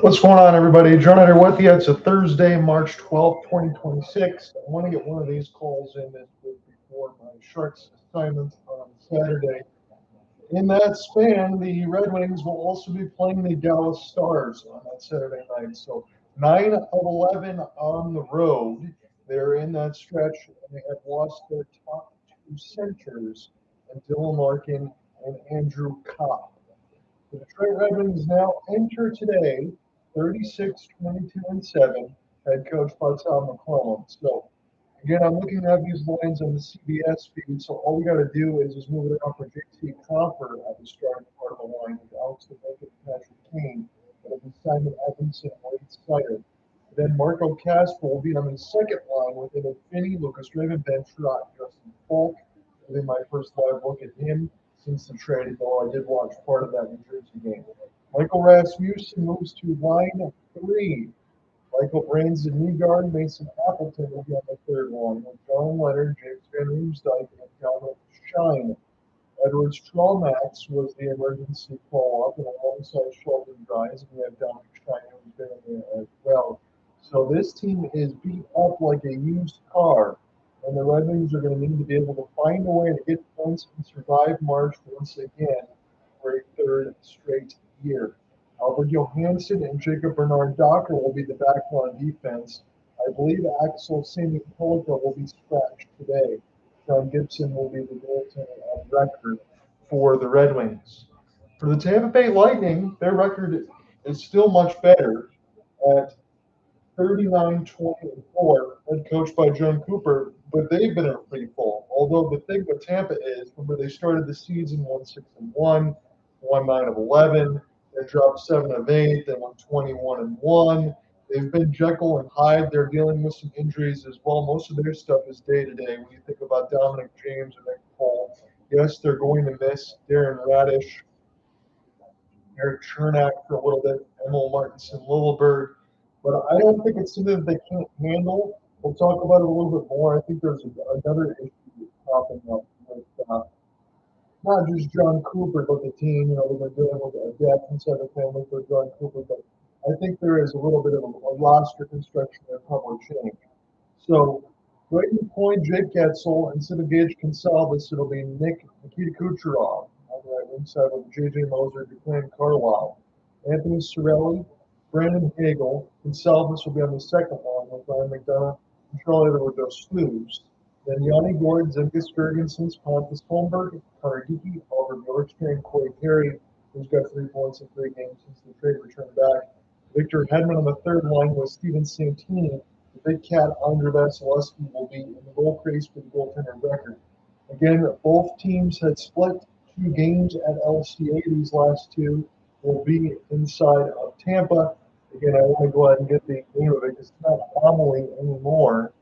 What's going on, everybody? John Eder with you. It's a Thursday, March 12th, 2026. I want to get one of these calls in this week before my Sharks assignment on Saturday. In that span, the Red Wings will also be playing the Dallas Stars on that Saturday night. So 9 of 11 on the road. They're in that stretch, and they have lost their top two centers, and Dylan Larkin and Andrew Copp. The Detroit Red Wings now enter today 36-22-7, head coach by Todd McLellan. So, again, I'm looking at these lines on the CBS feed, so all we got to do is just move it out for JT Compher at the starting part of the line with Alex DeBrincat and Patrick Kane, but it'll be Simon Edmondson and Moritz Seider. Then Marco Kasper will be on the second line with Evan Finney, Lucas Raymond, Ben Trott, Justin Falk. I think my first live look at him since the trade, though I did watch part of that New Jersey game. Michael Rasmussen moves to line 3. Michael Branson, Nygaard, Mason Appleton will be on the third line with John Leonard, James Van Riemsdyk, and Galvin Shine. Edward Stralmax was the emergency call-up, and alongside Sheldon Dries, and we have Dominic Shine who's been in there as well. So this team is beat up like a used car, and the Red Wings are going to need to be able to find a way to get points and survive March once again for a third straight year. Albert Johansson and Jacob Bernard-Docker will be the backline defense. I believe Axel Sami-Pellikka will be scratched today. John Gibson will be the goaltender of record for the Red Wings. For the Tampa Bay Lightning, their record is still much better at 39-24, head coached by John Cooper, but they've been in a free fall. Although the thing with Tampa is, remember they started the season 1-6-1, won 9 of 11, they dropped 7 of 8, they won 21-1. They've been Jekyll and Hyde. They're dealing with some injuries as well. Most of their stuff is day-to-day. When you think about Dominic James and Nick Cole, yes, they're going to miss Darren Radish, Eric Chernak for a little bit, Emil Martinson, Lilleberg. But I don't think it's something that they can't handle. We'll talk about it a little bit more. I think there's another issue popping up with not just John Cooper, but the team. You know, they've been dealing with a death inside the family for John Cooper. But I think there is a little bit of a roster construction and probably change. So, Braden Point, Jake Getzel, instead of Gage Gonsalves, it'll be Nikita Kucherov on the right wing side with J.J. Moser, Duquesne Carlisle, Anthony Cirelli, Brandon Hagel, Gonsalves will be on the second line with Ryan McDonough and Charlie Slews. Then Yanni Gord, Zemgus Girgensons, Pontus Holmberg, Connor Geeky, Oliver Bjorkstrand, Corey Perry, who's got 3 points in 3 games since the trade returned back. Victor Hedman on the third line with Steven Santini. The Big Cat, Andre Vasilevsky, will be in the goal crease for the goaltender record. Again, both teams had split 2 games at LCA. These last 2 will be inside of Tampa. Again, I want to go ahead and get the name of it because it's not Amelie anymore,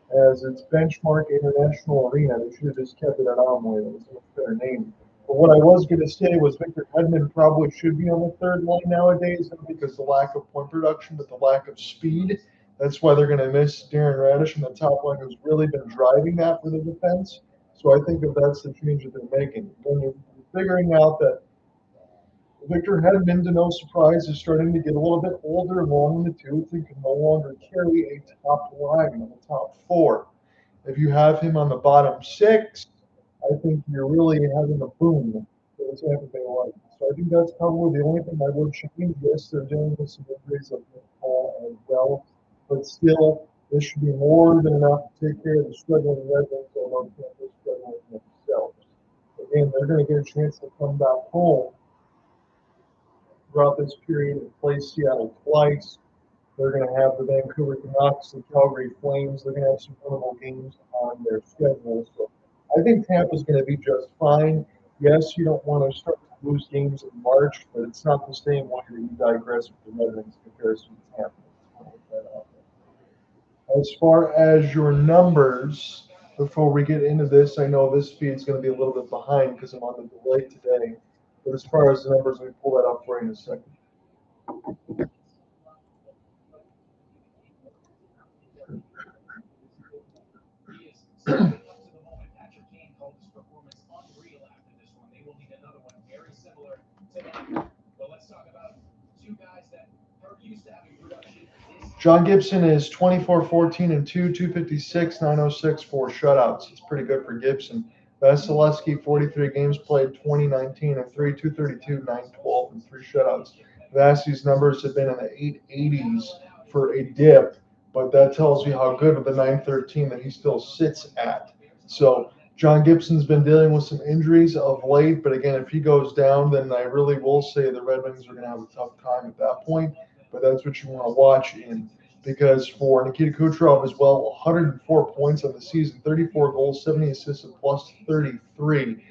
as it's Benchmark International Arena. They should have just kept it at Amelie. That was a much better name. But what I was going to say was Victor Hedman probably should be on the third line nowadays, not because the lack of point production, but the lack of speed. That's why they're going to miss Darren Radish on the top line, who's really been driving that for the defense. So I think that's the change that they're making. When you're figuring out that Victor Hedman, to no surprise, is starting to get a little bit older, long in the tooth, and can no longer carry a top line in the top 4. If you have him on the bottom 6, I think you're really having a boom for the Tampa Bay Lightning. So I think that's probably the only thing I would change. Yes, they're dealing with some injuries of Nick Paul as well, but still, this should be more than enough to take care of the struggling Red Wings, although Tampa's struggling themselves. Again, they're going to get a chance to come back home throughout this period and play Seattle twice. They're going to have the Vancouver Canucks, the Calgary Flames. They're going to have some winnable games on their schedule. So I think Tampa's going to be just fine. Yes, you don't want to start to lose games in March, but it's not the same way that you digress with the Red Wings in comparison to Tampa. As far as your numbers, before we get into this, I know this feed's going to be a little bit behind because I'm on the delay today. But as far as the numbers, let me pull that up for you in a second. John Gibson is 24, 14, and 2, 256, 906, 4 shutouts. It's pretty good for Gibson. Vasilevsky, 43 games played, 2019 and 3, 232, 912, and 3 shutouts. Vasi's numbers have been in the 880s for a dip, but that tells you how good of the 913 that he still sits at. So John Gibson's been dealing with some injuries of late, but again, if he goes down, then I really will say the Red Wings are going to have a tough time at that point. But that's what you want to watch in, because for Nikita Kucherov as well, 104 points on the season, 34 goals, 70 assists, and plus 33.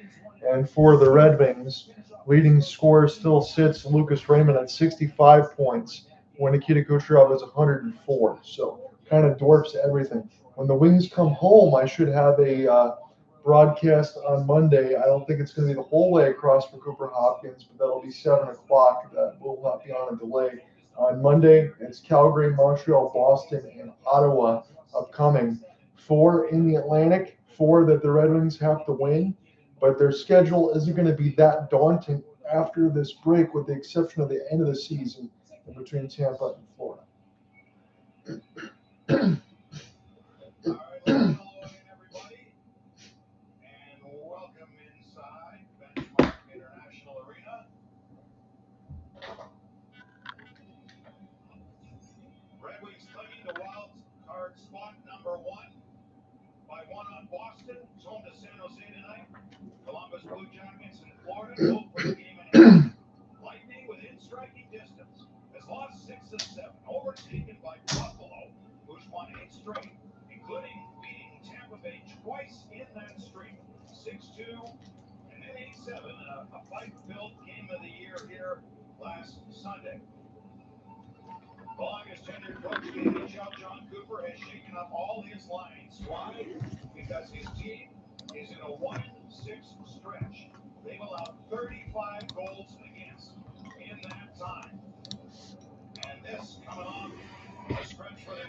And for the Red Wings, leading scorer still sits Lucas Raymond at 65 points, when Nikita Kucherov is 104. So kind of dwarfs everything. When the Wings come home, I should have a broadcast on Monday. I don't think it's going to be the whole way across for Cooper Hopkins, but that'll be 7 o'clock. That will not be on a delay. On Monday, it's Calgary, Montreal, Boston, and Ottawa upcoming. 4 in the Atlantic, 4 that the Red Wings have to win, but their schedule isn't going to be that daunting after this break, with the exception of the end of the season in between Tampa and Florida.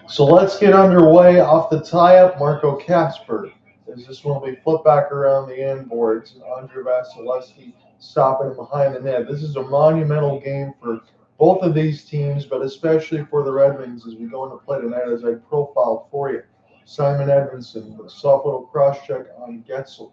So let's get underway off the tie-up. Marco Kasper, as this one we flip back around the end boards, and Andre Vasilevsky stopping him behind the net. This is a monumental game for both of these teams, but especially for the Red Wings as we go into play tonight, as I profiled for you. Simon Edmondson with a soft little cross-check on Getzel,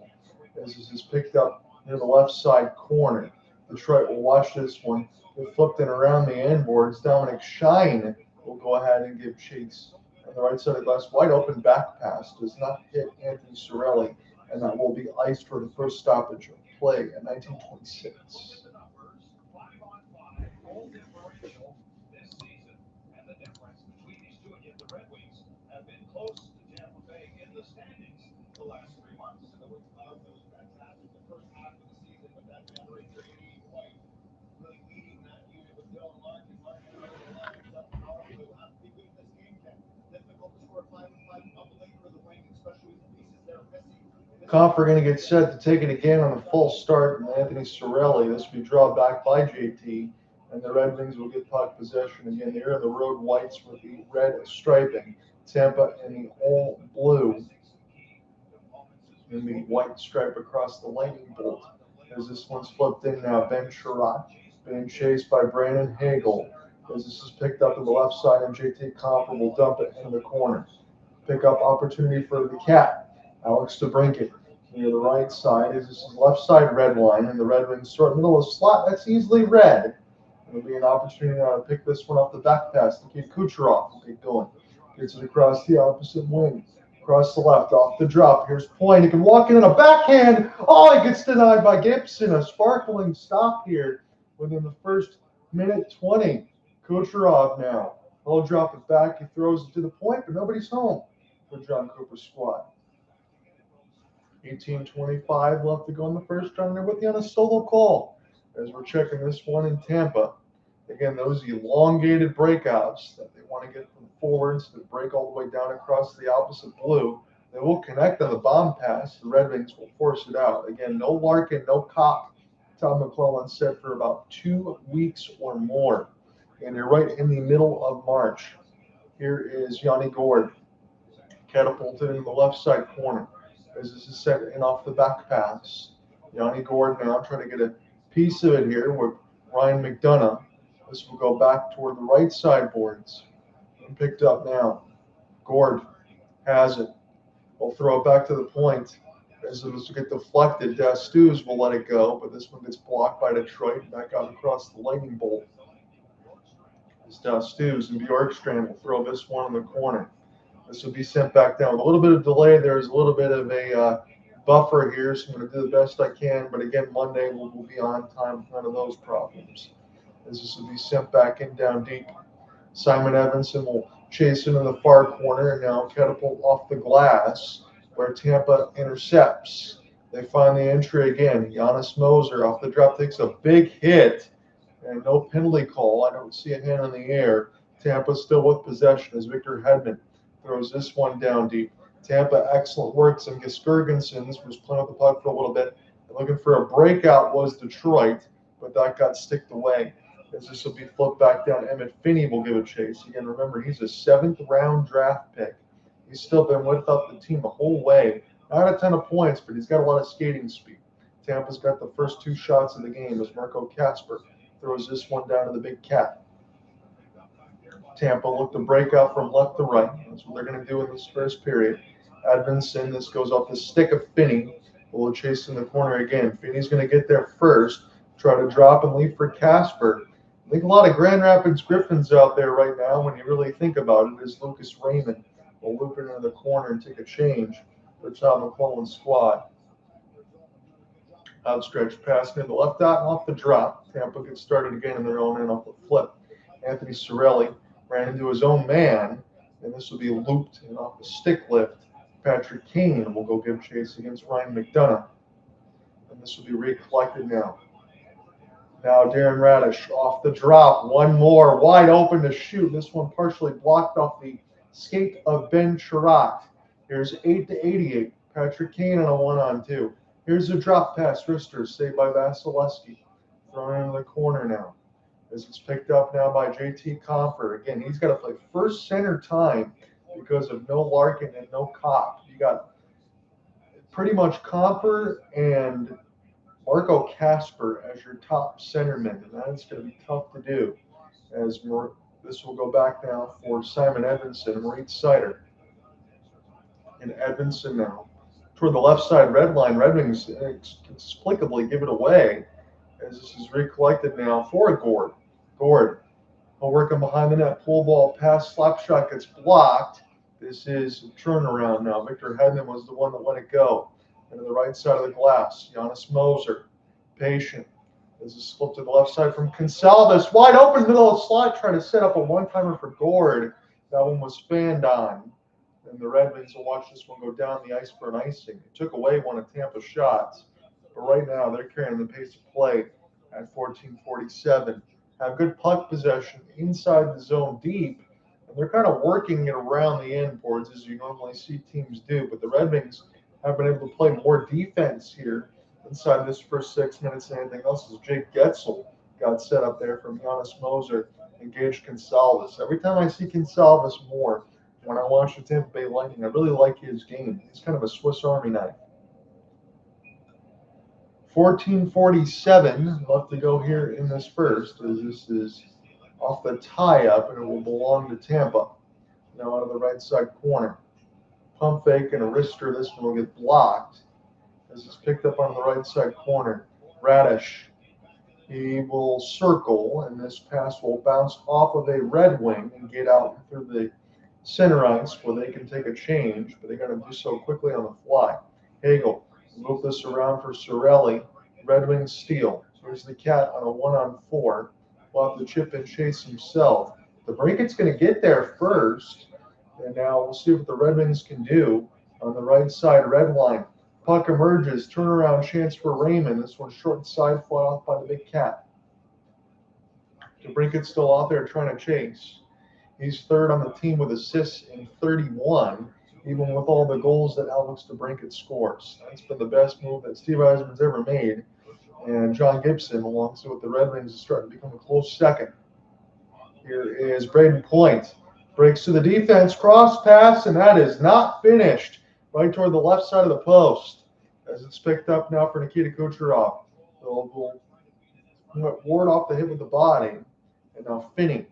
as this is picked up near the left side corner. Detroit will watch this one. They flipped it around the end boards. Dominic Shine will go ahead and give chase on the right side of the glass. Wide open back pass does not hit Anthony Cirelli, and that will be iced for the first stoppage of play in 1926. Copp are going to get set to take it again on a full start, and Anthony Cirelli. This will be drawn back by JT, and the Red Wings will get puck possession again. They're in the road whites with the red striping. Tampa in the all blue, and the white stripe across the lightning bolt. As this one's flipped in now, Ben Sherratt being chased by Brandon Hagel. As this is picked up to the left side, and JT Compher will dump it into the corner. Pick up opportunity for the Cat. Alex DeBrincat near the right side. As this is left side red line, and the Red Wings sort middle of the slot. That's easily red. It'll be an opportunity now to pick this one off the back pass. The kid Kucherov will get going. Gets it across the opposite wing. Across the left, off the drop. Here's Point. He can walk in on a backhand. Oh, he gets denied by Gibson. A sparkling stop here within the first minute 20. Kucherov now. He'll drop it back. He throws it to the point, but nobody's home for John Cooper's squad. 18:25 left to go in the first round. They're with you on a solo call as we're checking this one in Tampa. Again, those elongated breakouts that they want to get them forwards to break all the way down across the opposite blue. They will connect on the bomb pass. The Red Wings will force it out. Again, no Larkin, no Copp. Todd McLellan said for about 2 weeks or more. And you're right in the middle of March. Here is Yanni Gourde, catapulted in the left side corner. As this is set in off the back pass. Yanni Gourde now trying to get a piece of it here with Ryan McDonough. This will go back toward the right side boards. And picked up now. Gourde has it. We'll throw it back to the point. As it will get deflected, Dastu's will let it go, but this one gets blocked by Detroit and back out across the lightning bolt. As Dastu's and Bjorkstrand will throw this one in the corner. This will be sent back down. With a little bit of delay, there's a little bit of a buffer here, so I'm going to do the best I can. But again, Monday we'll be on time with none of those problems. As this will be sent back in down deep. Simon Evanson will chase into the far corner and now catapult off the glass where Tampa intercepts. They find the entry again. Jonas Moser off the drop takes a big hit and no penalty call. I don't see a hand in the air. Tampa still with possession as Victor Hedman throws this one down deep. Tampa, excellent work. Some Giskergensen was playing with the puck for a little bit. And looking for a breakout was Detroit, but that got sticked away. As this will be flipped back down, Emmett Finney will give a chase. Again, remember, he's a 7th-round draft pick. He's still been with up the team the whole way. Not a ton of points, but he's got a lot of skating speed. Tampa's got the first 2 shots of the game as Marco Kasper throws this one down to the big cat. Tampa look to break out from left to right. That's what they're going to do in this first period. Edmondson, this goes off the stick of Finney. Will chase in the corner again. Finney's going to get there first, try to drop and leave for Kasper. I think a lot of Grand Rapids Griffins out there right now, when you really think about it, is Lucas Raymond will loop it into the corner and take a change for Todd McLellan's squad. Outstretched pass near the left dot and off the drop. Tampa gets started again in their own end off the flip. Anthony Cirelli ran into his own man, and this will be looped and off the stick lift. Patrick Kane will go give chase against Ryan McDonough. And this will be recollected now. Now Darren Radish off the drop. One more wide open to shoot. This one partially blocked off the skate of Ben Chirac. Here's 8-88. Patrick Kane on a 1-on-2. Here's a drop pass. Rister saved by Vasilevsky. Thrown into the corner now. As it's picked up now by JT Compher. Again, he's got to play first center time because of no Larkin and no Copp. You got pretty much Compher and Marco Kasper as your top centerman, and that's going to be tough to do. As this will go back now for Simon Edmondson and Moritz Seider. And Edmondson now toward the left side red line. Red Wings inexplicably give it away as this is recollected now for Gourde. Gourde working behind the net, pull ball pass, slap shot gets blocked. This is a turnaround now. Victor Hedman was the one that let it go. And to the right side of the glass, Jonas Moser, patient. This is flipped to the left side from Consalvis. Wide open middle of the slot, trying to set up a one-timer for Gourde. That one was fanned on. And the Red Wings will watch this one go down the ice for an icing. It took away one of Tampa's shots. But right now, they're carrying the pace of play at 14:47. Have good puck possession inside the zone deep. And they're kind of working it around the end boards as you normally see teams do. But the Red Wings have been able to play more defense here inside this first 6 minutes than anything else as Jake Getzel got set up there from Jonas Moser, engaged Consalvis. Every time I see Consalvis more when I watch the Tampa Bay Lightning, I really like his game. He's kind of a Swiss Army knife. 14:47 left to go here in this first as this is off the tie-up and it will belong to Tampa. Now out of the right side corner. Pump fake and a wrister. This one will get blocked as it's picked up on the right side corner. Radish, he will circle, and this pass will bounce off of a Red Wing and get out through the center ice where they can take a change, but they got to do so quickly on the fly. Hagel move this around for Cirelli. Red Wing steal. Here's the cat on a 1-on-4. We'll have to chip and chase himself. DeBrincat's going to get there first. And now we'll see what the Red Wings can do on the right side red line. Puck emerges, turnaround chance for Raymond. This one short side fought off by the big cat. DeBrincat's still out there trying to chase. He's third on the team with assists in 31, even with all the goals that Alex DeBrincat scores. That's been the best move that Steve Yzerman's ever made. And John Gibson, alongside with the Red Wings, is starting to become a close second. Here is Braden Point. Breaks to the defense, cross pass, and that is not finished. Right toward the left side of the post. As it's picked up now for Nikita Kucherov. Will ward off the hit with the body. And now Finney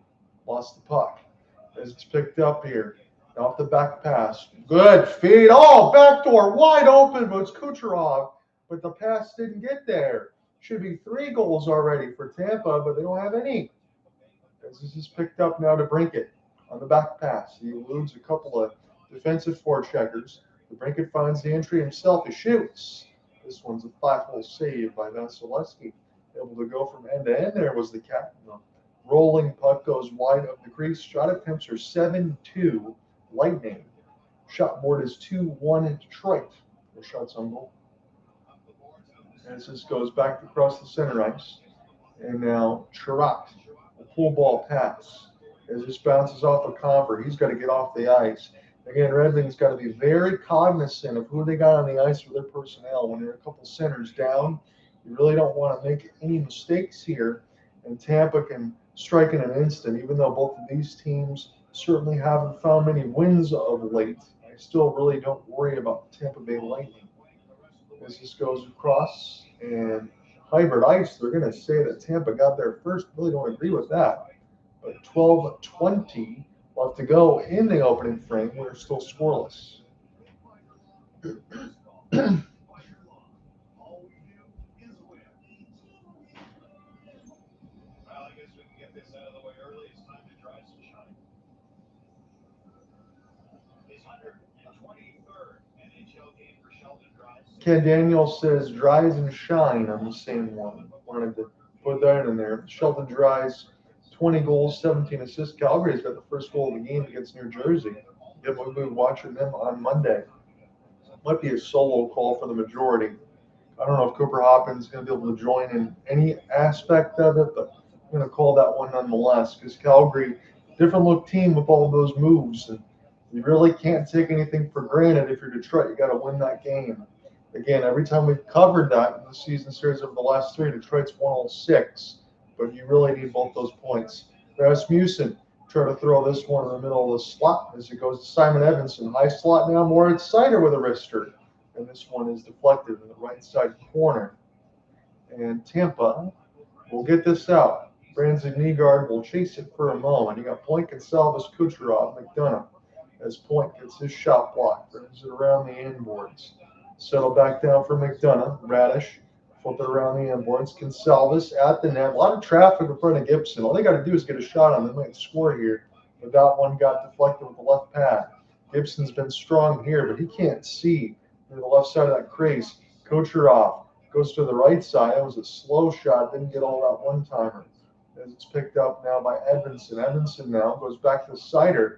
lost the puck. As it's picked up here. Off the back pass. Good feed. Oh, backdoor wide open, but it's Kucherov. But the pass didn't get there. Should be 3 goals already for Tampa, but they don't have any. As this is picked up now to DeBrincat on the back pass. He eludes a couple of defensive forecheckers. DeBrincat finds the entry himself. He shoots. This one's a 5-hole save by Vasilevsky. Able to go from end to end. There was the captain. The rolling puck goes wide of the crease. Shot attempts are 7-2 Lightning. Shot board is 2-1 Detroit. The shots on goal. As this goes back across the center ice. And now Chirac. A pull ball pass. As this bounces off of Comfort, he's got to get off the ice. Again, Red Wings got to be very cognizant of who they got on the ice for their personnel. When there are a couple centers down, you really don't want to make any mistakes here. And Tampa can strike in an instant, even though both of these teams certainly haven't found many wins of late. I still really don't worry about the Tampa Bay Lightning. As this goes across and hybrid ice, they're going to say that Tampa got there first. Really don't agree with that. But 12:20 left to go in the opening frame. We're still scoreless. Ken Daniels says Dries and Shine on the same one. Wanted to put that in there. Sheldon Dries, 20 goals, 17 assists. Calgary's got the first goal of the game against New Jersey. Yep, we'll be watching them on Monday. Might be a solo call for the majority. I don't know if Cooper Hoppins is going to be able to join in any aspect of it, but I'm going to call that one nonetheless because Calgary, different look team with all of those moves. And you really can't take anything for granted if you're Detroit. You got to win that game. Again, every time we've covered that in the season series over the last 3, Detroit's 106. But you really need both those points. Rasmussen try to throw this one in the middle of the slot as it goes to Simon Edmondson. High slot now, Moritz Seider with a wrister. And this one is deflected in the right side corner. And Tampa will get this out. Brandon Nygaard will chase it for a moment. You got Point, Gonsalves, Kucherov, McDonough. As Point gets his shot blocked, brings it around the end boards. Settle back down for McDonough. Radish, flip it around the end boards. Gonsalves at the net. A lot of traffic in front of Gibson. All they got to do is get a shot on them. They might score here. But that one got deflected with the left pad. Gibson's been strong here, but he can't see to the left side of that crease. Kucherov goes to the right side. That was a slow shot. Didn't get all that one-timer. As it's picked up now by Edmondson. Edmondson now goes back to Seider.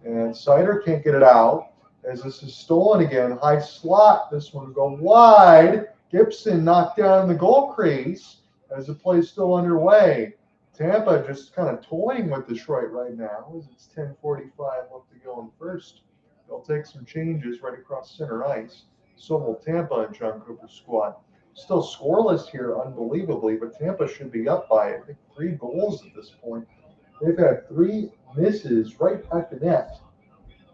And Seider can't get it out. As this is stolen again. High slot. This one will go wide. Gibson knocked down in the goal crease as the play is still underway. Tampa just kind of toying with Detroit right now as it's 10:45 left to go in first. They'll take some changes right across center ice. So will Tampa and John Cooper's squad. Still scoreless here, unbelievably, but Tampa should be up by, I think, 3 goals at this point. They've had 3 misses right at the net.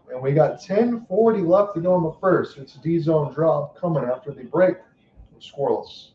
And we got 10:40 left to go in the first. It's a D-zone drop coming after the break. We're scoreless.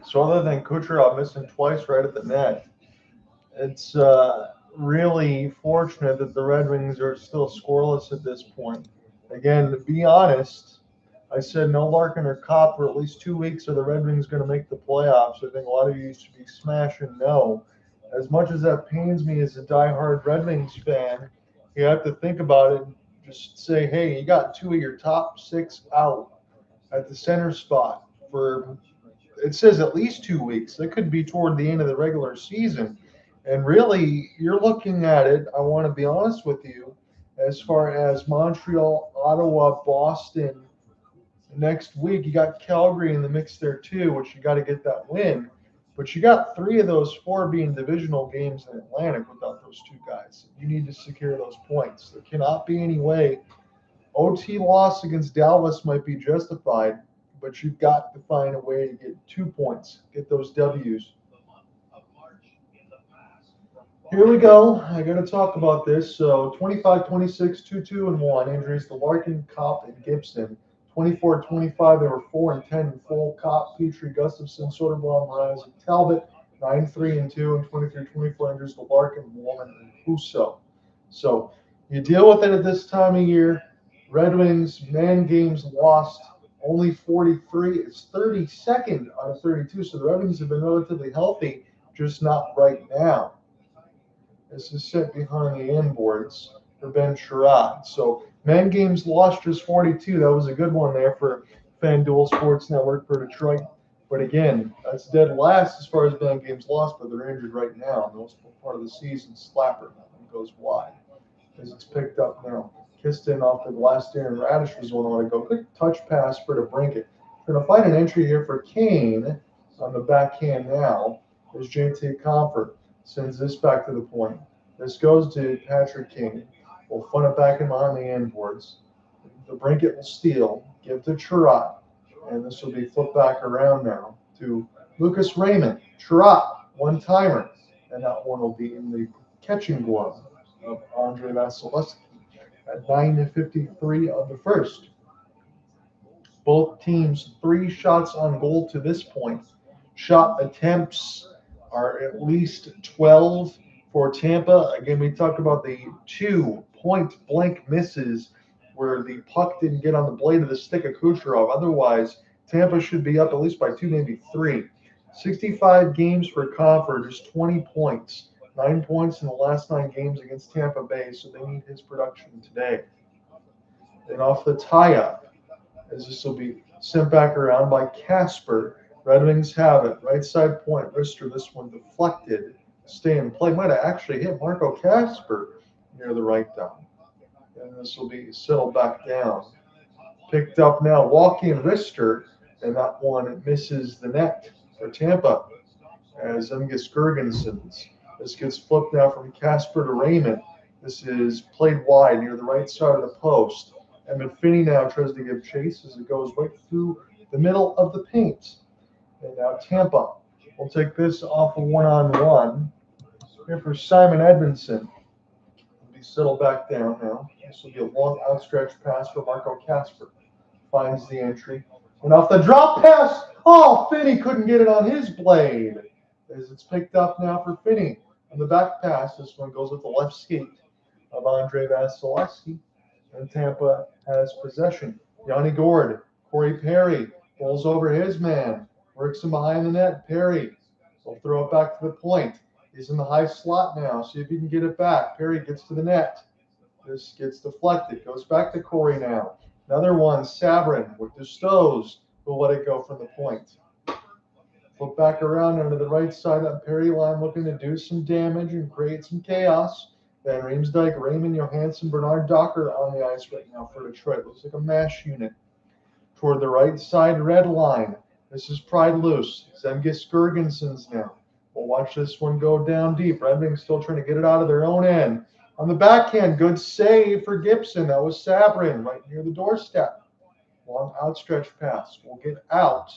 So other than Kucherov missing twice right at the net, it's really fortunate that the Red Wings are still scoreless at this point. Again, to be honest, I said no Larkin or Copp for at least 2 weeks, or the Red Wings going to make the playoffs. I think a lot of you used to be smashing no. As much as that pains me as a diehard Red Wings fan, you have to think about it and just say, hey, you got 2 of your top 6 out at the center spot for, it says at least 2 weeks. That could be toward the end of the regular season. And really, you're looking at it, I want to be honest with you, as far as Montreal, Ottawa, Boston. Next week, you got Calgary in the mix there too, which you got to get that win. But you got 3 of those 4 being divisional games in Atlantic without those 2 guys. You need to secure those points. There cannot be any way. OT loss against Dallas might be justified, but you've got to find a way to get 2 points, get those W's. Here we go. I got to talk about this. So 25-26, 2-2 and 1 injuries to Larkin, Copp, and Gibson. 24-25, they were 4-10 in full. Copp, Petrie, Gustafson, Soderblom, Mrazek, Talbot, 9-3 and 2, and 23-24 injuries to Larkin, Woolman, and Husso. So you deal with it at this time of year. Red Wings, man games lost, only 43. It's 32nd out of 32. So the Red Wings have been relatively healthy, just not right now. This is set behind the end boards for Ben Sherrod. So man games lost just 42. That was a good one there for FanDuel Sports Network for Detroit. But again, that's dead last as far as man games lost, but they're injured right now. And most part of the season, Slapper goes wide as it's picked up now. Kiston off the glass there, and Radish was the one I want to go. Quick touch pass for DeBrincat. We're going to find an entry here for Kane on the backhand now. There's JT Comfort. Sends this back to the point. This goes to Patrick Kane. We'll fun it back in behind the end boards. DeBrincat will steal. Give to Chirot. And this will be flipped back around now to Lucas Raymond. Chirot, one-timer. And that one will be in the catching glove of Andre Vasilevsky at 9:53 of the first. Both teams 3 shots on goal to this point. Shot attempts are at least 12 for Tampa. Again, we talked about the 2 point-blank misses where the puck didn't get on the blade of the stick of Kucherov. Otherwise, Tampa should be up at least by 2, maybe 3. 65 games for Comfort, just 20 points. 9 points in the last 9 games against Tampa Bay, so they need his production today. Then off the tie-up, as this will be sent back around by Casper. Red Wings have it. Right side point, wrister. This one deflected. Stay in play. Might have actually hit Marco Casper near the right down. And this will be settled back down. Picked up now, walking wrister, and that one misses the net for Tampa. As Zemgus Girgensons. This gets flipped now from Casper to Raymond. This is played wide near the right side of the post. And McPhinney now tries to give chase as it goes right through the middle of the paint. And now Tampa will take this off a one-on-one. Here for Simon Edmondson. Will be settled back down now. This will be a long outstretched pass for Marco Casper. Finds the entry. And off the drop pass, oh, Finney couldn't get it on his blade. As it's picked up now for Finney. On the back pass, this one goes with the left skate of Andre Vasilevsky. And Tampa has possession. Yanni Gord, Corey Perry, pulls over his man. Works him behind the net. Perry will throw it back to the point. He's in the high slot now. See if he can get it back. Perry gets to the net. This gets deflected. Goes back to Corey now. Another one, Sabrin with the Stows. Will let it go from the point. Flip back around under the right side of that Perry line, looking to do some damage and create some chaos. Then Riemsdyk, Raymond, Johansson, Bernard Docker on the ice right now for Detroit. Looks like a mash unit. Toward the right side red line. This is pried loose. Zemgus Girgensons now. We'll watch this one go down deep. Red Wings still trying to get it out of their own end. On the backhand, good save for Gibson. That was Sabrin right near the doorstep. Long outstretched pass. We'll get out.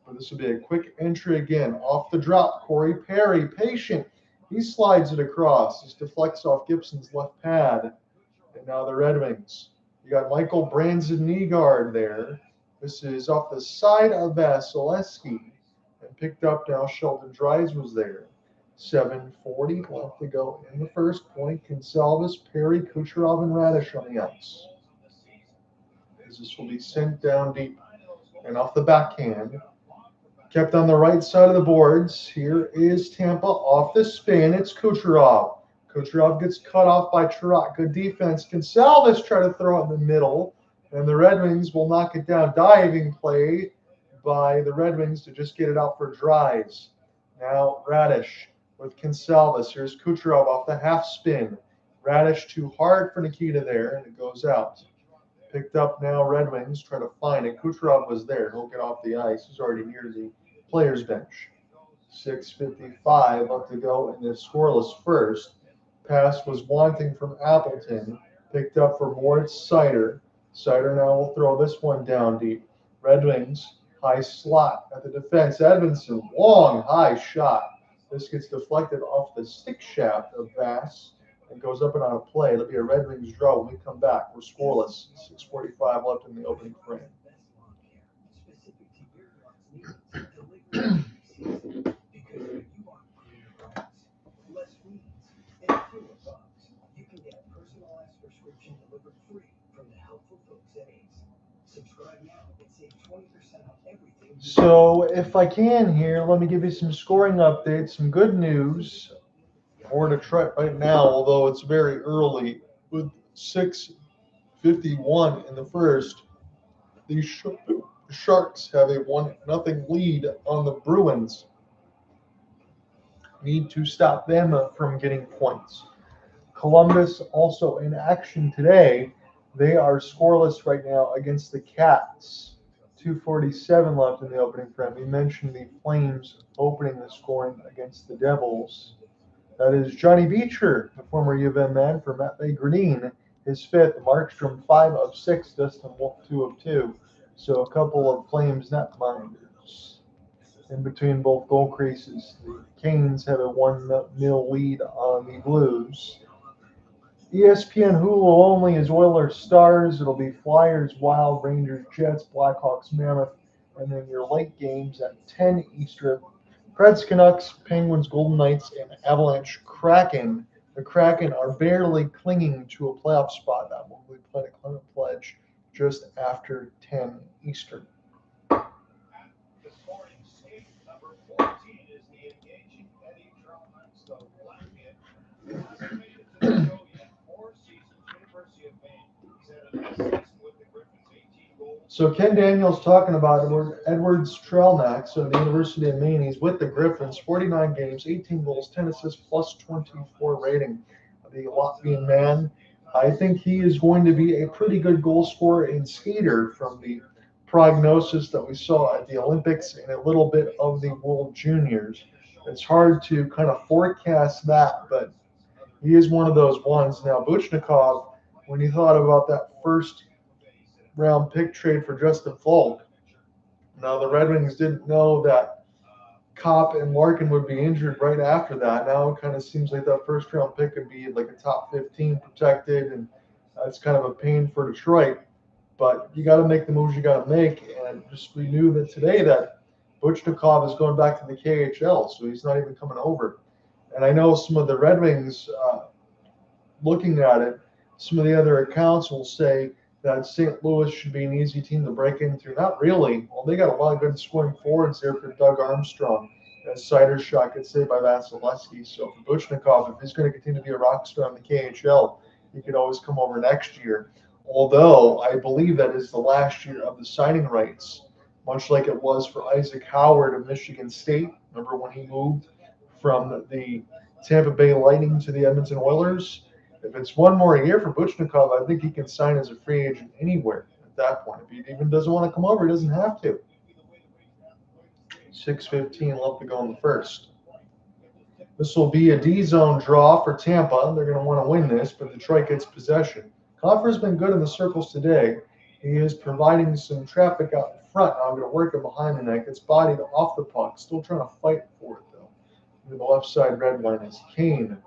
But this will be a quick entry again. Off the drop, Corey Perry, patient. He slides it across. This deflects off Gibson's left pad. And now the Red Wings. You got Michael Branson-Nygaard there. This is off the side of Vasilevsky. And picked up now, Sheldon Dries was there. 7:40 left to go in the first point. Consalvis, Perry, Kucherov, and Radish on the ice. as this will be sent down deep and off the backhand. Kept on the right side of the boards. Here is Tampa off the spin. It's Kucherov. Kucherov gets cut off by Chirac. Good defense. Gonsalves try to throw it in the middle, and the Red Wings will knock it down. Diving play by the Red Wings to just get it out for drives. Now Radish with Gonsalves. Here's Kucherov off the half spin. Radish too hard for Nikita there, and it goes out. Picked up now, Red Wings try to find it. Kucherov was there. He'll get off the ice. He's already near the players' bench. 6:55 left to go in the scoreless first. Pass was wanting from Appleton. Picked up for Moritz Seider. Seider now will throw this one down deep. Red Wings, high slot at the defense. Edmondson, long, high shot. This gets deflected off the stick shaft of Vass and goes up and on a play. It'll be a Red Wings draw when we come back. We're scoreless. 6:45 left in the opening frame. So if I can here, let me give you some scoring updates, some good news for Detroit right now, although it's very early. With 6:51 in the first, the Sharks have a 1-0 lead on the Bruins. Need to stop them from getting points. Columbus also in action today. They are scoreless right now against the Cats. 2:47 left in the opening frame. We mentioned the Flames opening the scoring against the Devils. That is Johnny Beecher, the former U of M man, for Matt Green, his fifth. Markstrom 5 of 6, Dustin Wolf 2 of 2. So a couple of Flames netminders in between both goal creases. The Canes have a 1-0 lead on the Blues. ESPN Hulu only is Oilers Stars. It'll be Flyers, Wild, Rangers, Jets, Blackhawks, Mammoth, and then your late games at 10 Eastern. Preds, Canucks, Penguins, Golden Knights, and Avalanche, Kraken. The Kraken are barely clinging to a playoff spot. That one we played a Clement Pledge just after 10 Eastern. So Ken Daniels talking about Edwards Strelnak, so the University of Maine. He's with the Griffins, 49 games, 18 goals, 10 assists, plus 24 rating. The Latvian man, I think he is going to be a pretty good goal scorer and skater from the prognosis that we saw at the Olympics and a little bit of the World Juniors. It's hard to kind of forecast that, but he is one of those ones. Now, Buchnikov, when you thought about that first round pick trade for Justin Falk. Now, the Red Wings didn't know that Copp and Larkin would be injured right after that. Now it kind of seems like that first round pick could be like a top 15 protected, and it's kind of a pain for Detroit. But you got to make the moves you got to make. And just we knew that today that Buchnikov is going back to the KHL, so he's not even coming over. And I know some of the Red Wings, looking at it, some of the other accounts will say that St. Louis should be an easy team to break into. Not really. Well, they got a lot of good scoring forwards there for Doug Armstrong. As Seider's shot gets saved by Vasilevsky. So for Buchnikov, if he's going to continue to be a rock star in the KHL, he could always come over next year. Although I believe that is the last year of the signing rights, much like it was for Isaac Howard of Michigan State. Remember when he moved from the Tampa Bay Lightning to the Edmonton Oilers? If it's one more year for Buchnikov, I think he can sign as a free agent anywhere at that point. If he even doesn't want to come over, he doesn't have to. 6:15 left to go in the first. This will be a D-zone draw for Tampa. They're going to want to win this, but Detroit gets possession. Coffer's been good in the circles today. He is providing some traffic out in front. Now I'm going to work it behind the net. Gets bodied off the puck. Still trying to fight for it, though. To the left side red line is Kane.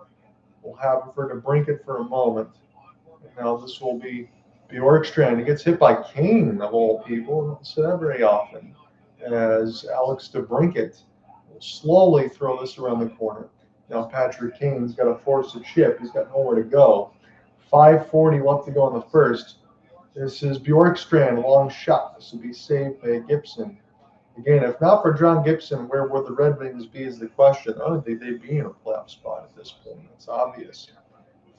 We'll have him for DeBrincat for a moment. And now this will be Bjorkstrand. He gets hit by Kane, of all people. Don't see that very often. As Alex DeBrincat will slowly throw this around the corner. Now Patrick Kane's got to force a chip. He's got nowhere to go. 5:40 left to go in the first. This is Bjorkstrand, long shot. This will be saved by Gibson. Again, if not for John Gibson, where would the Red Wings be is the question. I don't think they'd be in a playoff spot at this point. It's obvious.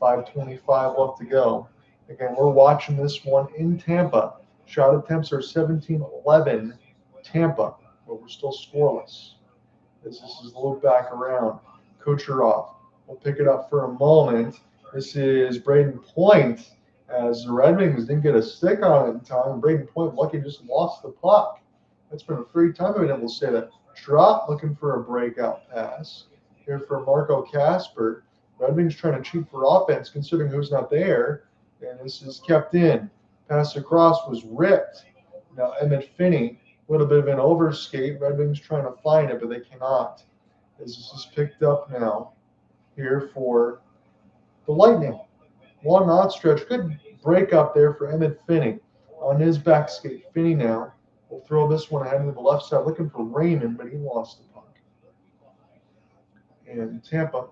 5:25 left to go. Again, we're watching this one in Tampa. Shot attempts are 17-11 Tampa, but we're still scoreless. This is the loop back around. Kucherov will pick it up for a moment. This is Braden Point, as the Red Wings didn't get a stick on it in time. Braden Point, lucky, just lost the puck. That's been a free time I've been able to say that. Trot looking for a breakout pass here for Marco Kasper. Red Wings trying to cheat for offense, considering who's not there. And this is kept in. Pass across was ripped. Now Emmett Finney, a little bit of an overskate. Red Wings trying to find it, but they cannot. This is picked up now here for the Lightning. Long odd stretch. Good break up there for Emmett Finney on his back skate. Finney now will throw this one ahead to the left side, looking for Raymond, but he lost the puck. And Tampa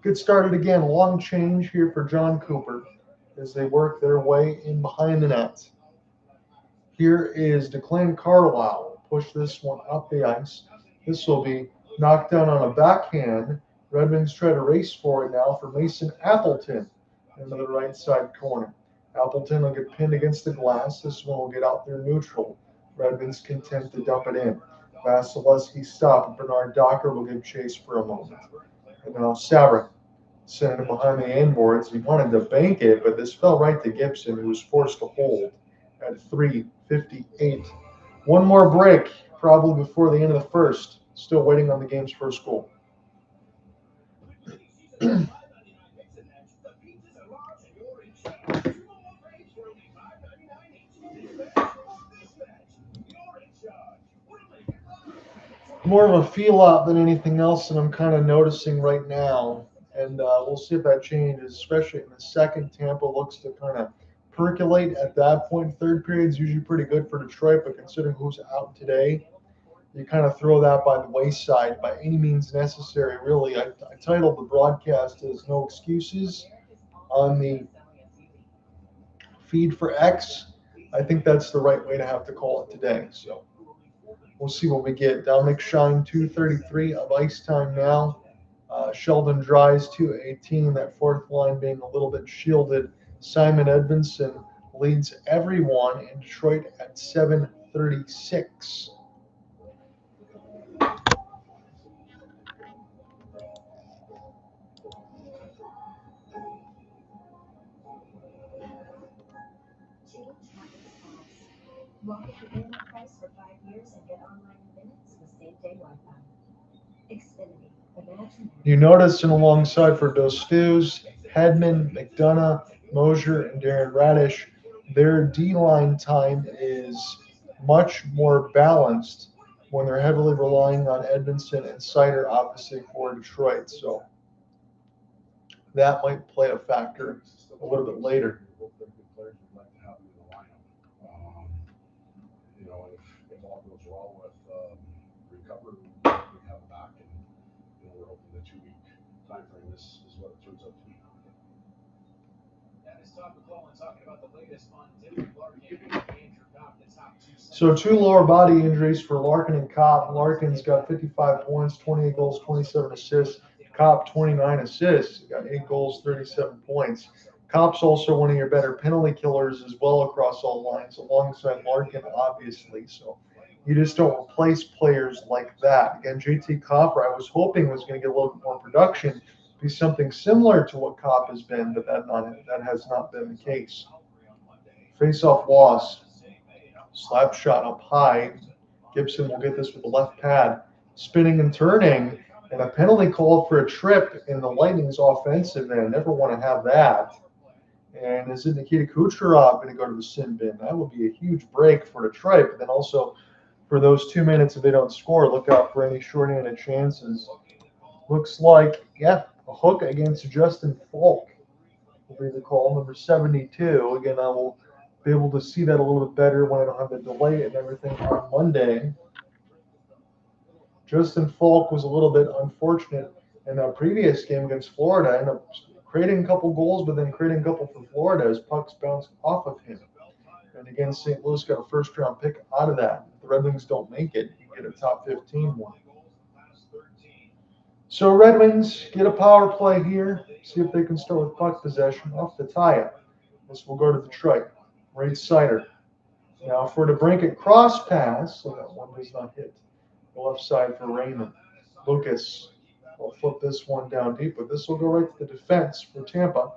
good started again. Long change here for John Cooper as they work their way in behind the net. Here is Declan Carlisle. Push this one up the ice. This will be knocked down on a backhand. Red Wings try to race for it now for Mason Appleton into the right side corner. Appleton will get pinned against the glass. This one will get out there neutral. Red Wings content to dump it in. Vasilevsky stop. Bernard Docker will give chase for a moment. And now Sabrin sent him behind the end boards. He wanted to bank it, but this fell right to Gibson, who was forced to hold at 3:58. One more break, probably before the end of the first. Still waiting on the game's first goal. More of a feel out than anything else that I'm kind of noticing right now. And we'll see if that changes, especially in the second. Tampa looks to kind of percolate at that point. Third period is usually pretty good for Detroit, but considering who's out today, you kind of throw that by the wayside by any means necessary, really. I titled the broadcast as No Excuses on the feed for X. I think that's the right way to have to call it today. So we'll see what we get. Dominic Shine, 2:33 of ice time now. Sheldon Dries, 2:18. That fourth line being a little bit shielded. Simon Edmondson leads everyone in Detroit at 7:36. Walk at the internet price for 5 years and get online minutes with same-day Wi-Fi. Xfinity. Imagine. You notice in alongside for Dos Stews, Hedman, McDonough, Mosier, and Darren Radish, their D-line time is much more balanced when they're heavily relying on Edmondson and Seider, obviously, for Detroit. So that might play a factor a little bit later. If all goes well with recovery, we have it back, and we're hoping the 2-week time frame is what it turns out to be. That is Todd McLellan talking about the latest on Larkin and Copp, the top two. So 2 lower body injuries for Larkin and Copp. Larkin's got 55 points, 28 goals, 27 assists. Copp 29 assists, got 8 goals, 37 points. Copp's also one of your better penalty killers as well across all lines, alongside Larkin, obviously. So you just don't replace players like that. Again, JT Copper, I was hoping was going to get a little bit more production, be something similar to what Copp has been, but that has not been the case. Face-off loss. Slap shot up high. Gibson will get this with the left pad. Spinning and turning, and a penalty called for a trip in the Lightning's offensive end. Never want to have that. And is it Nikita Kucherov going to go to the sin bin? That would be a huge break for Detroit, but then also for those 2 minutes if they don't score, look out for any shorthanded chances. Looks like, a hook against Justin Falk will be the call, number 72. Again, I will be able to see that a little bit better when I don't have the delay and everything on Monday. Justin Falk was a little bit unfortunate in that previous game against Florida. Ended up creating a couple goals, but then creating a couple for Florida as pucks bounced off of him. And again, St. Louis got a first-round pick out of that. If the Red Wings don't make it, you get a top 15 one. So Red Wings get a power play here. See if they can start with puck possession off the tie-up. This will go to Detroit. Moritz Seider. Now for DeBrincat cross pass, so that one does not hit the left side for Raymond. Lucas will flip this one down deep, but this will go right to the defense for Tampa.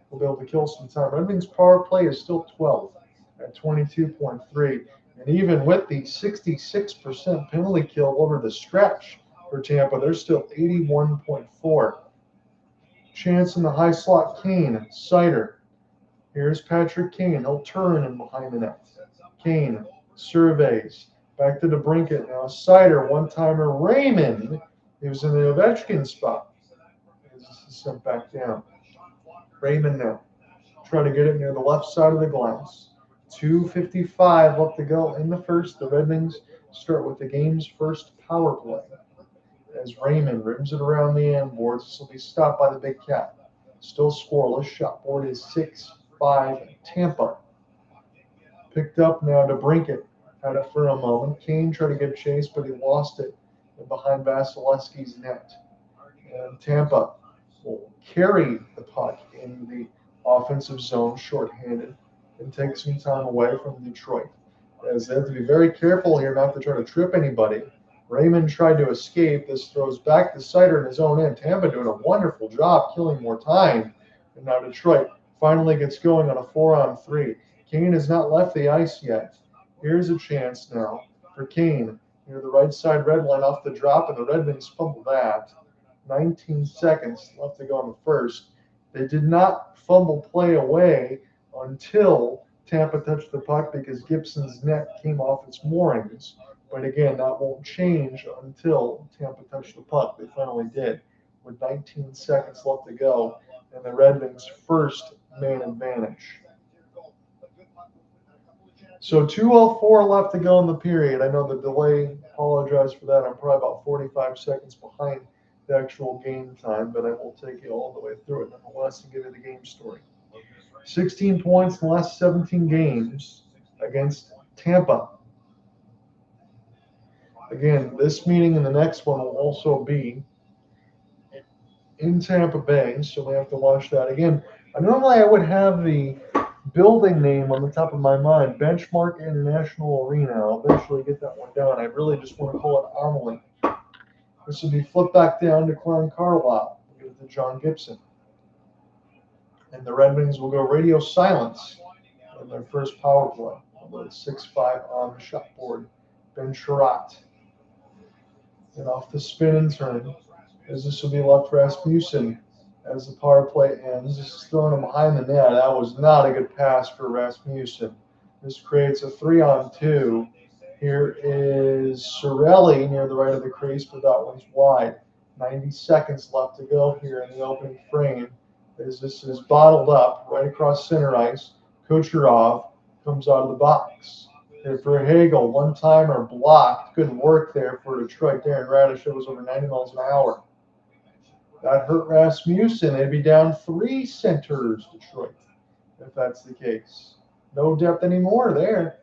We'll be able to kill some time. Red Wings power play is still 12 at 22.3. And even with the 66% penalty kill over the stretch for Tampa, they're still 81.4. Chance in the high slot, Kane, Seider. Here's Patrick Kane. He'll turn in behind the net. Kane surveys. Back to DeBrincat now. Seider, one-timer. Raymond. He was in the Ovechkin spot. This is sent back down. Raymond now. Try to get it near the left side of the glass. 2:55 left to go in the first. The Red Wings start with the game's first power play. As Raymond rims it around the end boards, this will be stopped by the Big Cat. Still scoreless. Shot board is 6-5 Tampa. Picked up now to DeBrincat. Had it for a moment. Kane tried to get chased, but he lost it behind Vasilevsky's net. And Tampa will carry the puck in the offensive zone, shorthanded, and take some time away from Detroit. As they have to be very careful here not to try to trip anybody. Raymond tried to escape. This throws back to Seider in his own end. Tampa doing a wonderful job killing more time. And now Detroit finally gets going on a 4-on-3. Kane has not left the ice yet. Here's a chance now for Kane near the right side red line off the drop, and the Red Wings fumble that. 19 seconds left to go in the first. They did not fumble play away until Tampa touched the puck because Gibson's net came off its moorings. But again, that won't change until Tampa touched the puck. They finally did with 19 seconds left to go, and the Red Wings' first man advantage. So 2:04 left to go in the period. I know the delay, apologize for that. I'm probably about 45 seconds behind the actual game time, but I will take you all the way through it nonetheless and give you the game story. 16 points in the last 17 games against Tampa. Again, this meeting and the next one will also be in Tampa Bay, so we have to watch that again. Normally I would have the building name on the top of my mind, Benchmark International Arena. I'll eventually get that one down. I really just want to call it Amelie. This will be flipped back down to Klein Carlisle. We'll give it to John Gibson. And the Red Wings will go radio silence in their first power play. Although it's 6-5 on the shot board. Ben Sherratt. And off the spin and turn, as this will be left Rasmussen as the power play ends. This is throwing him behind the net. That was not a good pass for Rasmussen. This creates a 3-on-2. Here is Sorelli near the right of the crease, but that one's wide. 90 seconds left to go here in the opening frame. As this is bottled up right across center ice. Kucherov comes out of the box. Here for Hagel, one-timer blocked. Good work there for Detroit. Darren Radish, it was over 90 miles an hour. That hurt Rasmussen. They'd be down 3 centers, Detroit, if that's the case. No depth anymore there.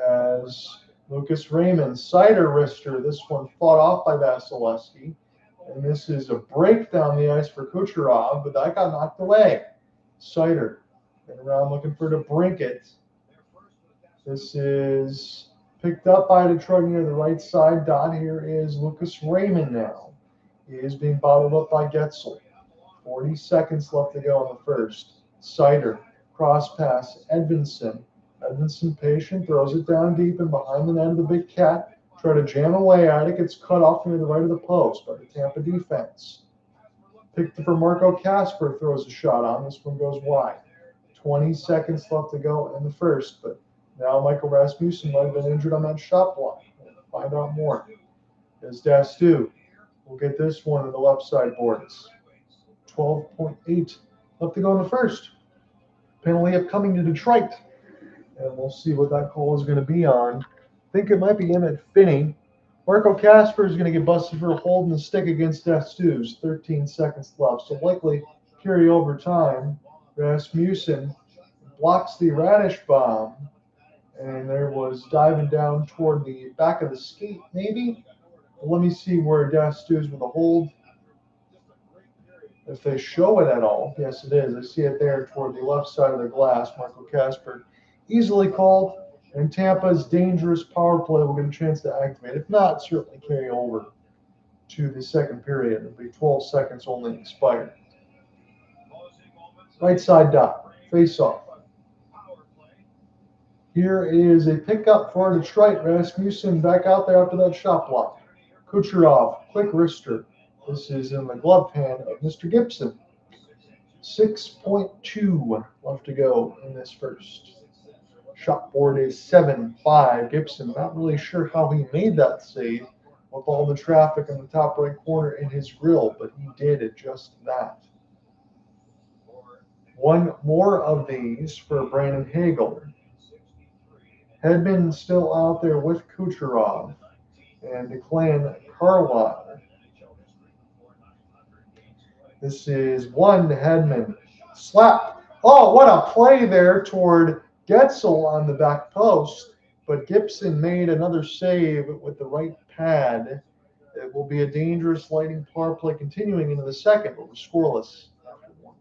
As Lucas Raymond, Seider wrister. This one fought off by Vasilevsky. And this is a break down the ice for Kucherov, but that got knocked away. Seider. And around looking for DeBrincat. This is picked up by Detroit near the right side dot. Here is Lucas Raymond now. He is being bottled up by Getzel. 40 seconds left to go in the first. Seider, cross pass, Edvinsson. Edvinsson patient, throws it down deep and behind the net of the Big Cat. Try to jam away at it. Gets cut off near the right of the post by the Tampa defense. Picked up for Marco Kasper, throws a shot on. This one goes wide. 20 seconds left to go in the first, but now Michael Rasmussen might have been injured on that shot block. We'll find out more. As Dastu will get this one to the left side boards. 12.8 left to go in the first. Penalty upcoming to Detroit. And we'll see what that call is going to be on. I think it might be Emmett Finney. Marco Kasper is going to get busted for holding the stick against Dastu's. 13 seconds left. So likely carry over time. Rasmussen blocks the Radish bomb. And there was diving down toward the back of the skate, maybe. Let me see where Dust is with a hold. If they show it at all, yes, it is. I see it there toward the left side of the glass. Marco Kasper easily called, and Tampa's dangerous power play will get a chance to activate. If not, certainly carry over to the second period. It'll be 12 seconds only expired. Right side dot, face off. Here is a pickup for Detroit. Rasmussen back out there after that shot block. Kucherov, quick wrister. This is in the glove hand of Mr. Gibson. 6.2 left to go in this first. Shot board is 7-5. Gibson, not really sure how he made that save with all the traffic in the top right corner in his grill, but he did just that. One more of these for Brandon Hagel. Hedman still out there with Kucherov and Declan Carlisle. This is one Hedman. Slap. Oh, what a play there toward Getzel on the back post. But Gibson made another save with the right pad. It will be a dangerous Lightning power play continuing into the second, but we're scoreless after one.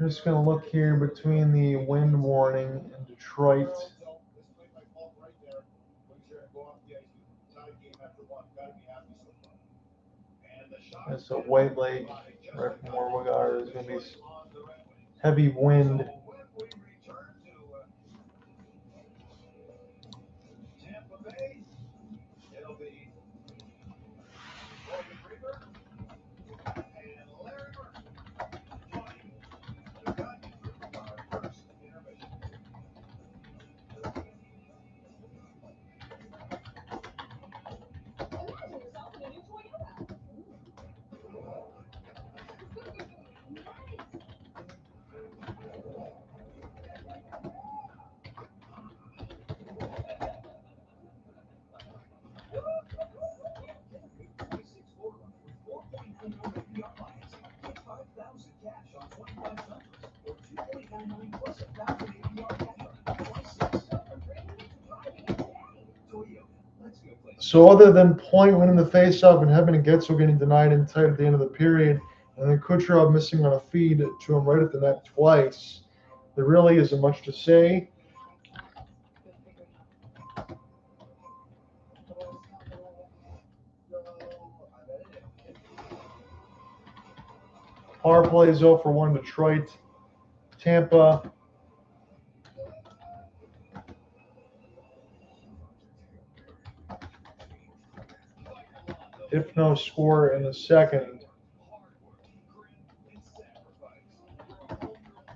I'm just going to look here between the wind warning and Detroit. It's a White Lake right from where we are. There's going to be heavy wind. Tampa Bay, it'll be and Larry first intermission. So other than Point winning the faceoff and Hedman and Getzel getting denied inside at the end of the period, and then Kucherov missing on a feed to him right at the net twice, there really isn't much to say. Power play is 0 for 1 Detroit. Tampa. If no score in the second,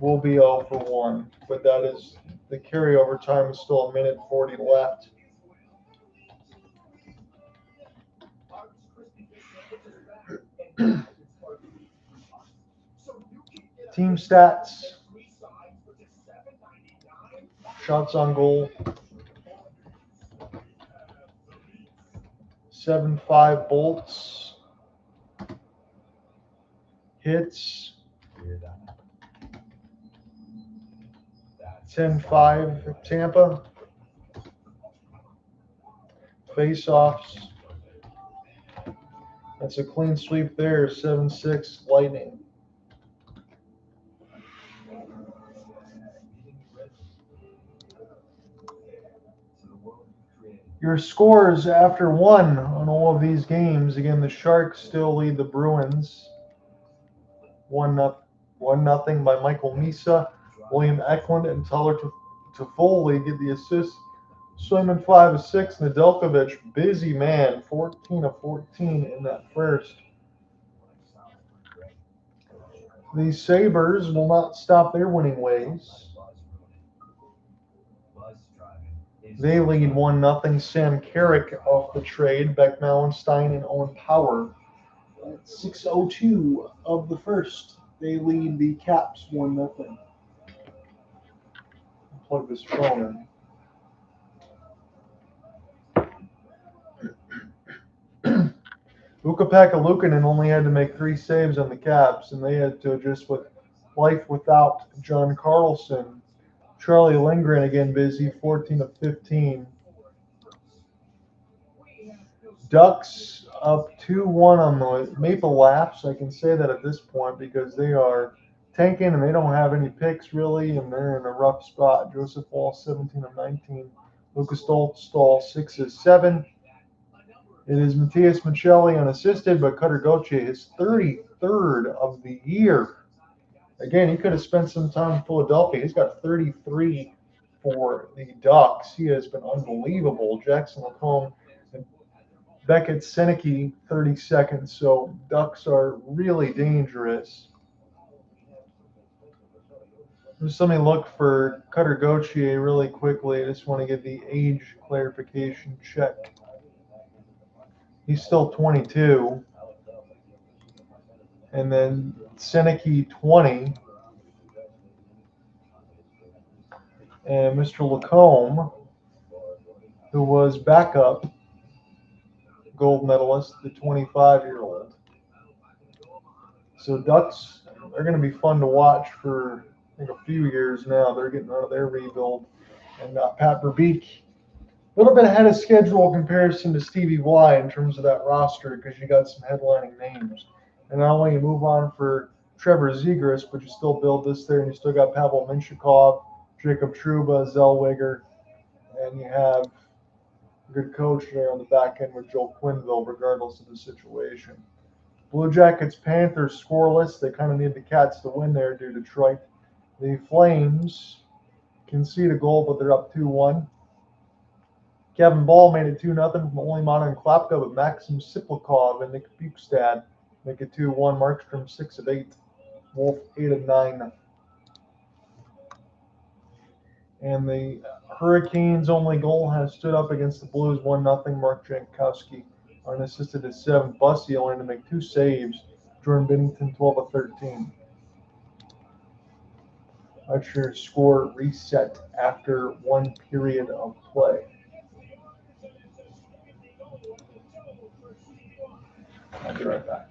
will be 0 for 1. But that is the carryover time is still 1:40 left. Team stats. Shots on goal. 7-5 Bolts. Hits. 10-5 Tampa. Face-offs. That's a clean sweep there. 7-6 Lightning. Your scores after one on all of these games. Again, the Sharks still lead the Bruins. 1-0 by Michael Misa. William Eklund and Tyler Toffoli get the assist. Swayman 5 of 6. Nedeljkovic, busy man, 14 of 14 in that first. The Sabres will not stop their winning ways. They lead 1-0. Sam Carrick off the trade. Beck Mallenstein and Owen Power. 6:02 of the first. They lead the Caps 1-0. plug this phone in. Ukko-Pekka Luukkonen only had to make 3 saves on the Caps, and they had to adjust with life without John Carlson. Charlie Lindgren again busy, 14 of 15. Ducks up 2-1 on the Maple Leafs. I can say that at this point because they are tanking and they don't have any picks really, and they're in a rough spot. Joseph Wall 17 of 19. Lucas Stoltzstall 6 of 7. It is Matthias Michelli unassisted, but Cutter Gauthier his 33rd of the year. Again, he could have spent some time in Philadelphia. He's got 33 for the Ducks. He has been unbelievable. Jackson Lacombe and Beckett Seneke 32nd. So Ducks are really dangerous. Just let me look for Cutter Gauthier really quickly. I just want to get the age clarification check. He's still 22. And then Seneke 20. And Mr. Lacombe, who was backup gold medalist, the 25-year-old. So Ducks are going to be fun to watch for I think a few years now. They're getting out of their rebuild. And Pat Verbeek, a little bit ahead of schedule in comparison to Stevie Y in terms of that roster because you got some headlining names. And not only you move on for Trevor Zegras, but you still build this there, and you still got Pavel Mintyukov, Jacob Trouba, Zellweger, and you have a good coach there on the back end with Joel Quenneville, regardless of the situation. Blue Jackets, Panthers scoreless. They kind of need the Cats to win there due to Detroit. The Flames concede a goal, but they're up 2-1. Kevin Ball made it 2-0 from only Mana and Klapka, but Maxim Siplikov and Nick Bukestad make it 2-1. Markstrom 6 of 8. Wolf 8 of 9. And the Hurricanes' only goal has stood up against the Blues 1-0. Mark Jankowski unassisted at 7. Bussy only to make 2 saves. Jordan Binnington 12 of 13. Let your score reset after 1 period of play. I'll be right back.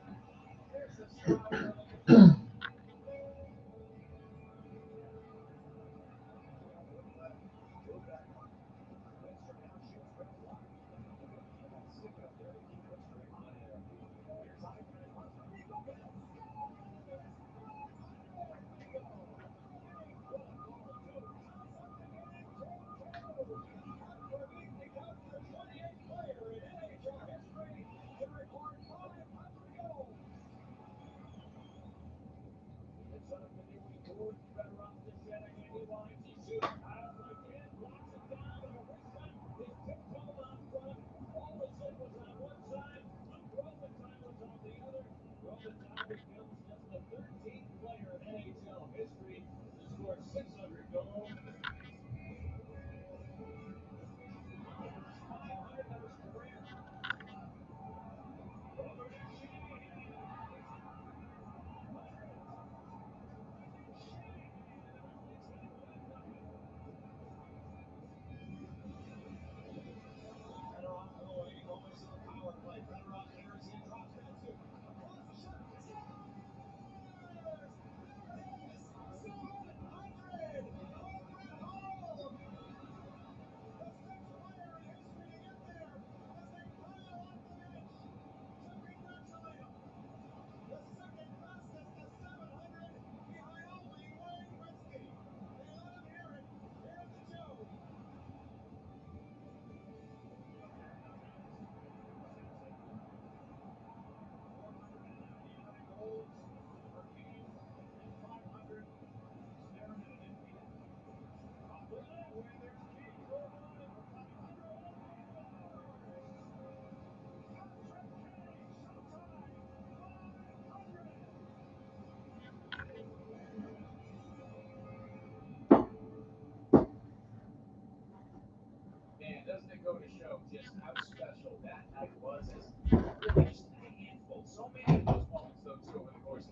Man, doesn't it go to show just how special that night was? As really just a handful, so many of those moments, though, too, over the course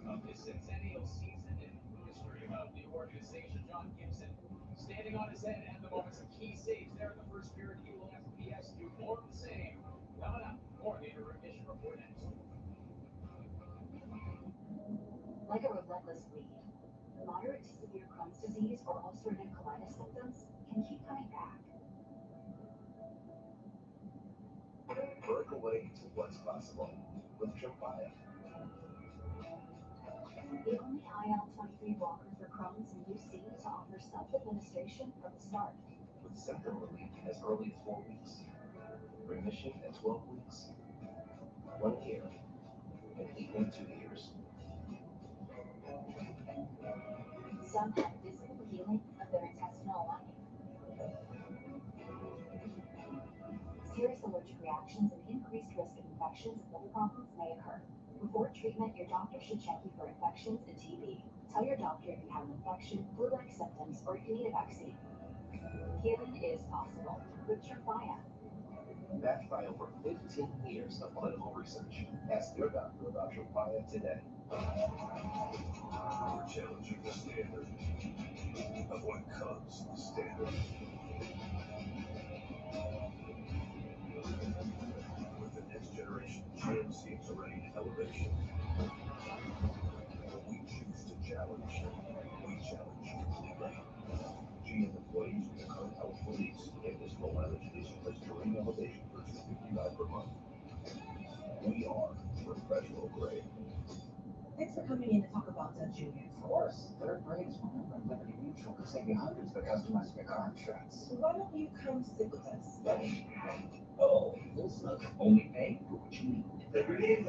of this centennial season in history of the organization. John Gibson Standing on his head at the moment, some key saves there in the first period. He will have PS do more of the same. Coming up, more of the intermission report next. Like a relentless bleed, moderate to severe Crohn's disease or ulcerative colitis symptoms can keep coming back. Break away to what's possible with Tremfya. The only IL-23 blocker for Crohn's and UC to offer self-administration from the start. With symptom relief as early as 4 weeks, remission at 12 weeks, 1 year, and even 2 years. Some have visible healing of their intestinal lining. Serious allergic reactions and increased risk of infections and liver problems may occur. Before treatment, your doctor should check you for infections and TB. Tell your doctor if you have an infection, flu-like symptoms, or if you need a vaccine. Healing is possible with Tremfya. Backed by over 15 years of clinical research. Ask your doctor about Tremfya today. We're challenging the standard of what comes standard. With the next generation GMC terrain elevation, we choose to challenge. We challenge completely. GM employees with the current health release and this low mileage edition has terrain elevation for $259 per month. We are professional grade. Thanks for coming in to talk about Dutch Union. Of course, third rates from Liberty Mutual could save you hundreds by customizing your car insurance. Why don't you come sit with us? Oh, this look only pay for what you need. Liberty.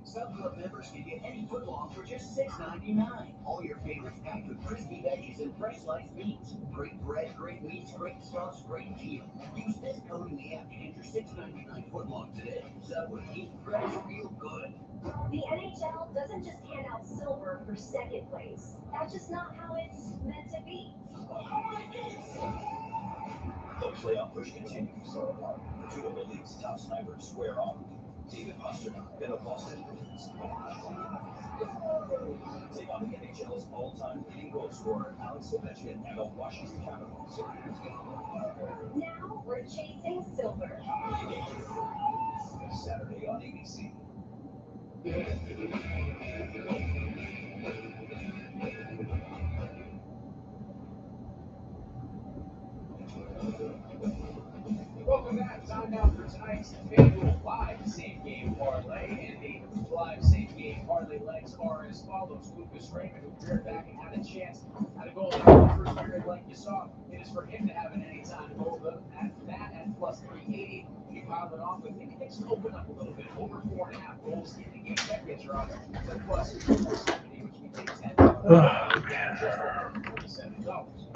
Some club members can get any footlong for just $6.99. All your favorites packed with crispy veggies and fresh sliced meats. Great bread, great meats, great sauce, great deal. Use this code in the app to get your $6.99 footlong today. Subway, eat fresh, real good. The NHL doesn't just hand out silver for second place. That's just not how it's meant to be. The playoff push continues. The two of the league's top snipers square off. David Pastrnak and the Boston Bruins. Take on the NHL's all-time leading goal scorer, Alex Ovechkin, and the Washington Capitals. Now we're chasing silver. Saturday on ABC. Welcome back. Time now for tonight's FanDuel Live Same Game Parlay. And the Live Same Game Parlay legs are as follows. Lucas Raymond, who reared back and had a chance at a goal in the first period like you saw. It is for him to have an anytime goal. At that, at plus 380, you piled it off with maybe things open up a little bit. Over 4.5 goals in the game. That gets your odds to plus 470, which means a $10 $47.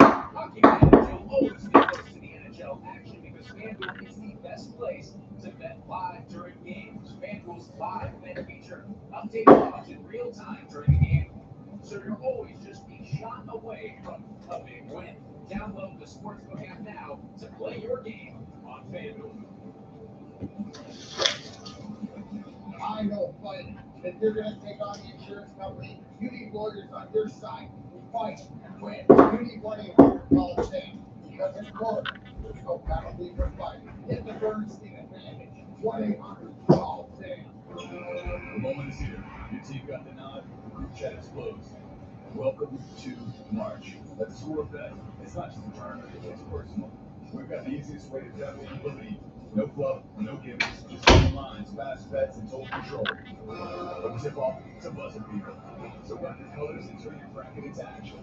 Hockey fans, you'll always be close to the NHL action because FanDuel is the best place to bet live during games. FanDuel's live bet feature updates odds in real time during the game, so you'll always just be shot away from a big win. Download the Sportsbook app now to play your game on FanDuel. I know, but if you're going to take on the insurance company, you need lawyers on your side who fight and win. You need 1-800-CALL-SAM because in court, there's no penalty for fighting. Get the Bernstein advantage. 1-800-CALL-SAM. The moment is here. Your team got the nod. The group chat explodes. Welcome to March. At the Score Bet, it's not just a tournament, it's personal. We've got the easiest way to bet what you believe. No fluff, no gimmicks, just simple lines, fast bets, and total control. From tip-off to buzzer beater. So run your colors and turn your bracket into action.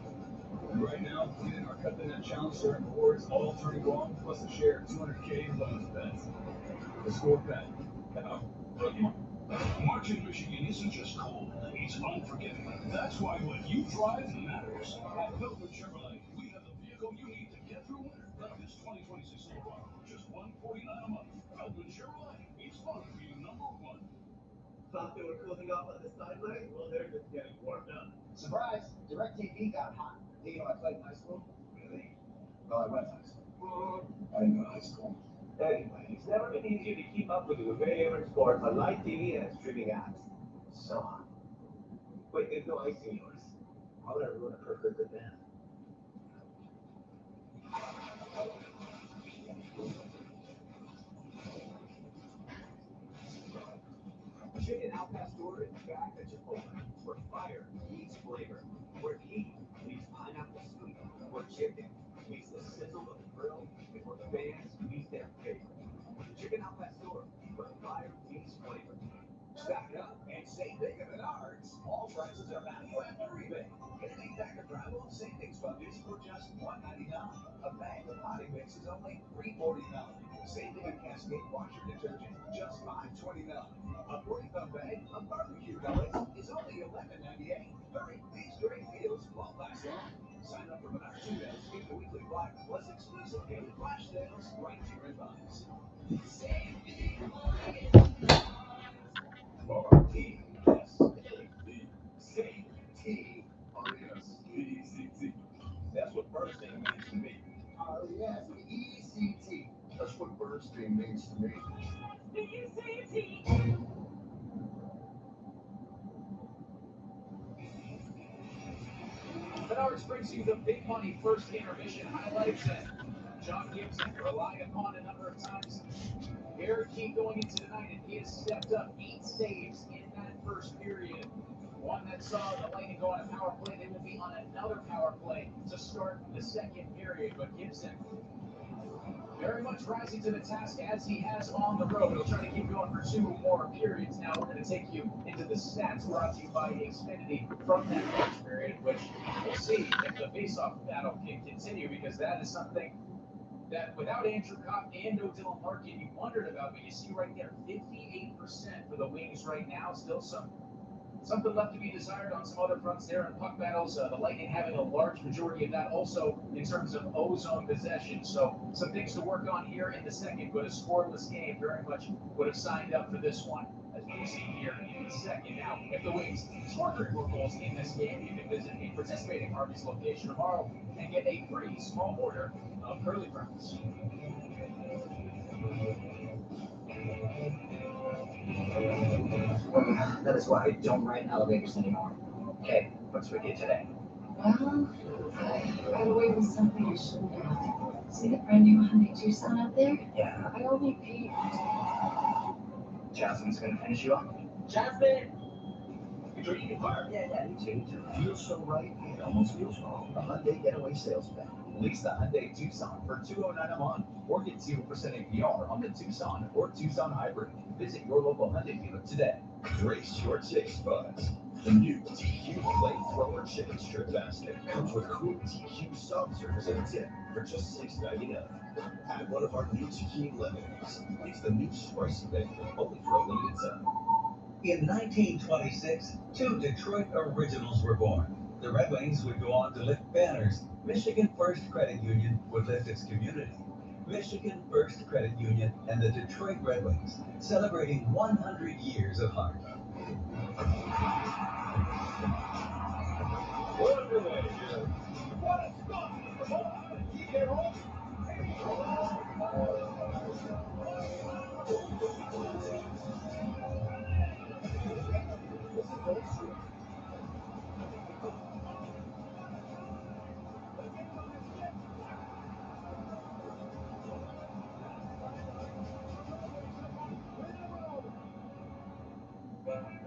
And right now, winning our Cut the Net Challenge certain boards, all turning wrong, plus a share of $200K in bonus bets. The Score Bet. March in Michigan isn't just cold, it's unforgiving. That's why what you drive matters. At Pilgrim Chevrolet, we have the vehicle you need to get through winter. Like this 2026 Silverado for just $149 a month. Pilgrim Chevrolet, it's fun being number one. Thought they were cooling off on the sideline? Well, they're just getting warmed up. Surprise! DirecTV got hot. You know, I played in high school. Really? Well, I went to high school. I didn't go to high school. Anyway, it's never been easier to keep up with your favorite sports on live TV and streaming apps. So hot. Wait, there's no ice in yours. Why would I ruin a perfect good man? back at Chipotle, where fire meets flavor, where heat meets pineapple sweet, where chicken meets the sizzle of the grill, and where fans meet their favorite. Chicken al pastor, where fire meets flavor. Stack up and save big at Menards. All prices are value after rebate. Get an 8-pack of Bravo savings buckets for just $1.99. A bag of potting mix is only $3.49. Same thing on Cascade washer detergent, just $5.29. A 40-pound bag of barbecue pellets is only $11.98. Hurry, these great deals won't last long. Sign up for Menards emails, get the weekly flyer, plus exclusive daily flash sales right to your inbox. Save big R-E-S-T-R-E-S-E-C-T. That's what bursting means to me. R-E-S-E-C-T. That's what bursting means to me. Menards brings you the big money first intermission highlights, and John Gibson relied upon a number of times. Very key going into tonight, and he has stepped up 8 saves in that first period. One that saw the Lightning go on a power play. They will be on another power play to start the second period. But Gibson very much rising to the task as he has on the road. He'll try to keep going for 2 more periods. Now we're going to take you into the stats brought to you by Xfinity from that first period, which we'll see if the faceoff battle can continue, because that is something that without Andrew Copp and no Dylan Larkin, you wondered about, but you see right there, 58% for the Wings right now. Still something left to be desired on some other fronts there in puck battles. The Lightning having a large majority of that also in terms of ozone possession. So some things to work on here in the second, but a scoreless game very much would have signed up for this one, as we see here in the second. Now, if the Wings score 3 more goals in this game, you can visit a participating Arby's location tomorrow and get a free small order of curly fries. That is why I don't ride elevators anymore. Okay, what's with you today? Well, I got away with something I shouldn't have. See the brand new Hyundai Tucson out there? Yeah. I only paid. Jasmine's gonna finish you off. Jasmine! You drinking fire? Yeah, me too. Feels so right, it almost feels wrong. The Hyundai Getaway Sales Event. Lease the Hyundai Tucson for $209 a month, or get 0% APR on the Tucson or Tucson Hybrid. Visit your local Hyundai dealer today. Brace your taste buds. The new TQ Flamethrower Chicken Strip Basket comes with cool TQ soft serves and a tip for just $6.99. Add one of our new Tequila lemonades. It's the new spicy bagel, only for a limited time. In 1926, 2 Detroit originals were born. The Red Wings would go on to lift banners. Michigan First Credit Union would lift its community. Michigan First Credit Union and the Detroit Red Wings, celebrating 100 years of heart. What a stop!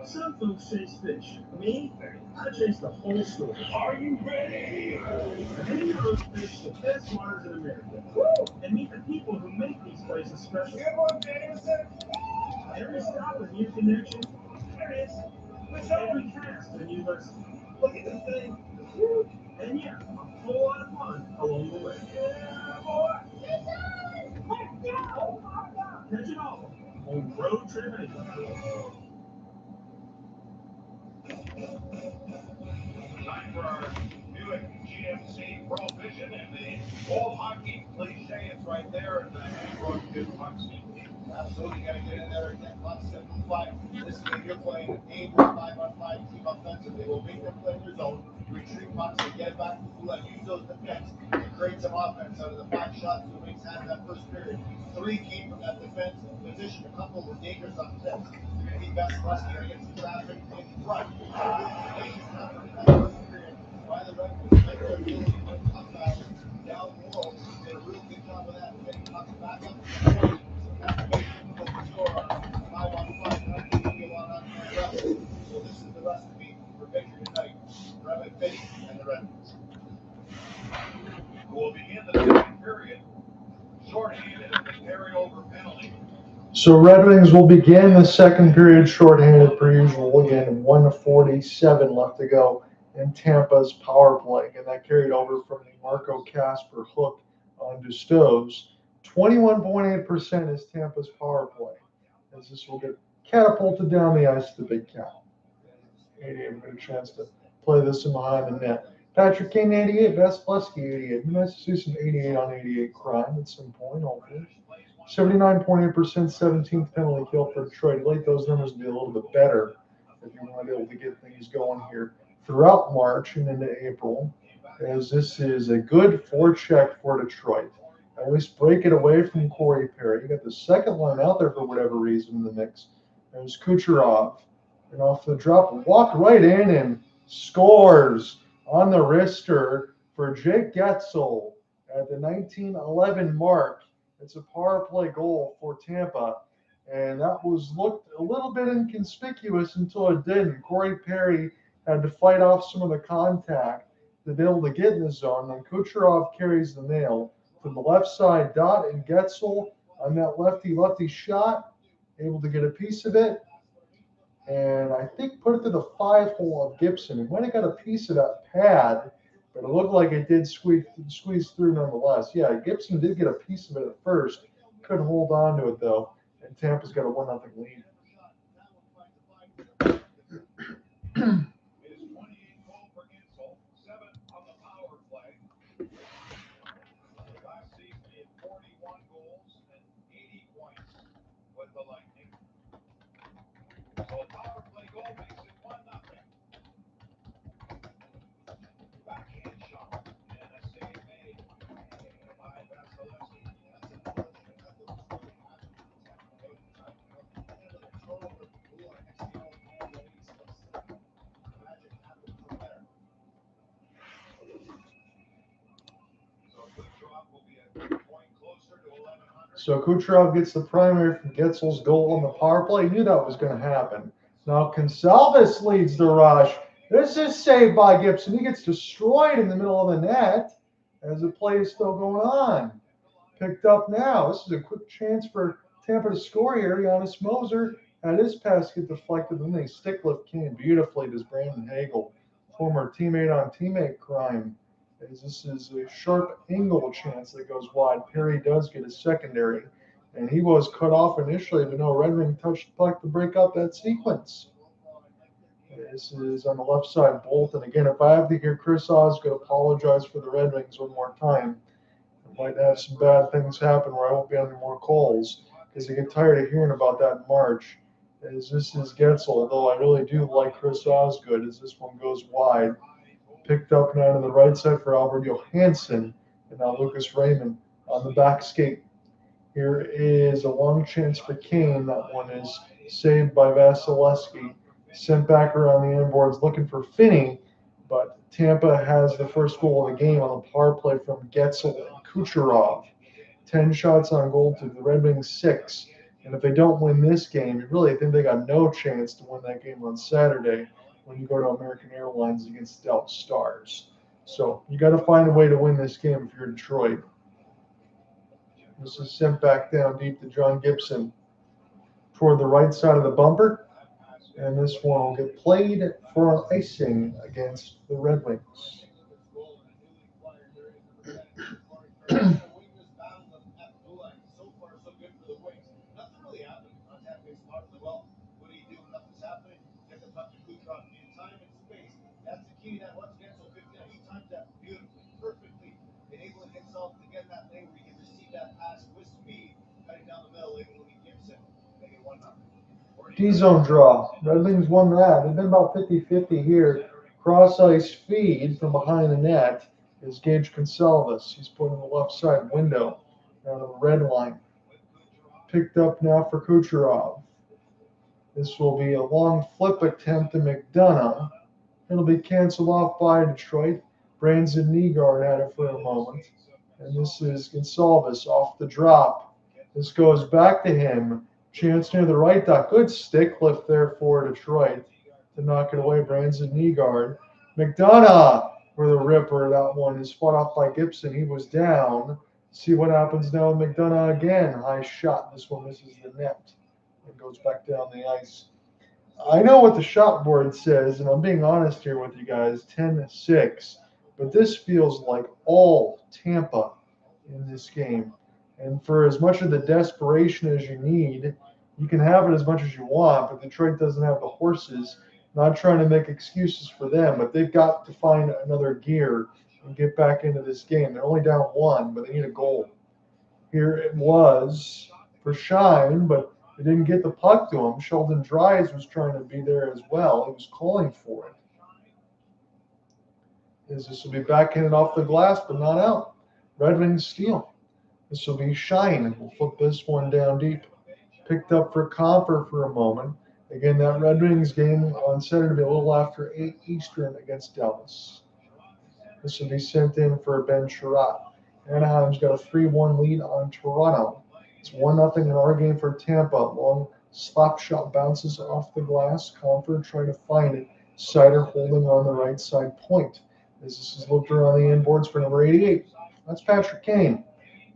Some folks chase fish. Me, I chase the whole story. Are you ready? Many of those fish the best waters in America. And meet the people who make these places special. Every stop a new connection. There it is. Every cast a new lesson. Look at this thing. And yeah, a whole lot of fun along the way. Yeah, boy. Catch it all on Road Trip Anywhere. Time for our Buick GMC Prohibition and the old hockey cliche. It's right there in the handbook. Good pucks. Absolutely, got to get in there and get pucks, simplify. This game you're playing a dangerous 5-on-5 team offensively. They will make them play in their zone, retrieve pucks, and get back to the blue line. Use those defense to create some offense out of the 5 shots the Wings had in that first period. 3 came from that defense position. A couple were dangerous offense. You're going to be best Lusky to get some traffic in front. By the Red Wings, make their ability to win puck battles down low. Did a real good job of that, getting pucks back up. So this by Finney and the Red Wings. We'll begin the second period. Shorthanded and the carryover penalty. So Red Wings will begin the second period shorthanded per usual. Again, 1:47 left to go in Tampa's power play. And that carried over from the Marco Kasper hook onto Stoves. 21.8% is Tampa's power play, as this will get catapulted down the ice to the Big Cat. 88 will get a chance to play this in behind the net. Patrick Kane, 88. Vasilevsky, 88. It'd be nice to see some 88 on 88 crime at some point, hopefully. 79.8%, 17th penalty kill for Detroit. I'd like those numbers to be a little bit better if you want to be able to get things going here throughout March and into April, as this is a good forecheck for Detroit. At least break it away from Corey Perry. You got the second line out there for whatever reason in the mix. There's Kucherov. And off the drop, walked right in and scores on the wrister for Jake Getzel at the 19:11 mark. It's a power play goal for Tampa. And that was looked a little bit inconspicuous until it didn't. Corey Perry had to fight off some of the contact to be able to get in the zone. Then Kucherov carries the nail to the left side dot, and Getzel on that lefty shot, able to get a piece of it. And I think put it to the 5-hole of Gibson. He might have got a piece of that pad, but it looked like it did squeeze through nonetheless. Yeah, Gibson did get a piece of it at first. Couldn't hold on to it, though. And Tampa's got a 1-0 lead. The Lightning. So a power play goal makes it 1-0. Backhand shot and a save made by Vasilevsky. So Kucherov gets the primary from Getzel's goal on the power play. He knew that was going to happen. Now Gonsalves leads the rush. This is saved by Gibson. He gets destroyed in the middle of the net as the play is still going on. Picked up now. This is a quick chance for Tampa to score here. Jonas Moser had his pass get deflected, and they stick lift Kane beautifully. Does Brandon Hagel, former teammate on teammate crime. As this is a sharp angle chance that goes wide. Perry does get a secondary, and he was cut off initially, but no, Red Wing touched the puck to break up that sequence. This is on the left side, Bolt. And again, if I have to hear Chris Osgood apologize for the Red Wings one more time, I might have some bad things happen where I won't be on any more calls, because I get tired of hearing about that in March. As this is Getzel, although I really do like Chris Osgood, as this one goes wide. Picked up now to the right side for Albert Johansson, and now Lucas Raymond on the back skate. Here is a long chance for Kane. That one is saved by Vasilevsky. Sent back around the end boards looking for Finney, but Tampa has the first goal of the game on the power play from Getzel and Kucherov. 10 shots on goal to the Red Wings 6. And if they don't win this game, you really think they got no chance to win that game on Saturday when you go to American Airlines against Delta Stars. So you got to find a way to win this game if you're Detroit. This is sent back down deep to John Gibson toward the right side of the bumper. And this one will get played for icing against the Red Wings. That once Getzel picked it up, he timed that beautifully, perfectly, enabling himself to get in that lane where he can receive that pass with speed, cutting down the middle, able to get Gibson, make it 1-0. D-zone draw. Red Wings won that. They've been about 50-50 here. Cross-ice feed from behind the net is Gage Gonsalves. He's put in the left side window down to the red line. Picked up now for Kucherov. This will be a long flip attempt to McDonough. It'll be canceled off by Detroit. Brandon Nygaard had it for a moment. And this is Gonsalves off the drop. This goes back to him. Chance near the right dot. Good stick lift there for Detroit to knock it away. Brandon Nygaard McDonough for the ripper. That one is fought off by Gibson. He was down. See what happens now with McDonough again. High shot. This one misses the net and goes back down the ice. I know what the shot board says, and I'm being honest here with you guys, 10-6. But this feels like all Tampa in this game. And for as much of the desperation as you need, you can have it as much as you want, but Detroit doesn't have the horses. Not trying to make excuses for them, but they've got to find another gear and get back into this game. They're only down 1, but they need a goal. Here it was for Shine, but they didn't get the puck to him. Sheldon Dries was trying to be there as well. He was calling for it. This will be backhanded off the glass, but not out. Red Wings steal. This will be Shine. We'll flip this one down deep. Picked up for Comper for a moment. Again, that Red Wings game on Saturday will be a little after 8 Eastern against Dallas. This will be sent in for Ben Sherratt. Anaheim's got a 3-1 lead on Toronto. It's 1-0 in our game for Tampa. Long slap shot bounces off the glass. Comper trying to find it. Seider holding on the right side point. As this is looked around the inboards for number 88. That's Patrick Kane.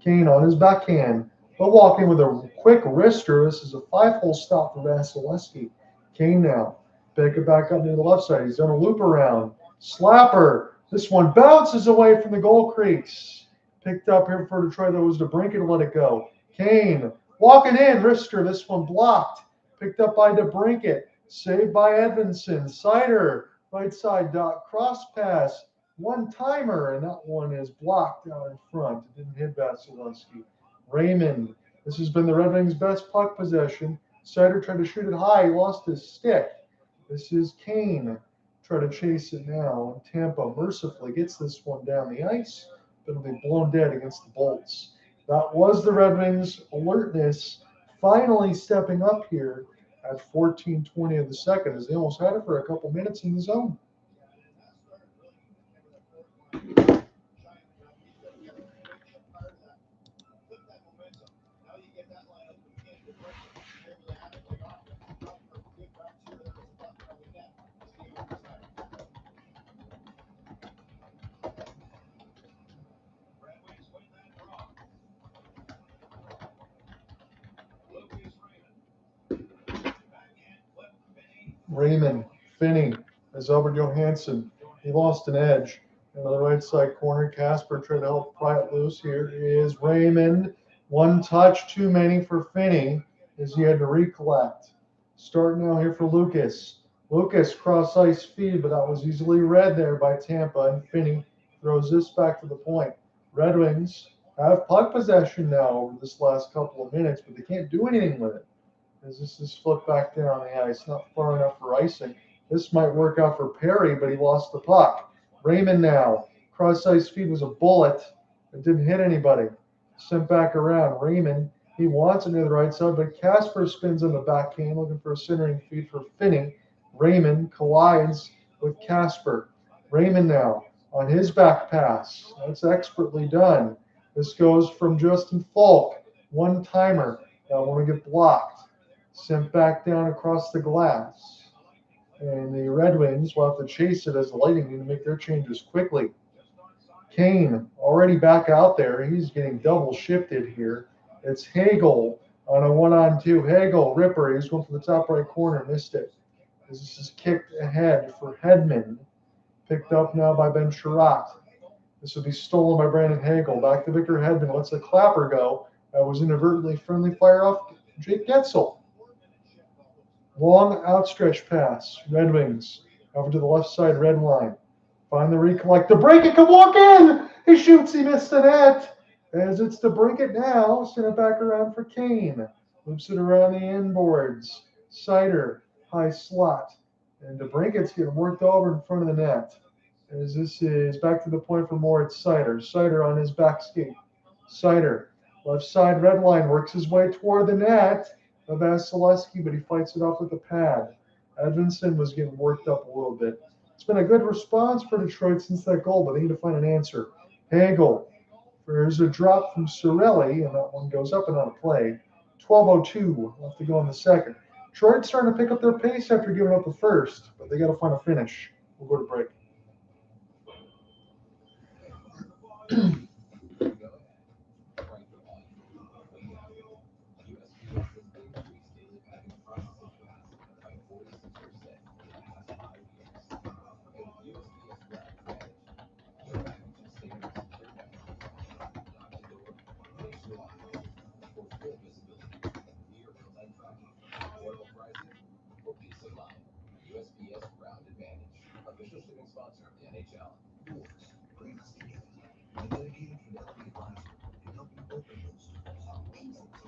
Kane on his backhand. But walking with a quick wrister. This is a 5-hole stop for Vasilevsky. Kane now. Pick it back up near the left side. He's done a loop around. Slapper. This one bounces away from the goal crease. Picked up here for Detroit. That was DeBrincat to let it go. Kane walking in. Wrister. This one blocked. Picked up by DeBrincat. Saved by Edvinsson. Seider. Right side dot. Cross pass. One-timer. And that one is blocked out in front. It didn't hit Vasilevsky. Raymond. This has been the Red Wings' best puck possession. Seider tried to shoot it high. He lost his stick. This is Kane. Try to chase it now. And Tampa mercifully gets this one down the ice. But it'll be blown dead against the Bolts. That was the Red Wings' alertness finally stepping up here at 14:20 of the second, as they almost had it for a couple minutes in the zone. Raymond, Finney, as Albert Johansson. He lost an edge. And on the right side corner, Casper tried to help pry it loose. Here is Raymond. One touch too many for Finney as he had to recollect. Start now here for Lucas. Lucas cross ice feed, but that was easily read there by Tampa. And Finney throws this back to the point. Red Wings have puck possession now over this last couple of minutes, but they can't do anything with it. As this is flipped back down the ice, not far enough for icing. This might work out for Perry, but he lost the puck. Raymond now. Cross ice feed was a bullet. It didn't hit anybody. Sent back around. Raymond, he wants it near the right side, but Casper spins on the backhand, looking for a centering feed for Finney. Raymond collides with Casper. Raymond now on his back pass. That's expertly done. This goes from Justin Falk. One-timer. That one will get blocked. Sent back down across the glass. And the Red Wings will have to chase it as the Lightning need to make their changes quickly. Kane already back out there. He's getting double shifted here. It's Hagel on a 1-on-2. Hagel, ripper. He's going for the top right corner. Missed it. This is kicked ahead for Hedman. Picked up now by Ben Sherratt. This will be stolen by Brandon Hagel. Back to Victor Hedman. Lets the clapper go. That was inadvertently friendly fire off Jake Getzel. Long outstretched pass. Red Wings over to the left side red line. Find the recollect. DeBrincat can walk in. He shoots. He missed the net. As it's DeBrincat now. Send it back around for Kane. Loops it around the inboards. Seider. High slot. And DeBrincat's getting worked over in front of the net. As this is back to the point for Moritz Seider. Seider on his back skate. Seider. Left side red line. Works his way toward the net. Vasilevsky, but he fights it off with a pad. Edvinsson was getting worked up a little bit. It's been a good response for Detroit since that goal, but they need to find an answer. Hagel. There's a drop from Cirelli, and that one goes up and on a play. 12:02 left to go in the second. Detroit's starting to pick up their pace after giving up the first, but they got to find a finish. We'll go to break. Official shipping sponsor of the NHL. Bring us together. A dedicated fidelity advisor can help you open those doors.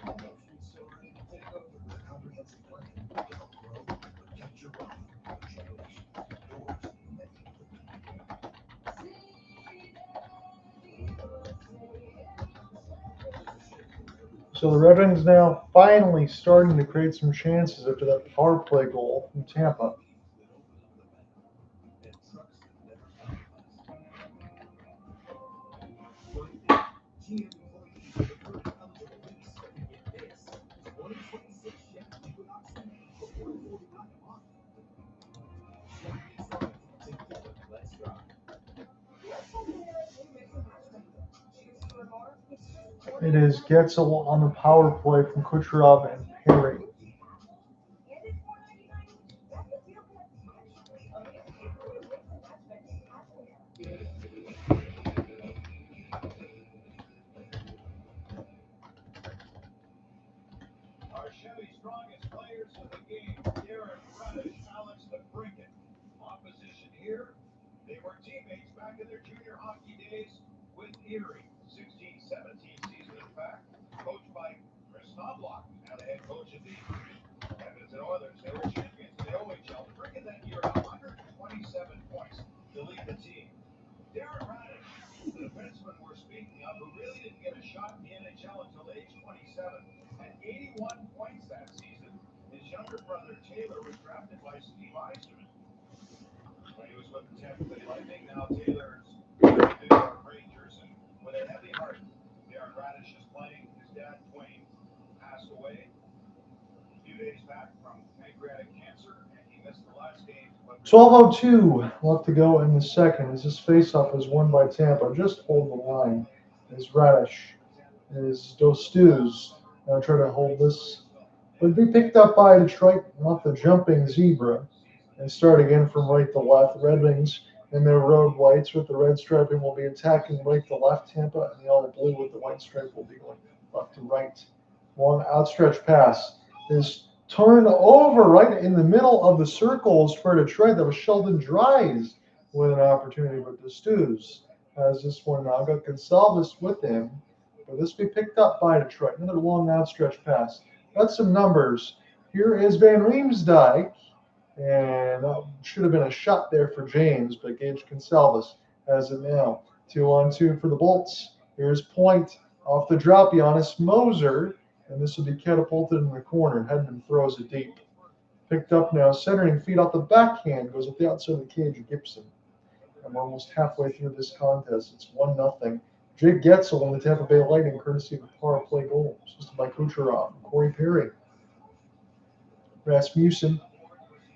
Emotions soaring, take over with a comprehensive plan to help grow and protect your wealth for generations. Doors that you put So the Red Wings now finally starting to create some chances after that power play goal from Tampa. It is Getzel on the power play from Kucherov and Perry. Our Chevy strongest players of the game, Darren Radish, Alex DeBrincat. Opposition here, they were teammates back in their junior hockey days with Erie. 16-17 season, in fact, coached by Chris Knobloch, now the head coach of the Edmonton Oilers. They were champions of the OHL. DeBrincat that year, 127 points to lead the team. Darren Radish, the defenseman we're speaking of, who really didn't get a shot in the NHL until age 27, had 81 points that season. His younger brother Taylor was drafted by Steve Yzerman when he was with the Tampa Bay Lightning. Now Taylor's with the New York Rangers, and with a heavy heart, Darren Radish is playing. His dad, Dwayne, passed away a few days back from pancreatic cancer, and he missed the last game. 12:02 left to go in the second as this faceoff is won by Tampa. Just hold the line as Radish, as Dostuz now try to hold this. But be picked up by Detroit off the jumping zebra and start again from right to left. The Red Wings in their road whites with the red striping will be attacking right to left. Tampa and the all blue with the white stripe will be going left to right. Long outstretched pass is turned over right in the middle of the circles for Detroit. That was Sheldon Dries with an opportunity, but the Stews has this one now. Got Gonsalves with him, but this will be picked up by Detroit. Another long outstretched pass. That's some numbers. Here is Van Riemsdyk, and that should have been a shot there for James, but Gage Gonsalves has it now. 2-on-2 for the Bolts. Here's Point off the drop. Giannis Moser. And this will be catapulted in the corner. Hedman throws it deep. Picked up now, centering feet off the backhand, goes at the outside of the cage of Gibson. And we're almost halfway through this contest. It's 1-0. Jake Getzel on the Tampa Bay Lightning, courtesy of a power play goal, assisted by Kucherov and Corey Perry. Rasmussen,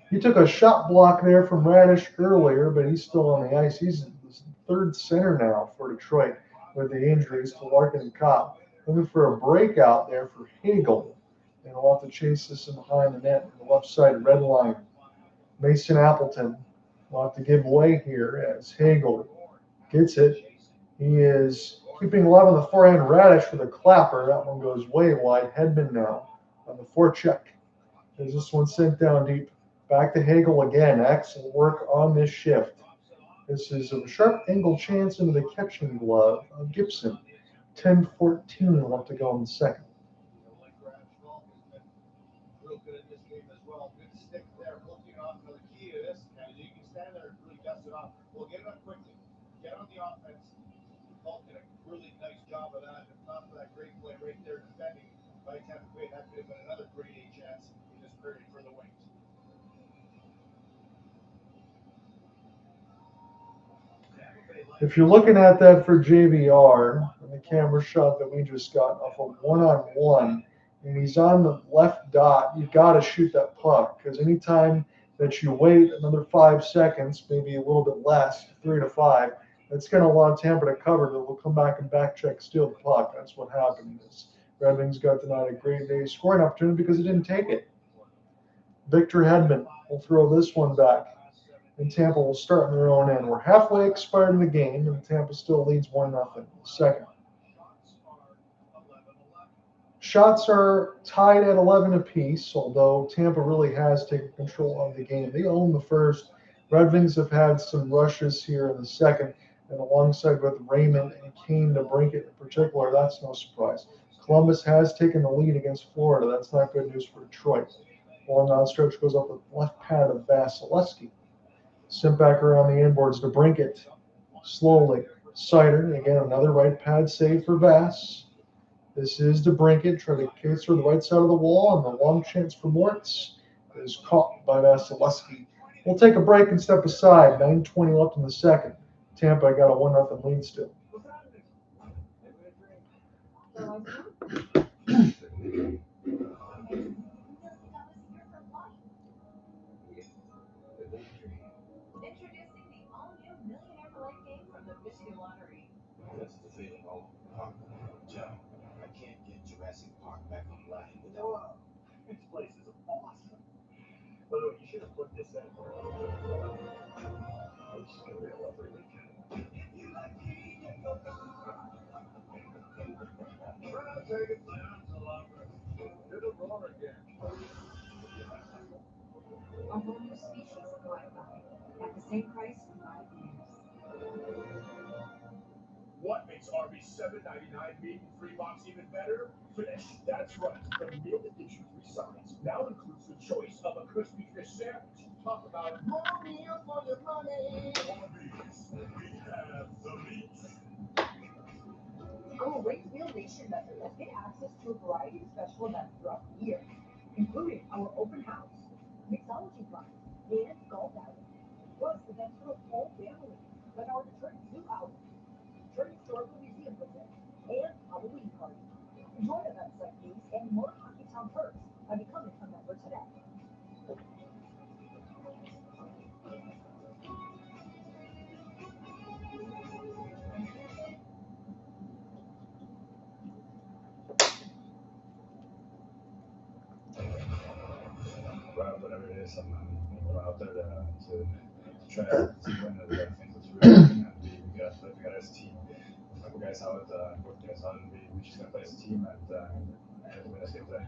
he took a shot block there from Radish earlier, but he's still on the ice. He's third center now for Detroit with the injuries to Larkin and Copp. Looking for a breakout there for Hagel. And we'll have to chase this in behind the net on the left side red line. Mason Appleton will have to give way here as Hagel gets it. He is keeping love on the forehand. Radish with a clapper. That one goes way wide. Hedman now on the forecheck. There's this one sent down deep. Back to Hagel again. Excellent work on this shift. This is a sharp angle chance into the catching glove of Gibson. 10-14 left to go in the second. Real good at this game as well. Good stick there, looking off for the key to this. And you can stand there and really dust it off. We'll get it up quickly. Get on the offense. Paul did a really nice job of that. And not for that great play right there defending by Tampa Bay. That could have been another grade A chance in this period for the Wings. If you're looking at that for JVR, and the camera shot that we just got off a one-on-one, and he's on the left dot, you've got to shoot that puck, because anytime that you wait another 5 seconds, maybe a little bit less, 3 to 5, It's going to allow Tampa to cover. They'll come back and back check, steal the puck. That's what happened. Red Wings got denied a great day scoring opportunity because he didn't take it. Victor Hedman will throw this one back, and Tampa will start in their own end. We're halfway expired in the game, and Tampa still leads 1-0. Second. Shots are tied at 11 apiece, although Tampa really has taken control of the game. They own the first. Red Wings have had some rushes here in the second, and alongside with Raymond and Kane DeBrincat in particular, that's no surprise. Columbus has taken the lead against Florida. That's not good news for Detroit. Long on stretch goes up the left pad of Vasilevsky. Sent back around the inboards to DeBrincat. Slowly. Seider, again, another right pad save for Vass. This is DeBrincat, trying to case through the right side of the wall, and the long chance for Moritz is caught by Vasilevsky. We'll take a break and step aside. 9:20 left in the second. Tampa got a 1-0 lead still. Introducing the all-new Millionaire for Life game from the Michigan Lottery. That's the feeling all along. Joe, I can't get Jurassic Park back online without. This place is awesome. By the way, you should have put this in. It's gonna be a lovely weekend. Take it down to longer. Did it wrong again. A whole new species of Wi-Fi at the same price for 5 years. What makes Arby's $7.99 meat and $3 even better? Fish. That's right. The meal that gives you 3 sides now includes the choice of a crispy fish sandwich. Talk about more meal for your money. Arby's. We have the meat. Our Rates Meal Nation members get access to a variety of special events throughout the year, including our open house, mixology prize, and golf outing. Plus, events for the whole family, like our Detroit Zoo outing, Detroit Historical Museum visit, and Halloween party. Enjoy events like these and more Hockeytown perks by becoming a member today. Well, whatever it is, I'm out there to try to win the things that's really and we got as a team. A couple guys out, both guys out, and we just gonna play as a team and win this game today.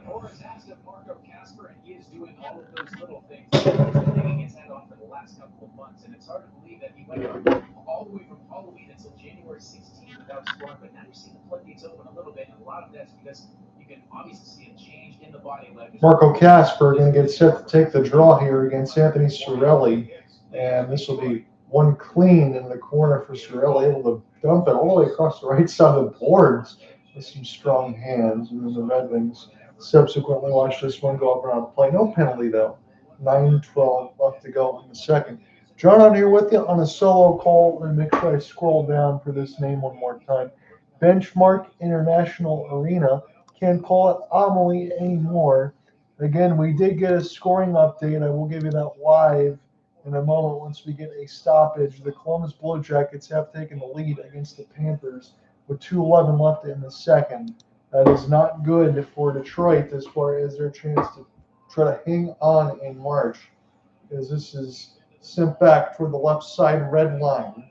Moritz asked of Marco Kasper, and he is doing all of those little things. He's been taking his head off for the last couple of months, and it's hard to believe that he went all the way from Halloween until January 16th without scoring. But now you're seeing the floodgates open a little bit, and a lot of that's because you can obviously see a change in the body language. Marco Kasper going to get set to take the draw here against Anthony Cirelli, and this will be one clean in the corner for Cirelli, able to dump it all the way across the right side of the boards with some strong hands, and then the Red Wings subsequently watch this one go up around the play. No penalty, though. 9:12 left to go in the second. John, I'm here with you on a solo call. Let me make sure I scroll down for this name one more time. Benchmark International Arena. Can't call it Amelie anymore. Again, we did get a scoring update. I will give you that live in a moment once we get a stoppage. The Columbus Blue Jackets have taken the lead against the Panthers with 2:11 left in the second. That is not good for Detroit as far as their chance to try to hang on in March, as this is sent back toward the left side red line.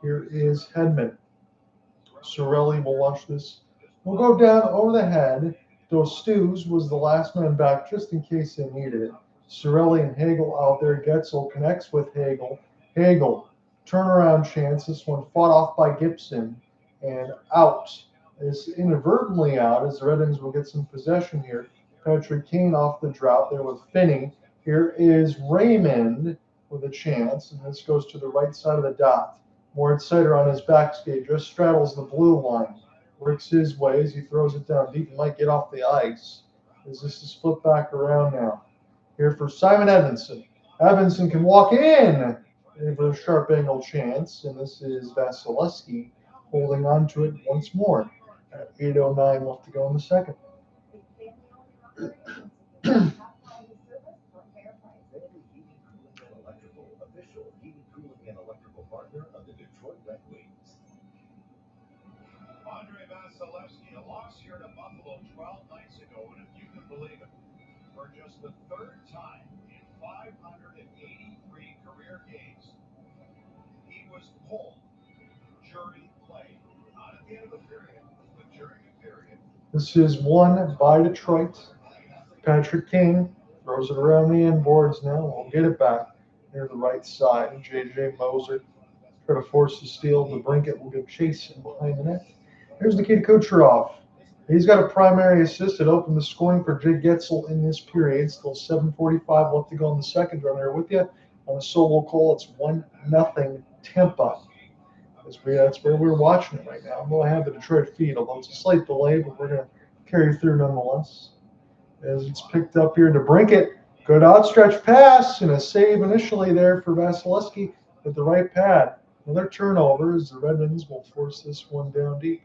Here is Hedman. Cirelli will watch this. We'll go down over the head. Dostuz was the last man back just in case they needed it. Cirelli and Hagel out there. Getzel connects with Hagel. Hagel, turnaround chance. This one fought off by Gibson and out. Is inadvertently out as the Red Wings will get some possession here. Patrick Kane off the drought there with Finney. Here is Raymond with a chance, and this goes to the right side of the dot. Moritz Seider on his back skate just straddles the blue line. Works his way as he throws it down deep and might get off the ice. As this is flipped back around now. Here for Simon Edmondson. Edmondson can walk in for a sharp angle chance, and this is Vasilevsky holding on to it once more. At 8:09 left to go in the second. Official heating, cooling, and Vasilevsky, a loss here to Buffalo 12 nights ago, and if you can believe it, for just the third time in 583 career games, he was pulled during play. Not at the end of the period, but during the period. This is one by Detroit. Patrick Kane throws it around the end boards now. We'll get it back near the right side. J.J. Moser try to force the steal. DeBrincat will go chasing behind the net. Here's Nikita Kucherov. He's got a primary assist that opened the scoring for Jake Getzel in this period. Still 7:45 left to go in the second. John here with you on a solo call. It's 1-0 Tampa. That's where we're watching it right now. I'm going to have the Detroit feed, although it's a slight delay, but we're going to carry through nonetheless. As it's picked up here to DeBrincat. Good outstretched pass and a save initially there for Vasilevsky with the right pad. Another turnover as the Red Wings will force this one down deep.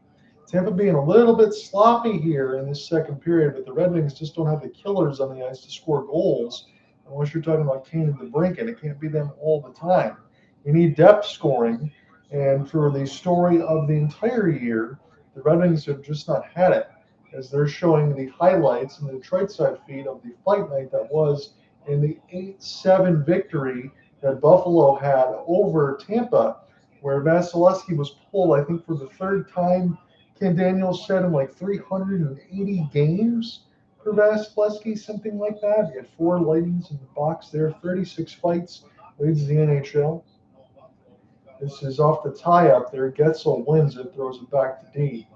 Tampa being a little bit sloppy here in this second period, but the Red Wings just don't have the killers on the ice to score goals. Unless you're talking about Kane and DeBrincat, it can't be them all the time. You need depth scoring, and for the story of the entire year, the Red Wings have just not had it, as they're showing the highlights in the Detroit side feed of the fight night that was in the 8-7 victory that Buffalo had over Tampa, where Vasilevsky was pulled, I think, for the third time. Ken Daniels said in like 380 games for Vasilevsky, something like that. He had 4 Lightnings in the box there, 36 fights, leads the NHL. This is off the tie-up there. Getzel wins it, throws it back to D.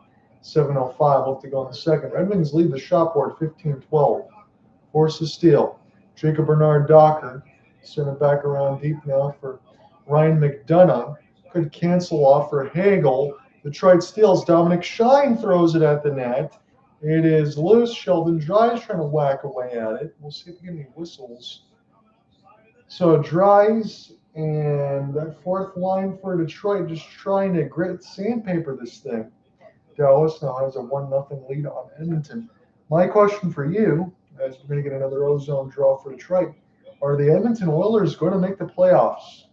7:05 left to go in the second. Red Wings lead the shot board 15-12. Force the steal. Jacob Bernard Docker sent it back around deep now for Ryan McDonough. Could cancel off for Hagel. Detroit steals. Dominic Shine throws it at the net. It is loose. Sheldon Dries trying to whack away at it. We'll see if we get any whistles. So Dries and that fourth line for Detroit just trying to grit sandpaper this thing. Dallas now has a 1-0 lead on Edmonton. My question for you, as we're going to get another ozone draw for Detroit, are the Edmonton Oilers going to make the playoffs?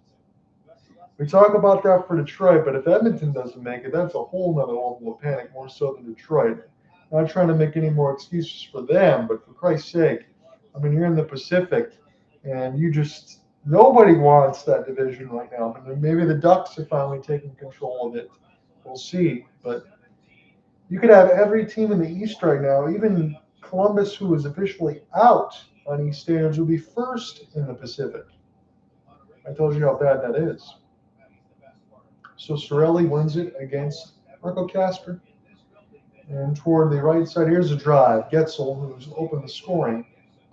We talk about that for Detroit, but if Edmonton doesn't make it, that's a whole nother level of panic, more so than Detroit. Not trying to make any more excuses for them, but for Christ's sake, I mean, you're in the Pacific, and nobody wants that division right now. I mean, maybe the Ducks are finally taking control of it. We'll see, but you could have every team in the East right now, even Columbus, who is officially out on East standards, will be first in the Pacific. I told you how bad that is. So Cirelli wins it against Marco Casper. And toward the right side, here's a drive. Getzel, who's opened the scoring,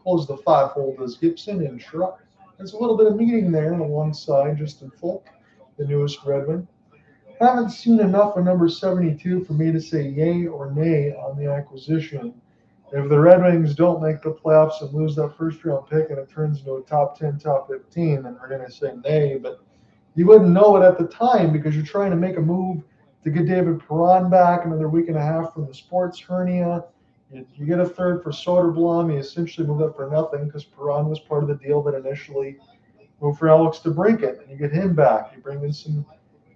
closed the 5-hole, does Gibson and Schrock. There's a little bit of meeting there on one side, Justin Folk, the newest Red Wing. Haven't seen enough of number 72 for me to say yay or nay on the acquisition. If the Red Wings don't make the playoffs and lose that first-round pick and it turns into a top 10, top 15, then we're going to say nay. But you wouldn't know it at the time because you're trying to make a move to get David Perron back another week and a half from the sports hernia. You get a third for Soderblom. You essentially move up for nothing because Perron was part of the deal that initially moved for Alex DeBrincat. And you get him back. You bring in some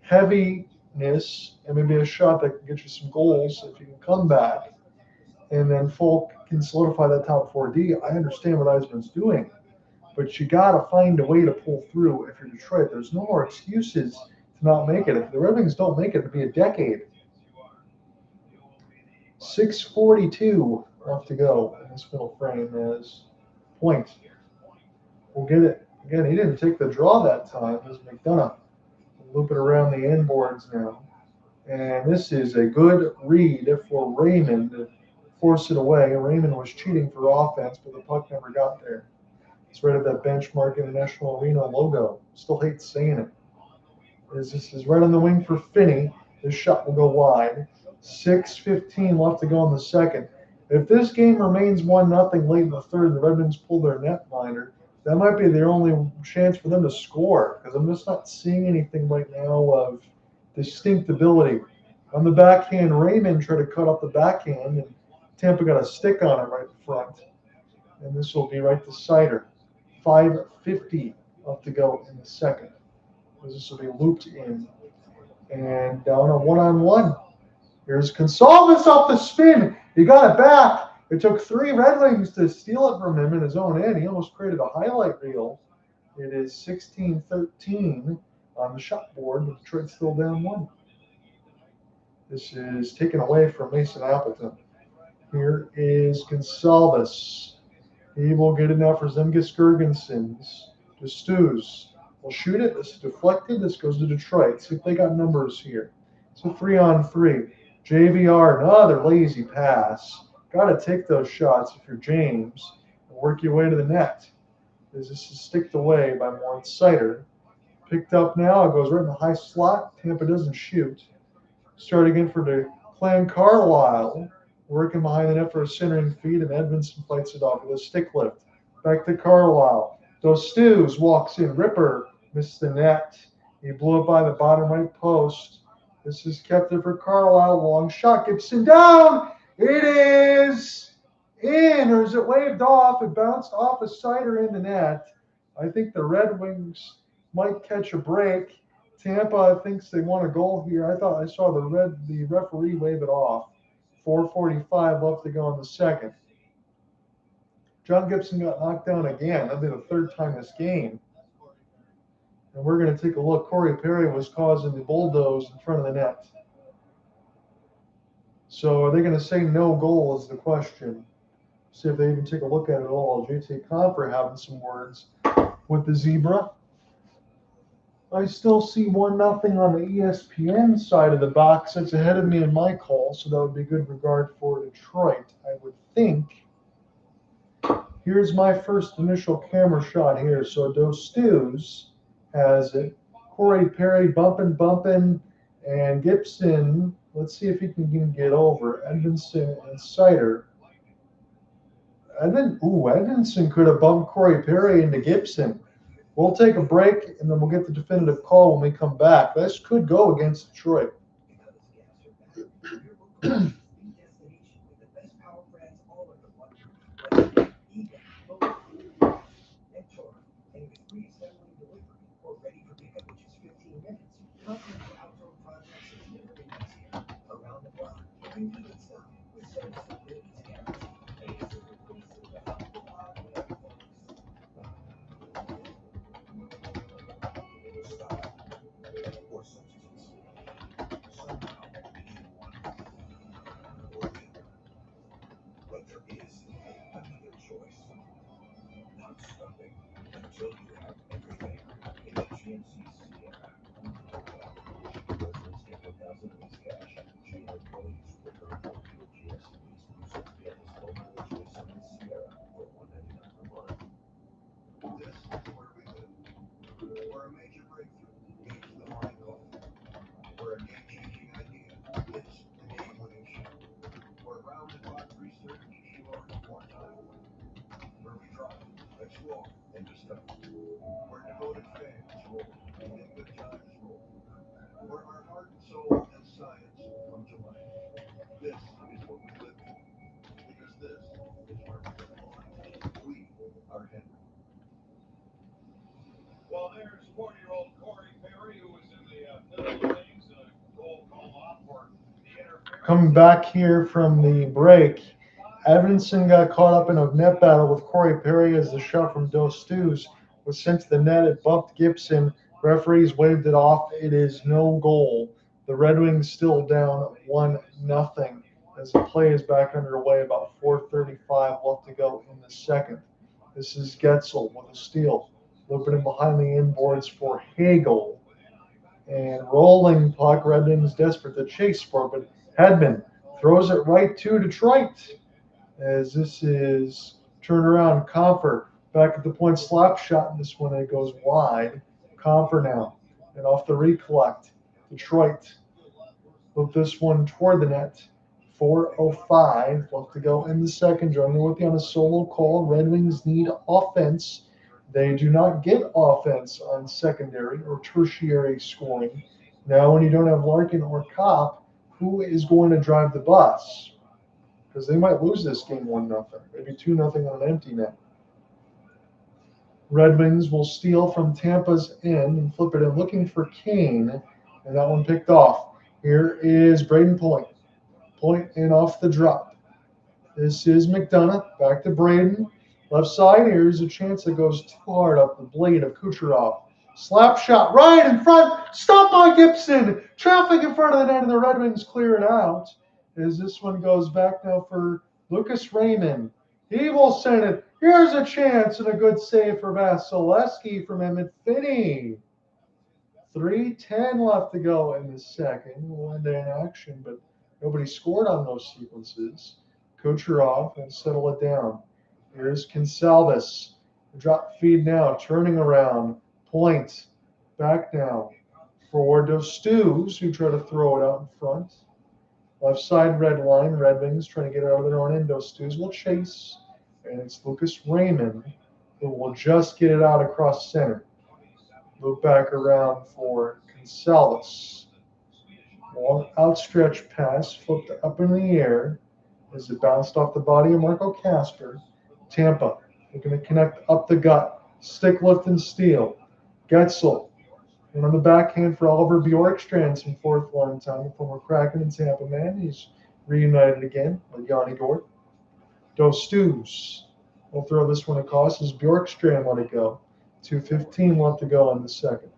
heaviness and maybe a shot that can get you some goals if you can come back. And then Folk can solidify that top 4D. I understand what Eisman's doing, but you got to find a way to pull through if you're Detroit. There's no more excuses to not make it. If the Red Wings don't make it, it'll be a decade. 6:42 left to go in this middle frame as point. We'll get it. Again, he didn't take the draw that time. It was McDonough. We'll loop it around the end boards now. And this is a good read for Raymond to force it away. Raymond was cheating for offense, but the puck never got there. It's right at that Benchmark International Arena logo. Still hate saying it. This is right on the wing for Finney. This shot will go wide. 6:15 left to go in the second. If this game remains 1-0 late in the third and the Red Wings pull their netminder, that might be their only chance for them to score because I'm just not seeing anything right now of distinct ability. On the backhand, Raymond tried to cut off the backhand, and Tampa got a stick on it right in front. And this will be right to Seider. 5:50 left to go in the second. This will be looped in. And down a one-on-one. Here's Gonsalves off the spin. He got it back. It took 3 Red Wings to steal it from him in his own end. He almost created a highlight reel. It is 16-13 on the shot board, but Detroit's still down 1. This is taken away from Mason Appleton. Here is Gonsalves. He will get it now for Zemgus Girgensons. To Stews. Will shoot it. This is deflected. This goes to Detroit. See if they got numbers here. It's a 3-on-3. JVR, another lazy pass. Got to take those shots if you're James and work your way to the net. This is sticked away by Moritz Seider. Picked up now. It goes right in the high slot. Tampa doesn't shoot. Start again for the Clan Carlisle. Working behind the net for a centering feed, and Edmondson fights it off with a stick lift. Back to Carlisle. Dos Stews walks in. Ripper missed the net. He blew it by the bottom right post. This is kept it for Carlisle. Long shot. Gibson down. It is in, or is it waved off? It bounced off a Seider in the net. I think the Red Wings might catch a break. Tampa thinks they want a goal here. I thought I saw the referee wave it off. 4:45 left to go in the second. John Gibson got knocked down again. That'll be the 3rd time this game. And we're going to take a look. Corey Perry was causing the bulldoze in front of the net. So are they going to say no goal is the question. See if they even take a look at it all. JT Compher having some words with the Zebra. I still see 1-0 on the ESPN side of the box. That's ahead of me in my call, so that would be good regard for Detroit, I would think. Here's my first initial camera shot here. So Dos Stews has it. Corey Perry bumping, and Gibson. Let's see if he can get over. Edmondson and Seider. Edmondson could have bumped Corey Perry into Gibson. We'll take a break, and then we'll get the definitive call when we come back. This could go against Detroit. Well, there's 40-year-old Corey Perry, who was in the middle of things, and a goal called off for the interference. Coming back here from the break, Edmondson got caught up in a net battle with Corey Perry as the shot from Dos Stews was sent to the net. It bumped Gibson. Referees waved it off. It is no goal. The Red Wings still down 1-0 as the play is back underway. About 4:35 left to go in the second. This is Getzel with a steal. Looping in behind the inboards for Hagel. And rolling puck. Red Wings desperate to chase for it, but Hedman throws it right to Detroit. As this is turned around. Compher back at the point, slap shot. This one it goes wide. Compher now. And off the recollect. Detroit move this one toward the net. 4:05 left to go in the second. Joining with you on a solo call. Red Wings need offense. They do not get offense on secondary or tertiary scoring. Now, when you don't have Larkin or Copp, who is going to drive the bus? Because they might lose this game 1-0, maybe 2-0 on an empty net. Red Wings will steal from Tampa's end and flip it in, looking for Kane, and that one picked off. Here is Braden Point. Point in off the drop. This is McDonough. Back to Braden. Left side. Here's a chance that goes too hard up the blade of Kucherov. Slap shot right in front. Stopped by Gibson. Traffic in front of the net, and the Red Wings clear it out. As this one goes back now for Lucas Raymond. He will send it. Here's a chance and a good save for Vasilevsky from Emmett Finney. 3:10 left to go in the second. One day in action, but nobody scored on those sequences. Kucherov will settle it down. Here's Consalvis. Drop feed now, turning around. Point. Back now for Dos Stews, who try to throw it out in front. Left side red line. Red Wings trying to get out of their own end. Dos Stews will chase. And it's Lucas Raymond who will just get it out across center. Move back around for Consalvis. Long outstretched pass, flipped up in the air as it bounced off the body of Marco Kasper. Tampa looking to connect up the gut. Stick lift and steal. Getzel. And on the backhand for Oliver Bjorkstrand, some fourth line time, former Kraken and Tampa man. He's reunited again with Yanni Gord. Dos Stews will throw this one across as Bjorkstrand let it go. 2:15 left to go in the second.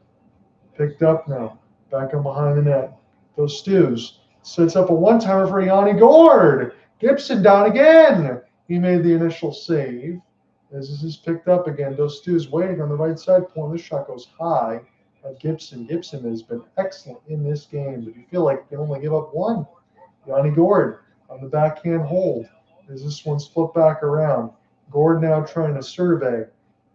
Picked up now. Back on behind the net. Dos Stews sets up a one-timer for Yanni Gord. Gibson down again. He made the initial save. As this is picked up again, Dos Stews waiting on the right side point. This shot goes high at Gibson. Gibson has been excellent in this game, but you feel like you can only give up one. Yanni Gord on the backhand hold. As this one's flipped back around. Gord now trying to survey.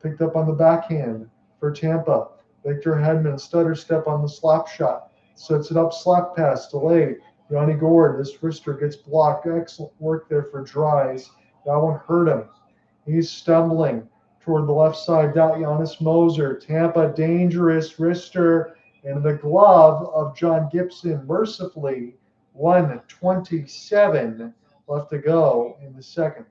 Picked up on the backhand for Tampa. Victor Hedman stutter step on the slap shot. Sets it up, slap pass, delayed. Yanni Gord, this wrister gets blocked. Excellent work there for Dries. That one hurt him. He's stumbling toward the left side. Giannis Moser. Tampa, dangerous wrister. And the glove of John Gibson, mercifully, 1:27 left to go in the second.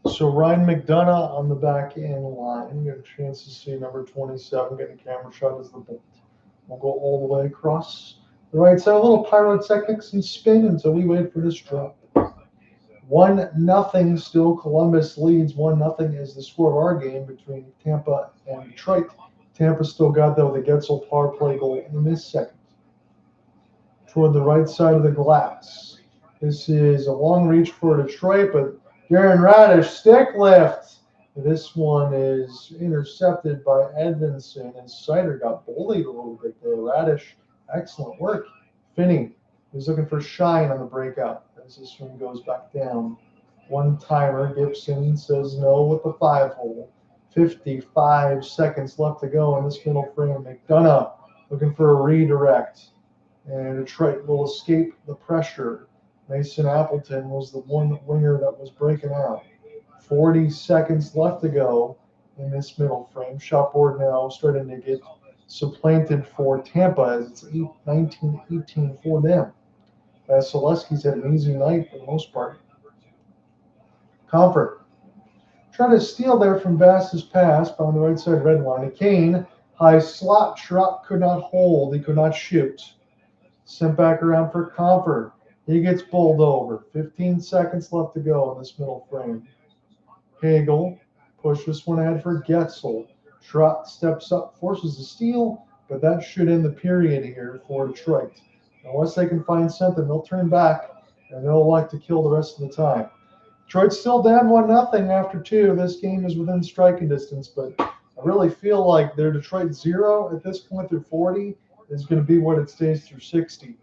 So Ryan McDonough on the back end line. You get a chance to see number 27 getting a camera shot as the bolt. We'll go all the way across the right side. A little pyrotechnics and spin until we wait for this drop. 1-0 still. Columbus leads 1-0 is the score of our game between Tampa and Detroit. Tampa still got though the Getzel power play goal in this second. Toward the right side of the glass. This is a long reach for Detroit, but Darren Radish, stick lift. This one is intercepted by Edvinsson, and Seider got bullied a little bit there. Radish, excellent work. Finney is looking for Shine on the breakout as this one goes back down. One-timer, Gibson says no with the 5-hole. 55 seconds left to go in this middle frame. McDonough looking for a redirect, and Detroit will escape the pressure. Mason Appleton was the one winger that was breaking out. 40 seconds left to go in this middle frame. Shot board now starting to get supplanted for Tampa as it's 19-18 for them. Vasilevsky's had an easy night for the most part. Comfort. Trying to steal there from Vass's pass on the right side red line. Kane, high slot shot, could not hold. He could not shoot. Sent back around for Comfort. He gets bowled over. 15 seconds left to go in this middle frame. Hagel pushes this one ahead for Getzel. Trot steps up, forces a steal, but that should end the period here for Detroit. Unless they can find something, they'll turn back, and they'll elect to kill the rest of the time. Detroit's still down 1-0 after 2. This game is within striking distance, but I really feel like their Detroit 0 at this point through 40 is going to be what it stays through 60.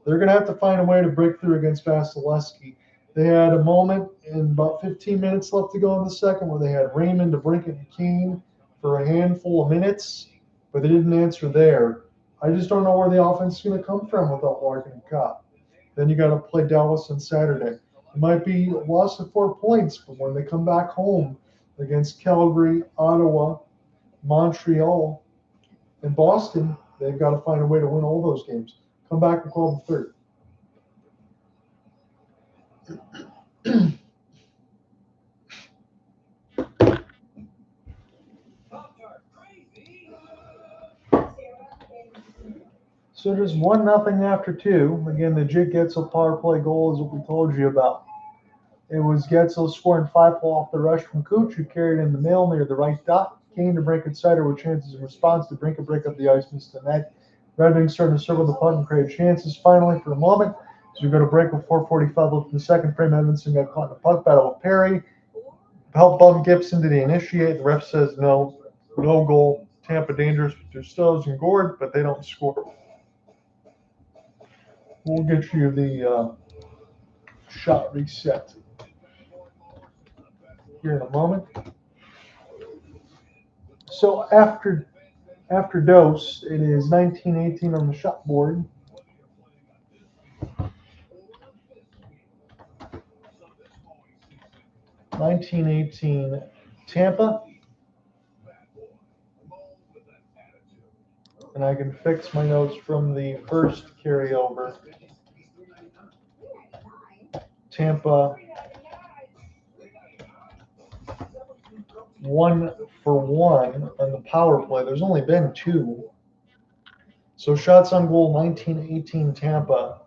They're going to have to find a way to break through against Vasilevsky. They had a moment in about 15 minutes left to go in the second where they had Raymond, DeBrincat, and Kane for a handful of minutes, but they didn't answer there. I just don't know where the offense is going to come from without Larkin and Copp. Then you got to play Dallas on Saturday. It might be a loss of 4 points, but when they come back home against Calgary, Ottawa, Montreal, and Boston, they've got to find a way to win all those games. Come back and call them third. So just 1-0 after 2. Again, the Jake Getzel power play goal is what we told you about. It was Getzel scoring 5 off the rush from Cooch, who carried in the middle near the right dot. Kane to Brinkett Seider with chances in response to Brinkett break up the ice, missed the net. Red Wings starting to circle the puck and create chances finally for a moment. As we go to break with 4:45 left in the second frame, Edmondson got caught in a puck battle with Perry. Help bump Gibson. Did he initiate? The ref says no. No goal. Tampa dangerous with their Stoves and Gord, but they don't score. We'll get you the shot reset here in a moment. So after dose, it is 19-18 on the shot board. Tampa. And I can fix my notes from the first carryover. Tampa 1 for 1 on the power play. There's only been 2. So shots on goal 19-18 Tampa.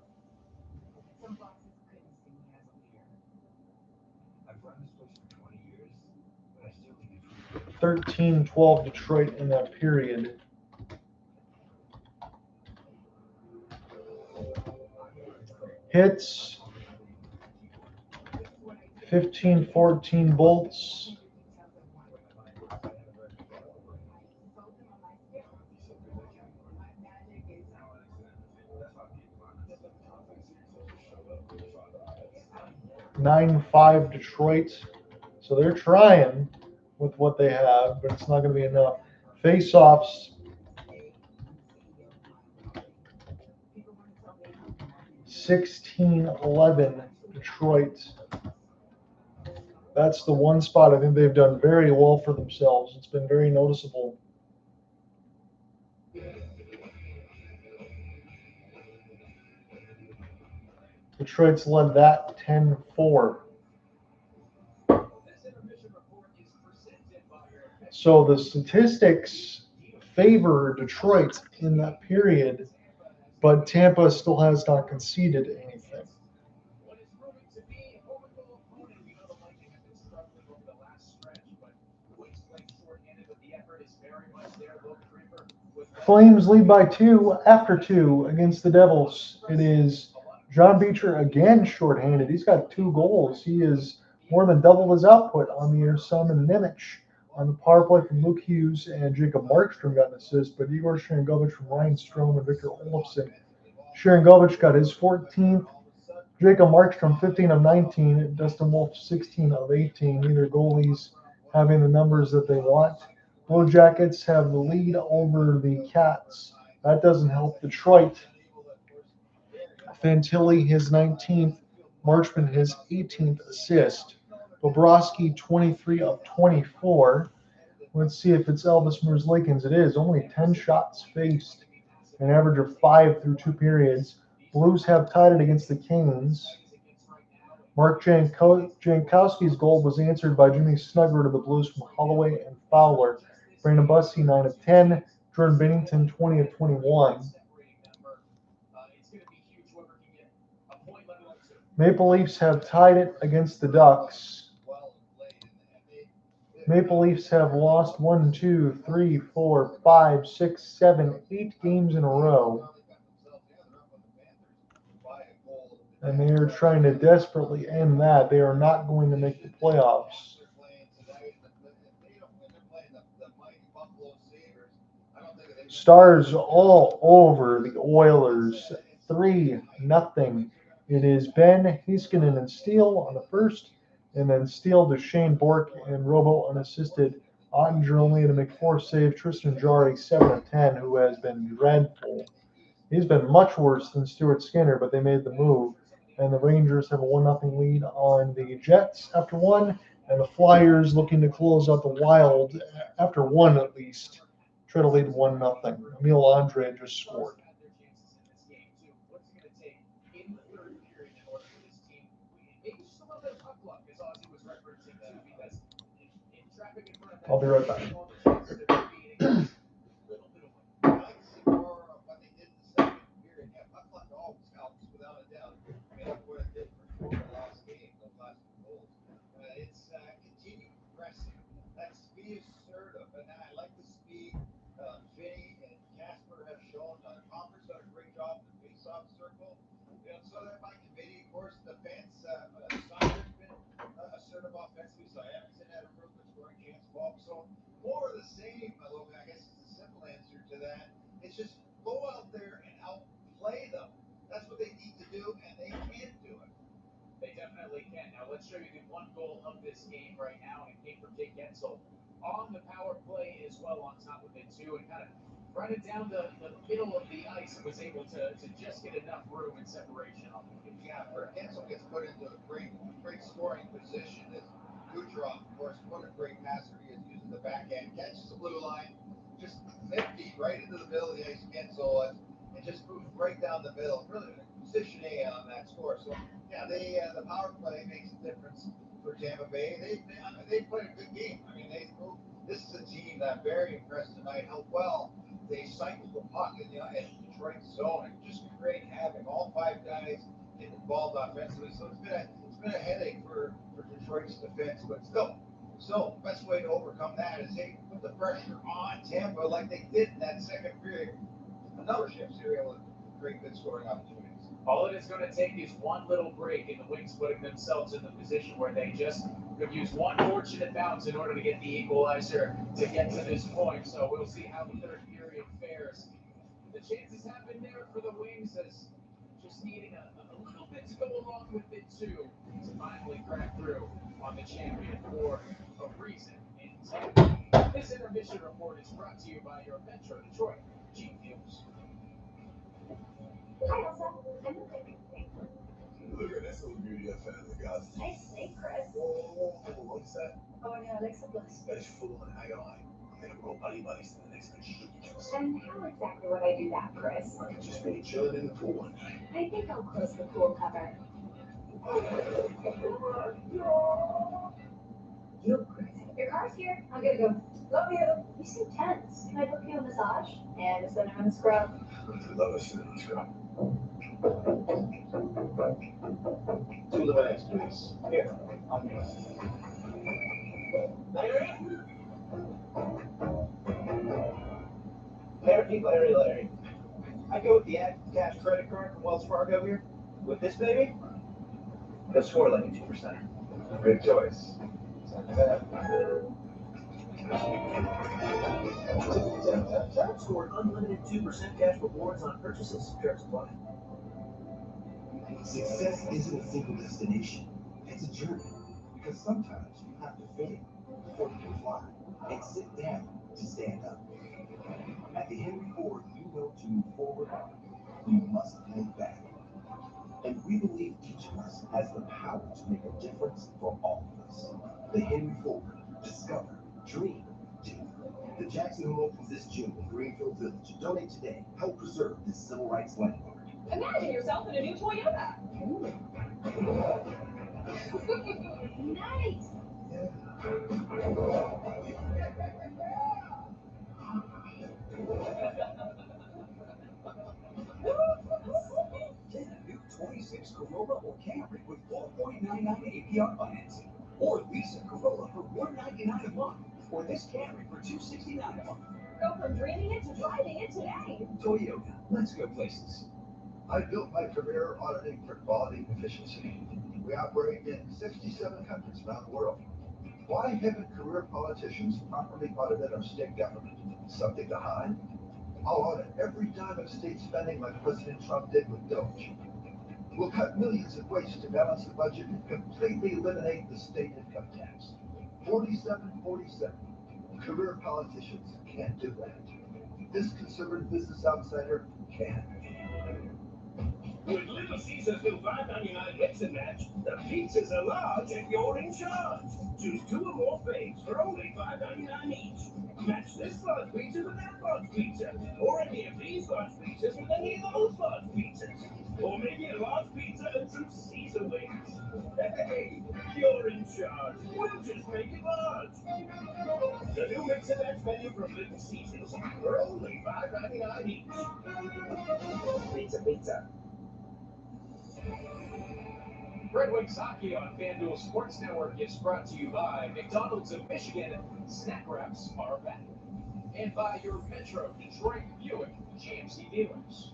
13-12 Detroit in that period. Hits 15-14 Bolts. (9-5) Detroit. So they're trying with what they have, but it's not going to be enough. Face-offs 16-11 Detroit. That's the one spot I think they've done very well for themselves. It's been very noticeable. Detroit's led that 10-4. So the statistics favor Detroit in that period, but Tampa still has not conceded anything. Flames lead by 2 after 2 against the Devils. It is John Beecher again shorthanded. He's got 2 goals. He is more than double his output on the year. Some and Nemec on the power play from Luke Hughes and Jacob Markstrom got an assist, but Igor Sharangovich from Ryan Strome and Victor Olofsson. Sharangovich got his 14th. Jacob Markstrom 15 of 19. Dustin Wolf 16 of 18. Neither goalies having the numbers that they want. Blue Jackets have the lead over the Cats. That doesn't help Detroit. Fantilli his 19th. Marchman his 18th assist. Bobrovsky 23 of 24. Let's see if it's Elvis Merzlikins. It is. Only 10 shots faced. An average of 5 through 2 periods. Blues have tied it against the Canes. Mark Jankowski's goal was answered by Jimmy Snugger to the Blues from Holloway and Fowler. Brandon Bussey 9 of 10. Jordan Bennington 20 of 21. Maple Leafs have tied it against the Ducks. Maple Leafs have lost 1, 2, 3, 4, 5, 6, 7, 8 games in a row. And they are trying to desperately end that. They are not going to make the playoffs. Stars all over the Oilers. 3-0. It is Ben Heiskanen and Steele on the first, and then Steele to Shane Bork and Robo unassisted. Ottinger only to make 4 saves. Tristan Jarry 7 of 10, who has been dreadful. He's been much worse than Stuart Skinner, but they made the move. And the Rangers have a 1-0 lead on the Jets after 1, and the Flyers looking to close out the Wild after 1 at least. Try to lead 1-0. Emil Andre just scored. I'll be right back. It's continued pressing. That speed is assertive, and I like the speed Vinny and Casper have shown. Copper's done a great job in the face-off circle. You know, so that by committee, of course, defense. Seider's been assertive offensively, so Emerson had a real good scoring chance. So more of the same, Logan. I guess is the simple answer to that. It's just go out there and outplay them. That's what they need to do, and they can do it. They definitely can. Now let's show you the one goal of this game right now, and it came from Jake Gensel on the power play as well on top of it too, and kind of run it down the middle of the ice and was able to just get enough room and separation on the game. Yeah, for Gensel gets put into a great scoring position. As Kucherov, of course, what a great passer he is using the backhand, catches the blue line, just 50 right into the middle of the ice. Gensel and just moves right down the middle. Really position A on that score. So yeah, the power play makes a difference for Tampa Bay. They played a good game. I mean, this is a team that I'm very impressed tonight how well they cycled the puck in the Detroit zone and just create havoc. All 5 guys get involved offensively, so it's been a headache for Detroit's defense. But still, the best way to overcome that is they put the pressure on Tampa like they did in that second period. Another shift, so you're able to create good scoring opportunities. All it is going to take is one little break, and the Wings putting themselves in the position where they just could use one fortunate bounce in order to get the equalizer to get to this point. So we'll see how the third period fares. The chances have been there for the Wings, as just needing a little bit to go along with it too, to finally crack through on the champion for a reason. This intermission report is brought to you by your Metro Detroit G Fuels. Hi, Elsa. I'm looking. Look at that's so beauty of family, guys. Nice steak, Chris. Oh, what's that? Oh, yeah, Alexa Bliss. That's full on hang on. I'm gonna go buddy-buddies to the next one. And how exactly would I do that, Chris? I could just be chilling in the pool one night. I think I'll close the pool cover. You, Chris. Your car's here. I'm gonna go. Love you. You seem tense. Can I book you a massage? And a cinnamon scrub? I love a cinnamon scrub. 2 lemonades, please. Here. Larry. I go with the cash credit card from Wells Fargo here. With this baby, they'll score like a 2%. Great choice. Score unlimited 2% cash rewards on purchases. Terms apply. Success isn't a single destination. It's a journey. Because sometimes you have to fail before you can fly. And sit down to stand up. At the Henry Ford, you know to move forward, you must look back. And we believe each of us has the power to make a difference for all of us. The Henry Ford. Discover. Dream. Do. The Jackson Home opens this June in Greenfield Village. Donate today. Help preserve this civil rights landmark. Imagine yourself in a new Toyota. Nice. Get a new 26 Corolla or Camry with 4.99 APR financing. Or lease a Corolla for $199 a month. Or this Camry for $269 a month. Go from dreaming it to driving it today. Toyota. Let's go places. I built my career auditing for quality and efficiency. We operate in 67 countries around the world. Why haven't career politicians properly audited our state government? Something to hide? I'll audit every dime of state spending like President Trump did with Doge. We'll cut millions of waste to balance the budget and completely eliminate the state income tax. 4747. Career politicians can't do that. This conservative business outsider can. With Little Caesars new $5.99 mix and match, the pizzas are large and you're in charge. Choose 2 or more faves for only $5.99 each. Match this large pizza with that large pizza, or any of these large pizzas with any of those large pizzas. Or maybe a large pizza and some Caesar wings. Hey, you're in charge. We'll just make it large. The new mix and match menu from Little Caesars for only $5.99 each. Pizza, pizza. Red Wings hockey on FanDuel Sports Network is brought to you by McDonald's of Michigan. Snack wraps are back. And by your Metro Detroit Buick GMC dealers.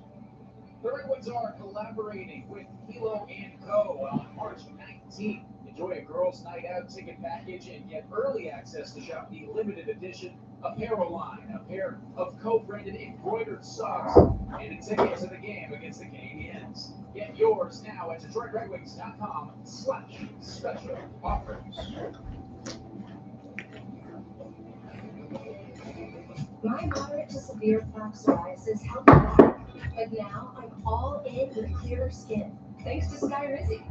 The Red Wings are collaborating with Kilo and Co. on March 19th. Enjoy a girls' night out ticket package and get early access to shop the limited edition apparel line, a pair of co-branded embroidered socks, and a ticket to the game against the Canadiens. Get yours now at DetroitRedWings.com/special offers. My moderate to severe plaque psoriasis helped me back, but now I'm all in with clearer skin, thanks to Skyrizi.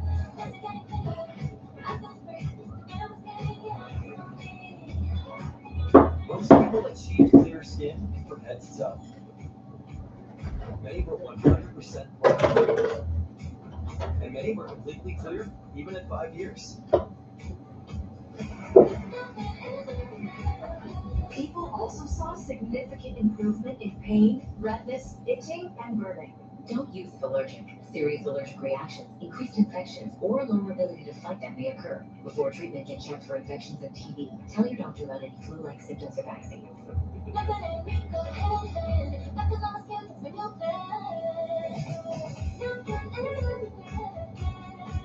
Most people achieve clear skin from head to toe. Many were 100% clear. And many were completely clear even at 5 years. People also saw significant improvement in pain, redness, itching, and burning. Don't use if allergic. Serious allergic reactions, increased infections, or lower ability to fight them may occur. Before treatment, get checked for infections and TB. Tell your doctor about any flu-like symptoms or vaccines.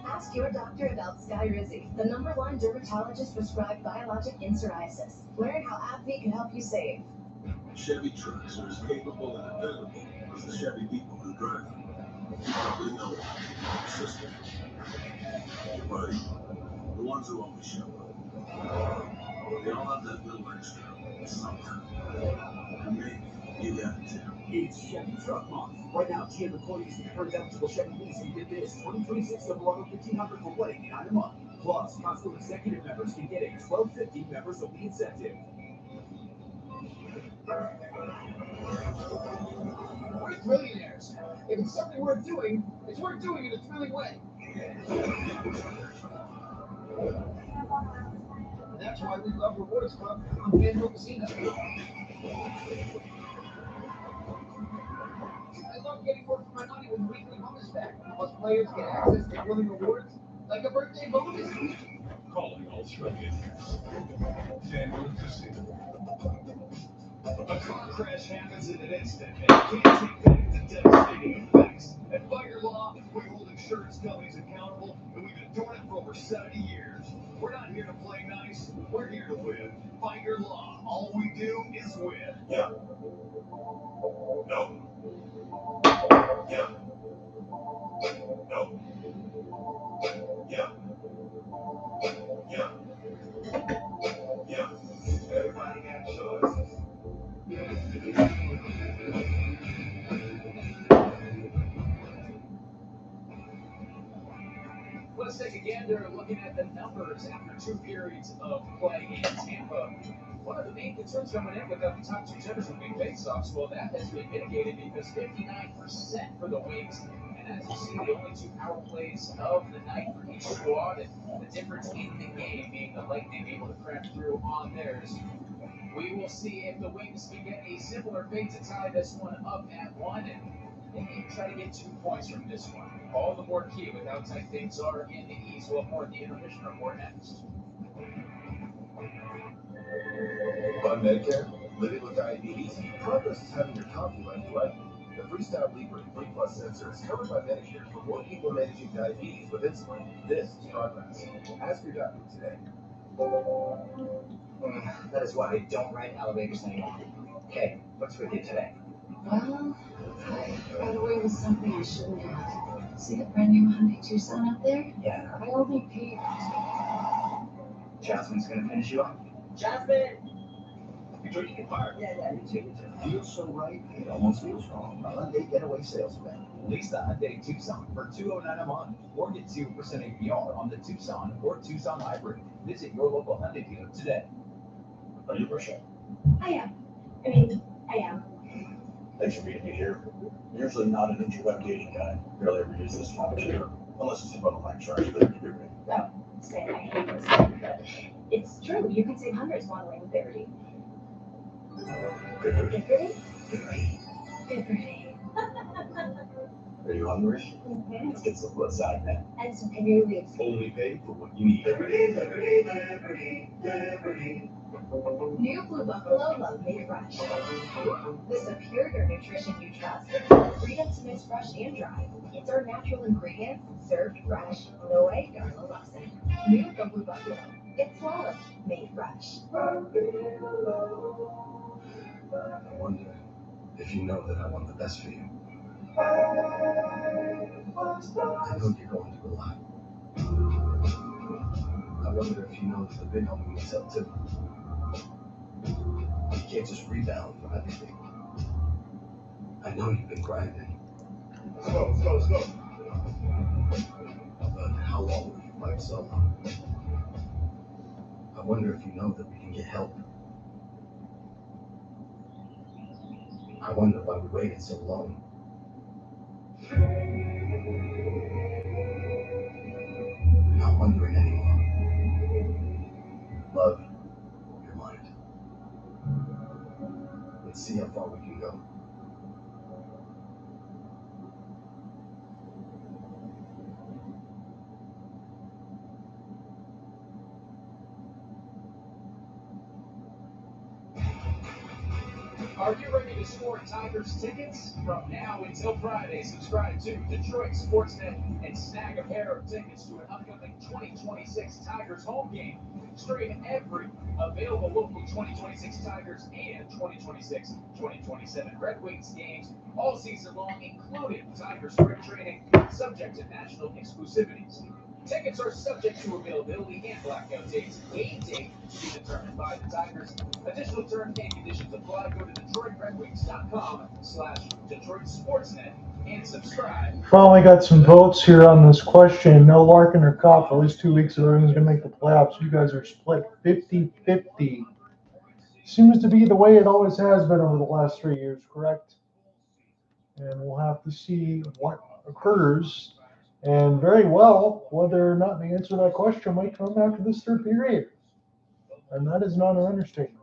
Ask your doctor about Skyrizi, the #1 dermatologist prescribed biologic in psoriasis. Learn how AbbVie can help you save. Chevy trucks are as capable and available as the Chevy people who drive them. You probably know it. System. Right. The ones who always show up. They all have that little extra something. And maybe you got it too. It's Chevy Truck Month. Right now, GM employees with current eligible Chevy lease can get this 2026 Silverado 1500 for $49 a month. Plus, Costco executive members can get a $12.50 members only incentive. We're trillionaires. If it's something worth doing, it's worth doing in a thrilling way. And that's why we love Rewards Club on FanDuel Casino. I love getting more for my money with weekly bonus back. Plus, players get access to thrilling rewards like a birthday bonus. Calling all trillionaires. FanDuel Casino. A car crash happens in an instant, and you can't take back the devastating effects. At Fire Law, we hold insurance companies accountable, and we've been doing it for over 70 years. We're not here to play nice, we're here to win. Fight your law. All we do is win. Yeah. No. Yeah. No. Yeah. Yeah. Yeah. Everybody got choices. Let's take a gander looking at the numbers after 2 periods of play in Tampa. One of the main concerns coming in with the top 2 centers with big faceoffs, well, that has been mitigated because 59% for the Wings. And as you see, the only 2 power plays of the night for each squad, and the difference in the game being the Lightning able to crack through on theirs. We will see if the Wings can get a similar fate to tie this one up at 1 and maybe try to get 2 points from this one. All the more key with how tight things are in the East. We'll have more in the intermission report next. On Medicare, living with diabetes, progress is having your coffee life right. The Freestyle Libre 3 Plus sensor is covered by Medicare for more people managing diabetes with insulin. This is progress. Ask your doctor today. That is why I don't ride elevators anymore. Okay, what's with you today? Well, I got away with something I shouldn't have. See the brand new Hyundai Tucson up there? Yeah. I only paid. Jasmine's gonna finish you off. Jasmine! You're drinking fire. Yeah, you too. Feels so right, it almost feels wrong. A Hyundai Getaway Sales Event. Lease the Hyundai Tucson for $209 a month, or get 2% APR on the Tucson or Tucson Hybrid. Visit your local Hyundai dealer today. Are you Rochelle? I am. I am. Thanks for meeting me here. I'm usually not an interweb dating guy. Barely ever use this function, unless it's about a line charge that you do. Oh, say I hate this one, but it's true. You can save hundreds modeling with Verity. Good for you. Good for you. Are you hungry? Mm-hmm. Let's get some blood side now. And some canoes. Only pay for what you need. New Blue Buffalo Love Made Fresh. The superior nutrition you trust with the freedom to mix fresh and dry. It's our natural ingredients, served fresh. No way, Darla loves it. New Blue Buffalo. It's love made fresh. I wonder if you know that I want the best for you. I know you're going through a lot. I wonder if you know that the big homie needs help too. You can't just rebound from everything. I know you've been grinding. Let's go. But how long will you fight solo? I wonder if you know that we can get help. I wonder why we waited so long. I'm not wondering anymore. Love your mind. Let's see how far we can go. Are you ready to score Tigers tickets? From now until Friday, subscribe to Detroit Sportsnet and snag a pair of tickets to an upcoming 2026 Tigers home game. Stream every available local 2026 Tigers and 2026-2027 Red Wings games all season long, including Tigers spring training, subject to national exclusivities. Tickets are subject to availability and blackout dates. Game date to be determined by the Tigers. Additional terms and conditions apply. Go to DetroitRedWings.com/Detroit Sportsnet and subscribe. Finally got some votes here on this question. No Larkin or Copp for at least 2 weeks if everyone's going to make the playoffs. You guys are split 50-50. Seems to be the way it always has been over the last 3 years, correct? And we'll have to see what occurs. And very well, whether or not the answer to that question might come after this third period. And that is not an understatement.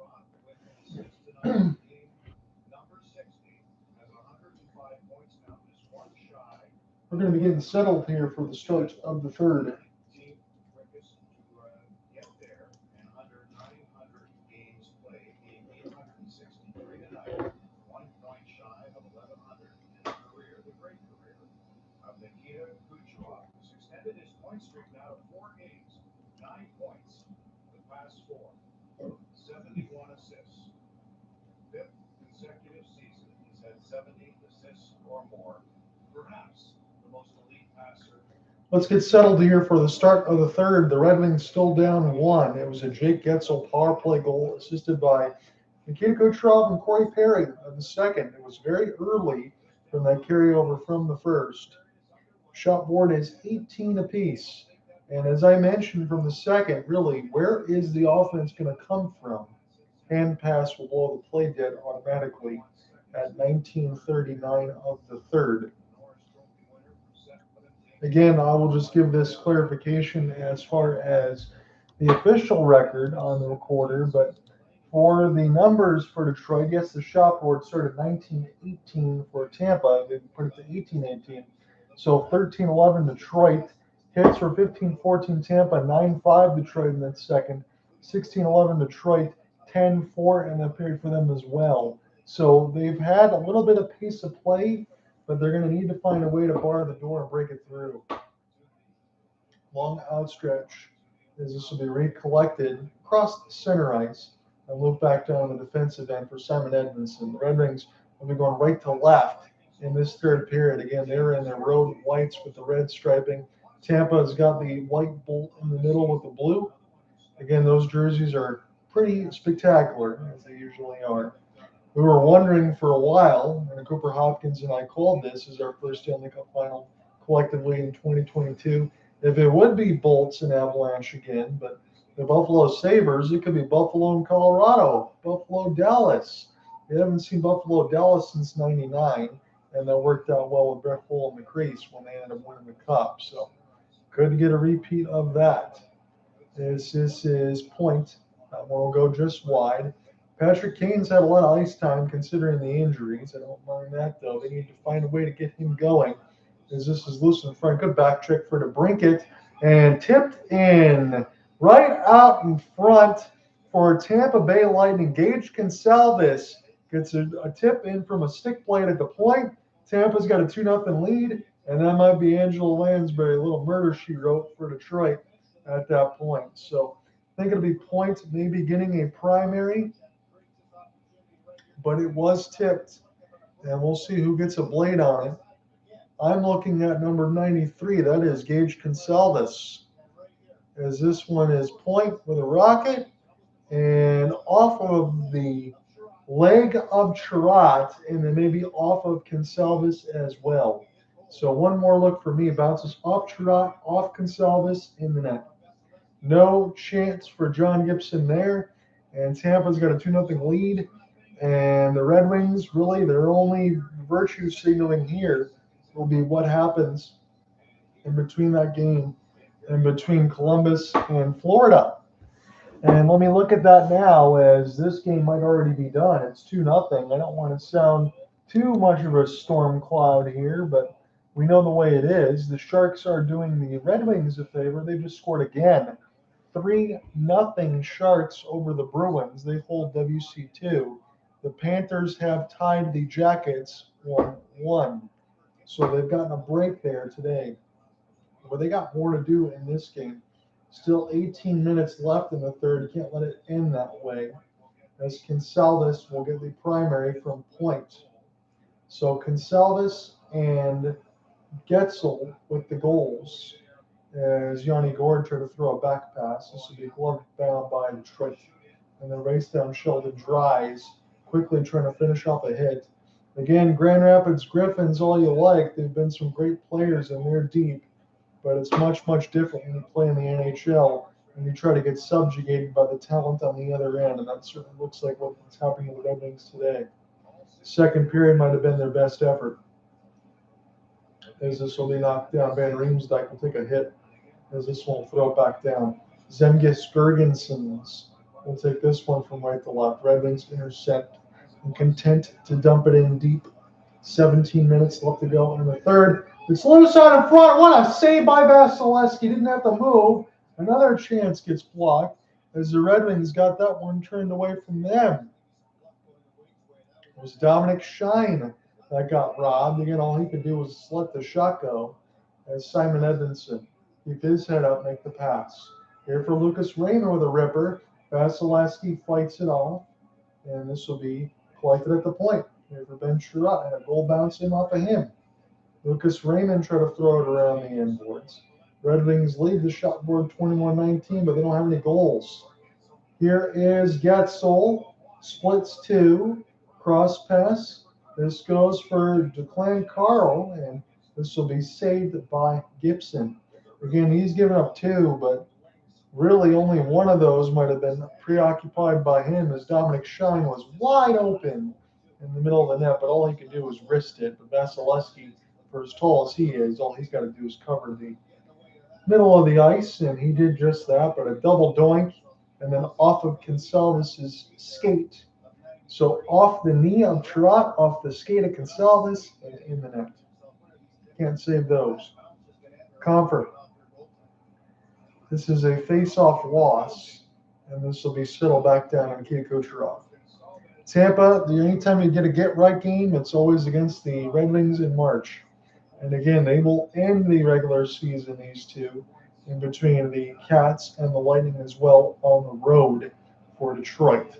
We're going to be getting settled here for the start of the third. Extended his point streak now to 4 games, 9 points the past 4, 71 assists. 5th consecutive season, he's had 70 assists or more. Perhaps the most elite passer. Let's get settled here for the start of the third. The Red Wings still down 1. It was a Jake Getzel power play goal assisted by Nikita Kucherov and Corey Perry of the second. It was very early from that carryover from the first. Shot board is 18 apiece. And as I mentioned from the second, really, where is the offense going to come from? Hand pass will blow the play dead automatically at 19:39 of the third. Again, I will just give this clarification as far as the official record on the recorder, but for the numbers for Detroit, yes, the shot board started 19-18 for Tampa. They put it to 18-18. So 13-11 Detroit, hits for 15-14 Tampa, 9-5 Detroit in that second, 16-11 Detroit, 10-4 in that period for them as well. So they've had a little bit of pace of play, but they're going to need to find a way to bar the door and break it through. Long outstretch as this will be recollected across the center ice and loop back down the defensive end for Simon Edmondson. The Red Wings will be going right to left in this third period. Again, they're in their road whites with the red striping. Tampa's got the white bolt in the middle with the blue. Again, those jerseys are pretty spectacular, as they usually are. We were wondering for a while, and Cooper Hopkins and I called this as our first Stanley Cup final collectively in 2022, if it would be Bolts and Avalanche again, but the Buffalo Sabres, it could be Buffalo and Colorado, Buffalo Dallas. We haven't seen Buffalo Dallas since '99, and that worked out well with Brett Hull in the crease when they ended up winning the Cup. So could get a repeat of that. This is point. That one will go just wide. Patrick Kane's had a lot of ice time considering the injuries. I don't mind that, though. They need to find a way to get him going, as this is loose in front. Good back check for DeBrincat, and tipped in right out in front for Tampa Bay Lightning. Gage Gonsalves gets a tip in from a stick blade at the point. Tampa's got a 2-0 lead, and that might be Angela Lansbury, a little murder she wrote for Detroit at that point. So I think it'll be point, maybe getting a primary, but it was tipped, and we'll see who gets a blade on it. I'm looking at number 93. That is Gage Gonsalves, as this one is point with a rocket and off of the leg of Chirot, and then maybe off of Gonsalves as well. So one more look for me. Bounces off Chirot, off Gonsalves, in the net. No chance for John Gibson there, and Tampa's got a 2-0 lead. And the Red Wings, really, their only virtue signaling here will be what happens in between that game and between Columbus and Florida. And let me look at that now, as this game might already be done. It's 2-0. I don't want to sound too much of a storm cloud here, but we know the way it is. The Sharks are doing the Red Wings a favor. They just scored again. 3-0 Sharks over the Bruins. They hold WC2. The Panthers have tied the Jackets 1-1. So they've gotten a break there today. But they got more to do in this game. Still 18 minutes left in the third. You can't let it end that way, as Gonsalves will get the primary from point. So Gonsalves and Getzel with the goals, as Yanni Gord tried to throw a back pass. This will be gloved down by Detroit. And then race down Sheldon Dries, quickly trying to finish off a hit. Again, Grand Rapids Griffins, all you like. They've been some great players, and they're deep. But it's much, much different when you play in the NHL and you try to get subjugated by the talent on the other end. And that certainly looks like what's happening with the Red Wings today. Second period might have been their best effort, as this will be knocked down. Van Riemsdyk will take a hit, as this one will throw it back down. Zemgus Girgensons will take this one from right to left. Red Wings intercept and content to dump it in deep. 17 minutes left to go in the third. It's loose out in front. What a save by Vasilevsky. Didn't have to move. Another chance gets blocked, as the Red Wings got that one turned away from them. It was Dominic Shine that got robbed. Again, all he could do was let the shot go, as Simon Edmondson keep his head up, make the pass. Here for Lucas Raymond with a ripper. Vasilevsky fights it off, and this will be collected at the point. Here for Ben Chirot, and a goal bounce in off of him. Lucas Raymond tried to throw it around the end boards. Red Wings lead the shot board 21-19, but they don't have any goals. Here is Getzel, splits two, cross pass. This goes for Declan Carl, and this will be saved by Gibson. Again, he's given up two, but really only one of those might have been preoccupied by him, as Dominic Shine was wide open in the middle of the net, but all he could do was wrist it. But Vasilevsky, for as tall as he is, all he's got to do is cover the middle of the ice, and he did just that. But a double doink, and then off of Gonsalves' skate. So off the knee of Chirot, off the skate of Gonsalves, and in the net. Can't save those. Comfort. This is a face-off loss, and this will be settled back down on Nikita Kucherov. Tampa, anytime you get a get-right game, it's always against the Red Wings in March. And again, they will end the regular season, these two, in between the Cats and the Lightning as well on the road for Detroit.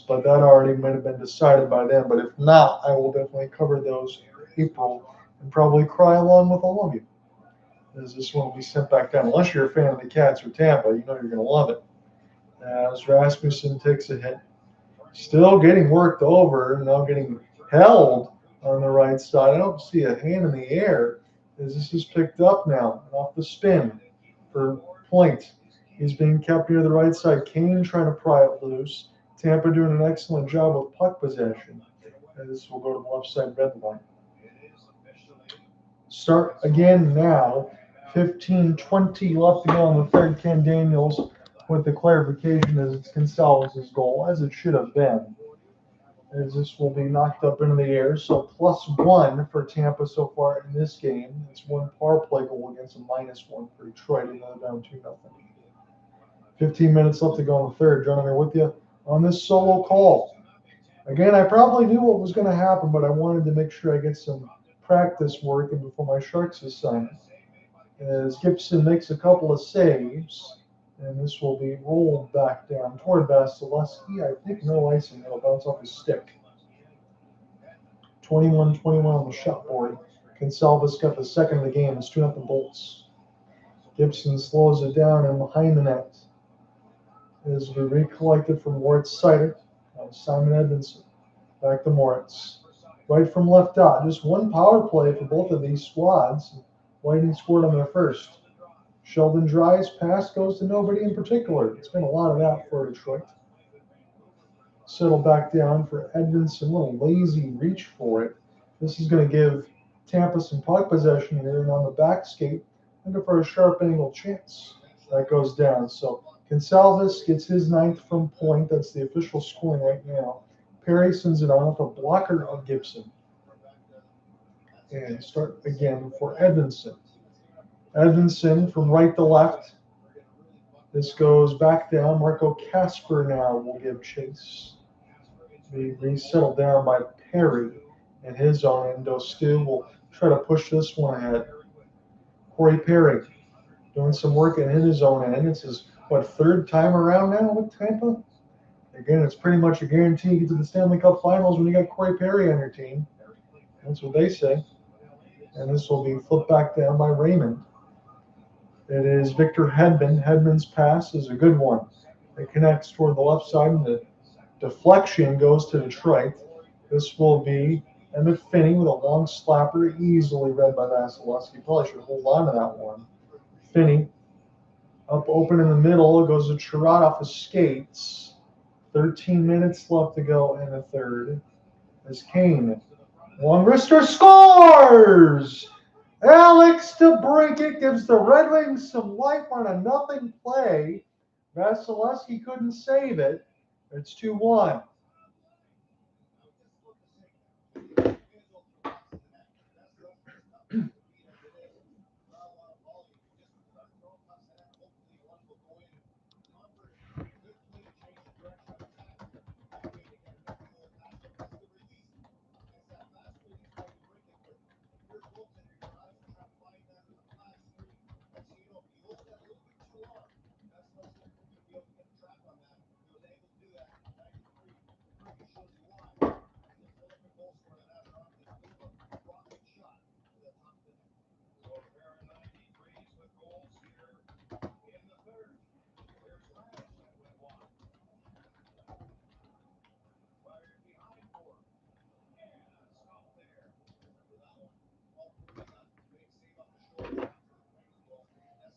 But that already might have been decided by them. But if not, I will definitely cover those April and probably cry along with all of you, as this one will be sent back down. Unless you're a fan of the Cats or Tampa, you know you're going to love it. As Rasmussen takes a hit. Still getting worked over, now getting held on the right side. I don't see a hand in the air as this is picked up now off the spin for Point. He's being kept near the right side. Kane trying to pry it loose. Tampa doing an excellent job with puck possession. And this will go to the left side red line. Start again now. 15-20 left to go on the third. Ken Daniels with the clarification as it's Gonzalez's goal, as it should have been. As this will be knocked up into the air. So +1 for Tampa so far in this game. It's one power play goal against a -1 for Detroit, and they're down 2-0. 15 minutes left to go on the third. John, I'm with you on this solo call. Again, I probably knew what was going to happen, but I wanted to make sure I get some practice work in before my Sharks assignment. As Gibson makes a couple of saves, and this will be rolled back down toward Vasilevsky. I think no icing. It'll bounce off his stick. 21-21 on the shot board. Gonsalves got the second of the game. It's 2-0 Bolts. Gibson slows it down and behind the net. As we recollected from Moritz Seider. Simon Edmondson. Back to Moritz. Right from left dot. Just one power play for both of these squads. Lightning scored on their first. Sheldon Dry's pass goes to nobody in particular. It's been a lot of that for Detroit. Settle back down for Edmondson. A little lazy reach for it. This is going to give Tampa some puck possession here, and on the back skate, looking for a sharp angle chance. That goes down. So Gonsalves gets his 9th from Point. That's the official scoring right now. Perry sends it on with a blocker of Gibson. And start again for Edmondson. Edmondson from right to left. This goes back down. Marco Kasper now will give chase. Be resettled down by Perry in his own end. Stu will try to push this one ahead. Corey Perry doing some work in his own end. It's his, third time around now with Tampa? Again, it's pretty much a guarantee you get to the Stanley Cup Finals when you got Corey Perry on your team. That's what they say. And this will be flipped back down by Raymond. It is Victor Hedman. Hedman's pass is a good one. It connects toward the left side, and the deflection goes to Detroit. This will be Emmett Finney with a long slapper, easily read by Vasilevsky. Probably should hold on to that one. Finney up open in the middle. It goes to Chirot off his skates. 13 minutes left to go in the third. As Kane, long wrister, scores! Alex DeBrincat gives the Red Wings some life on a nothing play. Vasilevsky couldn't save it. It's 2-1.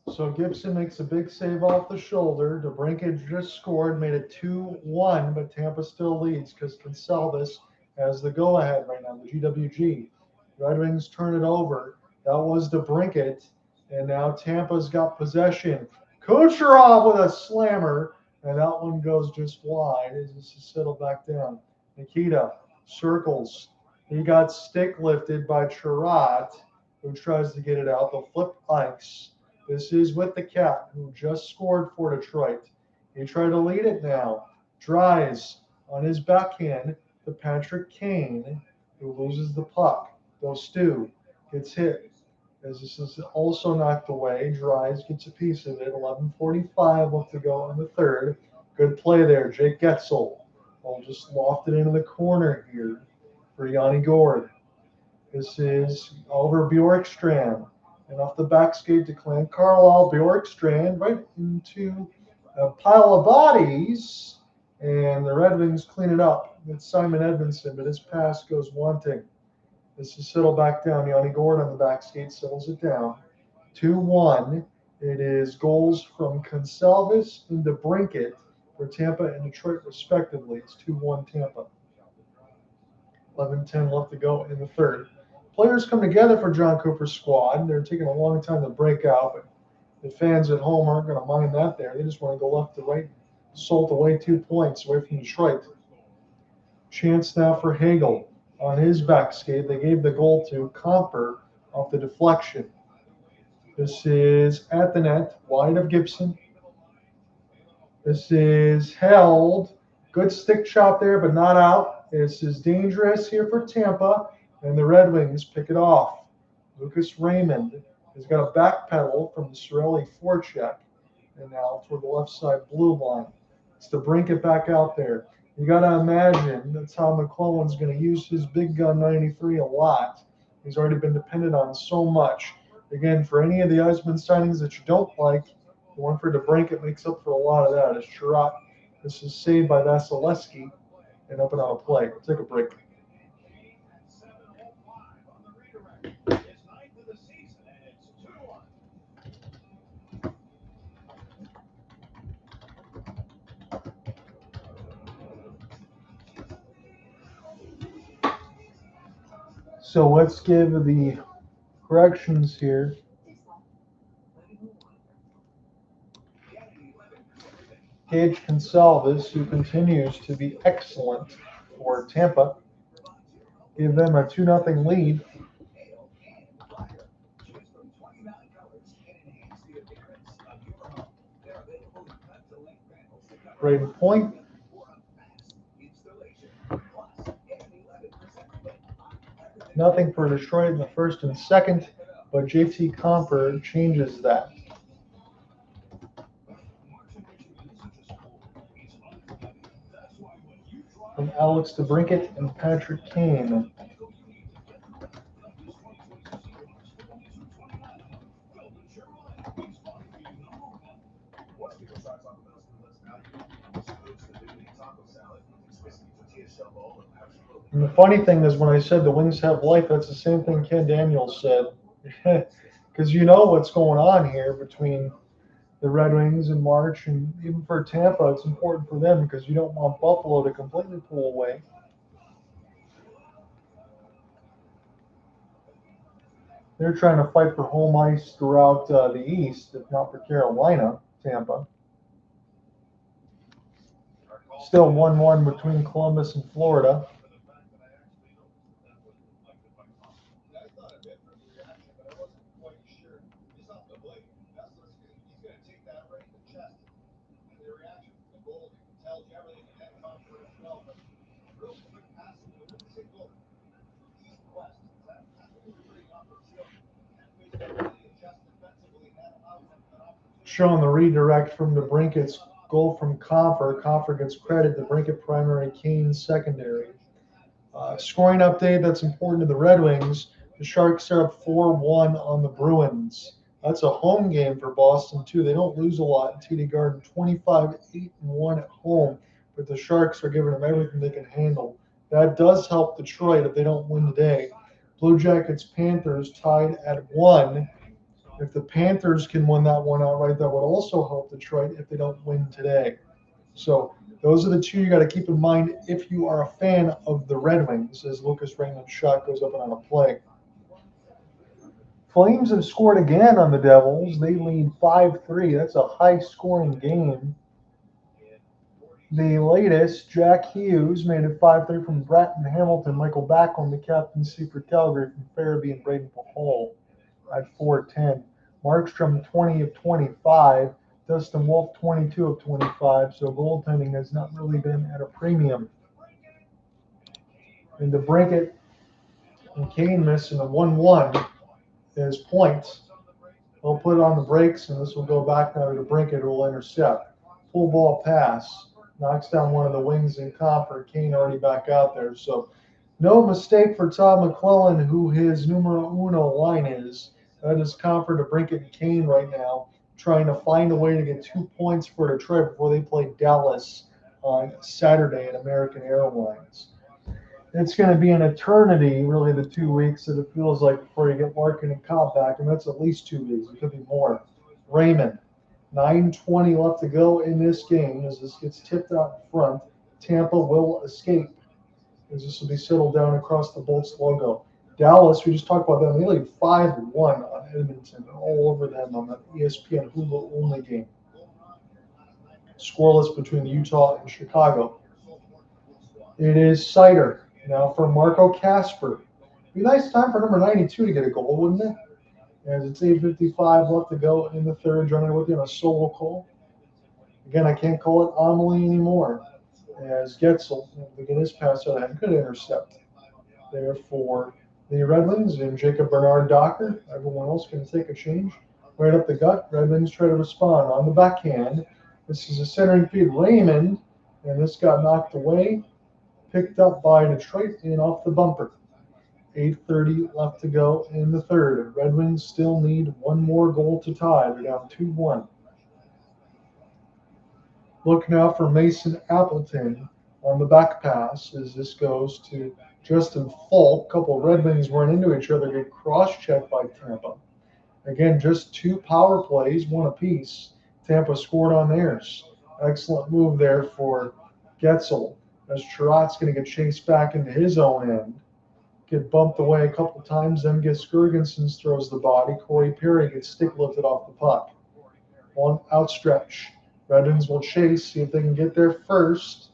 So Gibson makes a big save off the shoulder. DeBrincat just scored, made it 2-1, but Tampa still leads because Gonsalves has the go-ahead right now, the GWG. Red Wings turn it over. That was DeBrincat, and now Tampa's got possession. Kucherov with a slammer, and that one goes just wide as this is settled back down. Nikita circles. He got stick lifted by Chirot, who tries to get it out. The flip ice. This is with the Cat, who just scored for Detroit. He tried to lead it now. Dries on his backhand to Patrick Kane, who loses the puck. Stu gets hit. As this is also knocked away, Dries gets a piece of it. 11:45 left to go in the third. Good play there. Jake Getzel will just loft it into the corner here for Yanni Gord. This is Oliver Bjorkstrand. And off the back skate to Clan Carlisle, Bjorkstrand right into a pile of bodies. And the Red Wings clean it up. It's Simon Edmondson, but his pass goes wanting. This is settled back down. Yanni Gord on the back skate settles it down. 2-1. It is goals from Consalvis and DeBrincat for Tampa and Detroit, respectively. It's 2-1 Tampa. 11:10 left to go in the third. Players come together for John Cooper's squad. They're taking a long time to break out, but the fans at home aren't going to mind that there. They just want to go left to right, salt away 2 points away from Detroit. Chance now for Hagel on his back skate. They gave the goal to Comper off the deflection. This is at the net, wide of Gibson. This is held. Good stick chop there, but not out. This is dangerous here for Tampa, and the Red Wings pick it off. Lucas Raymond has got a back pedal from the Sorelli forecheck, and now toward the left side blue line. It's to bring it back out there. You got to imagine that Todd McLellan's going to use his big gun 93 a lot. He's already been dependent on so much. Again, for any of the Eisman signings that you don't like, the one for DeBrincat makes up for a lot of that. It's Chirot. This is saved by Vasilevsky and up and on a play. We'll take a break. So let's give the corrections here. Gage Consalvis, who continues to be excellent for Tampa, give them a 2-0 lead. Braden Point. Nothing for Detroit in the first and second, but JT Comper changes that. From Alex DeBrincat and Patrick Kane. And the funny thing is, when I said the Wings have life, that's the same thing Ken Daniels said. Because you know what's going on here between the Red Wings in March, and even for Tampa, it's important for them because you don't want Buffalo to completely pull away. They're trying to fight for home ice throughout the East, if not for Carolina, Tampa. Still 1-1 between Columbus and Florida. Showing the redirect from DeBrincat's goal from Comper. Comper gets credit. DeBrincat primary, Kane secondary. Scoring update that's important to the Red Wings. The Sharks are up 4-1 on the Bruins. That's a home game for Boston, too. They don't lose a lot in TD Garden. 25-8-1 at home. But the Sharks are giving them everything they can handle. That does help Detroit if they don't win today. Blue Jackets Panthers tied at 1. If the Panthers can win that one outright, that would also help Detroit if they don't win today. So those are the two you got to keep in mind if you are a fan of the Red Wings, as Lucas Raymond's shot goes up and on a play. Flames have scored again on the Devils. They lead 5-3. That's a high-scoring game. The latest, Jack Hughes made it 5-3 from Bratton Hamilton. Michael Backlund, the captaincy for Calgary from Farabee and Braden Pahal at 4-10. Markstrom 20 of 25. Dustin Wolf 22 of 25. So goaltending has not really been at a premium. And DeBrincat and Kane missing a 1-1 is points. They'll put it on the brakes, and this will go back now to DeBrincat, who will intercept. Full ball pass. Knocks down one of the wings in Comper. Kane already back out there. So No mistake for Todd McLellan, who his numero uno line is. That is Copper, DeBrincat, and Kane right now, trying to find a way to get 2 points for Detroit before they play Dallas on Saturday at American Airlines. It's going to be an eternity, really, the 2 weeks that it feels like before you get Larkin and Copp back, and that's at least 2 weeks. It could be more. Raymond, 9:20 left to go in this game as this gets tipped out in front. Tampa will escape as this will be settled down across the Bolts logo. Dallas, we just talked about them. They lead 5-1 on Edmonton, all over them on the ESPN Hulu only game. Scoreless between Utah and Chicago. It is Seider now for Marco Kasper. Be a nice time for number 92 to get a goal, wouldn't it? As it's 8:55 left to go in the third, joining with you on a solo call. Again, I can't call it Amelie anymore. As Getzel, we get his pass out ahead, good intercept there for the Red Wings and Jacob Bernard Docker. Everyone else can take a change right up the gut. Red Wings try to respond on the backhand. This is a centering feed, Raymond, and this got knocked away, picked up by Detroit and off the bumper. 8:30 left to go in the third. Red Wings still need one more goal to tie. They're down 2-1. Look now for Mason Appleton on the back pass as this goes to Justin Falk. A couple of Red Wings run into each other, get cross-checked by Tampa. Again, just 2 power plays, 1 apiece. Tampa scored on theirs. Excellent move there for Getzel as Chirot's going to get chased back into his own end. Get bumped away a couple times, then gets Skirgensson throws the body. Corey Perry gets stick lifted off the puck. One outstretch. Red Wings will chase, see if they can get there first.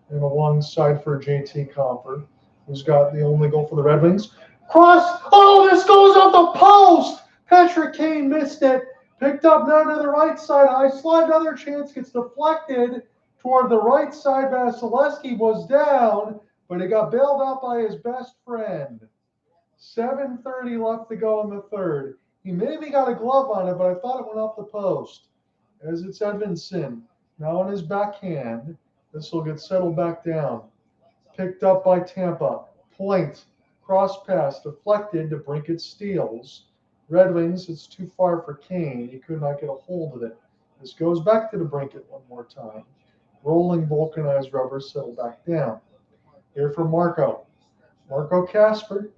And alongside for JT Compher, who's got the only goal for the Red Wings. Cross! Oh, this goes off the post! Patrick Kane missed it. Picked up now to the right side. High slide, another chance, gets deflected toward the right side. Vasilevsky was down, but he got bailed out by his best friend. 7:30 left to go in the third. He maybe got a glove on it, but I thought it went off the post. As it's Edmondson, now on his backhand. This will get settled back down. Picked up by Tampa. Point. Cross pass. Deflected. DeBrincat steals. Red Wings, it's too far for Kane. He could not get a hold of it. This goes back to DeBrincat one more time. Rolling vulcanized rubber, settle back down. Here for Marco. Marco Kasper.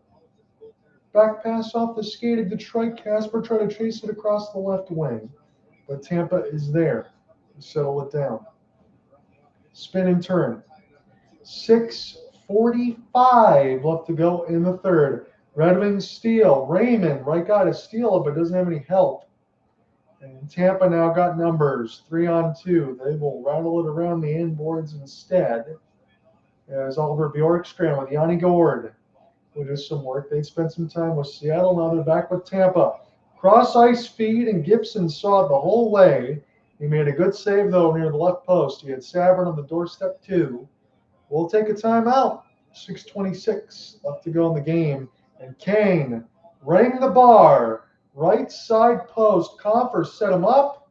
Back pass off the skate of Detroit. Kasper tried to chase it across the left wing. But Tampa is there to settle it down. Spin and turn. 6:45 left to go in the third. Red Wings steal. Raymond, right guy to steal it, but doesn't have any help. And Tampa now got numbers, 3-on-2. They will rattle it around the inboards instead. As Oliver Bjorkstrand with Yanni Gord will do some work. They'd spent some time with Seattle. Now they're back with Tampa. Cross ice feed, and Gibson saw it the whole way. He made a good save, though, near the left post. He had Savard on the doorstep, too. We'll take a timeout. 6:26 left to go in the game. And Kane, rang the bar. Right side post. Compher set him up.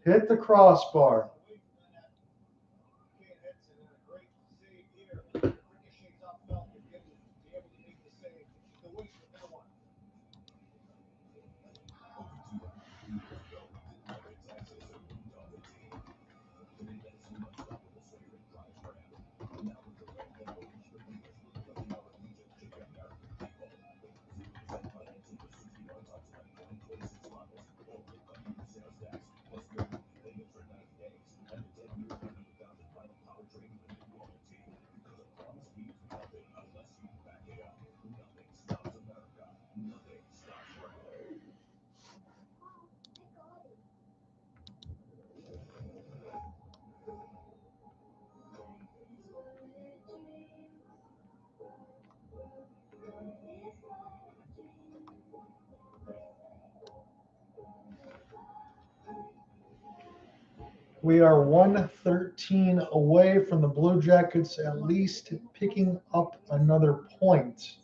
Hit the crossbar. We are 113 away from the Blue Jackets at least picking up another point.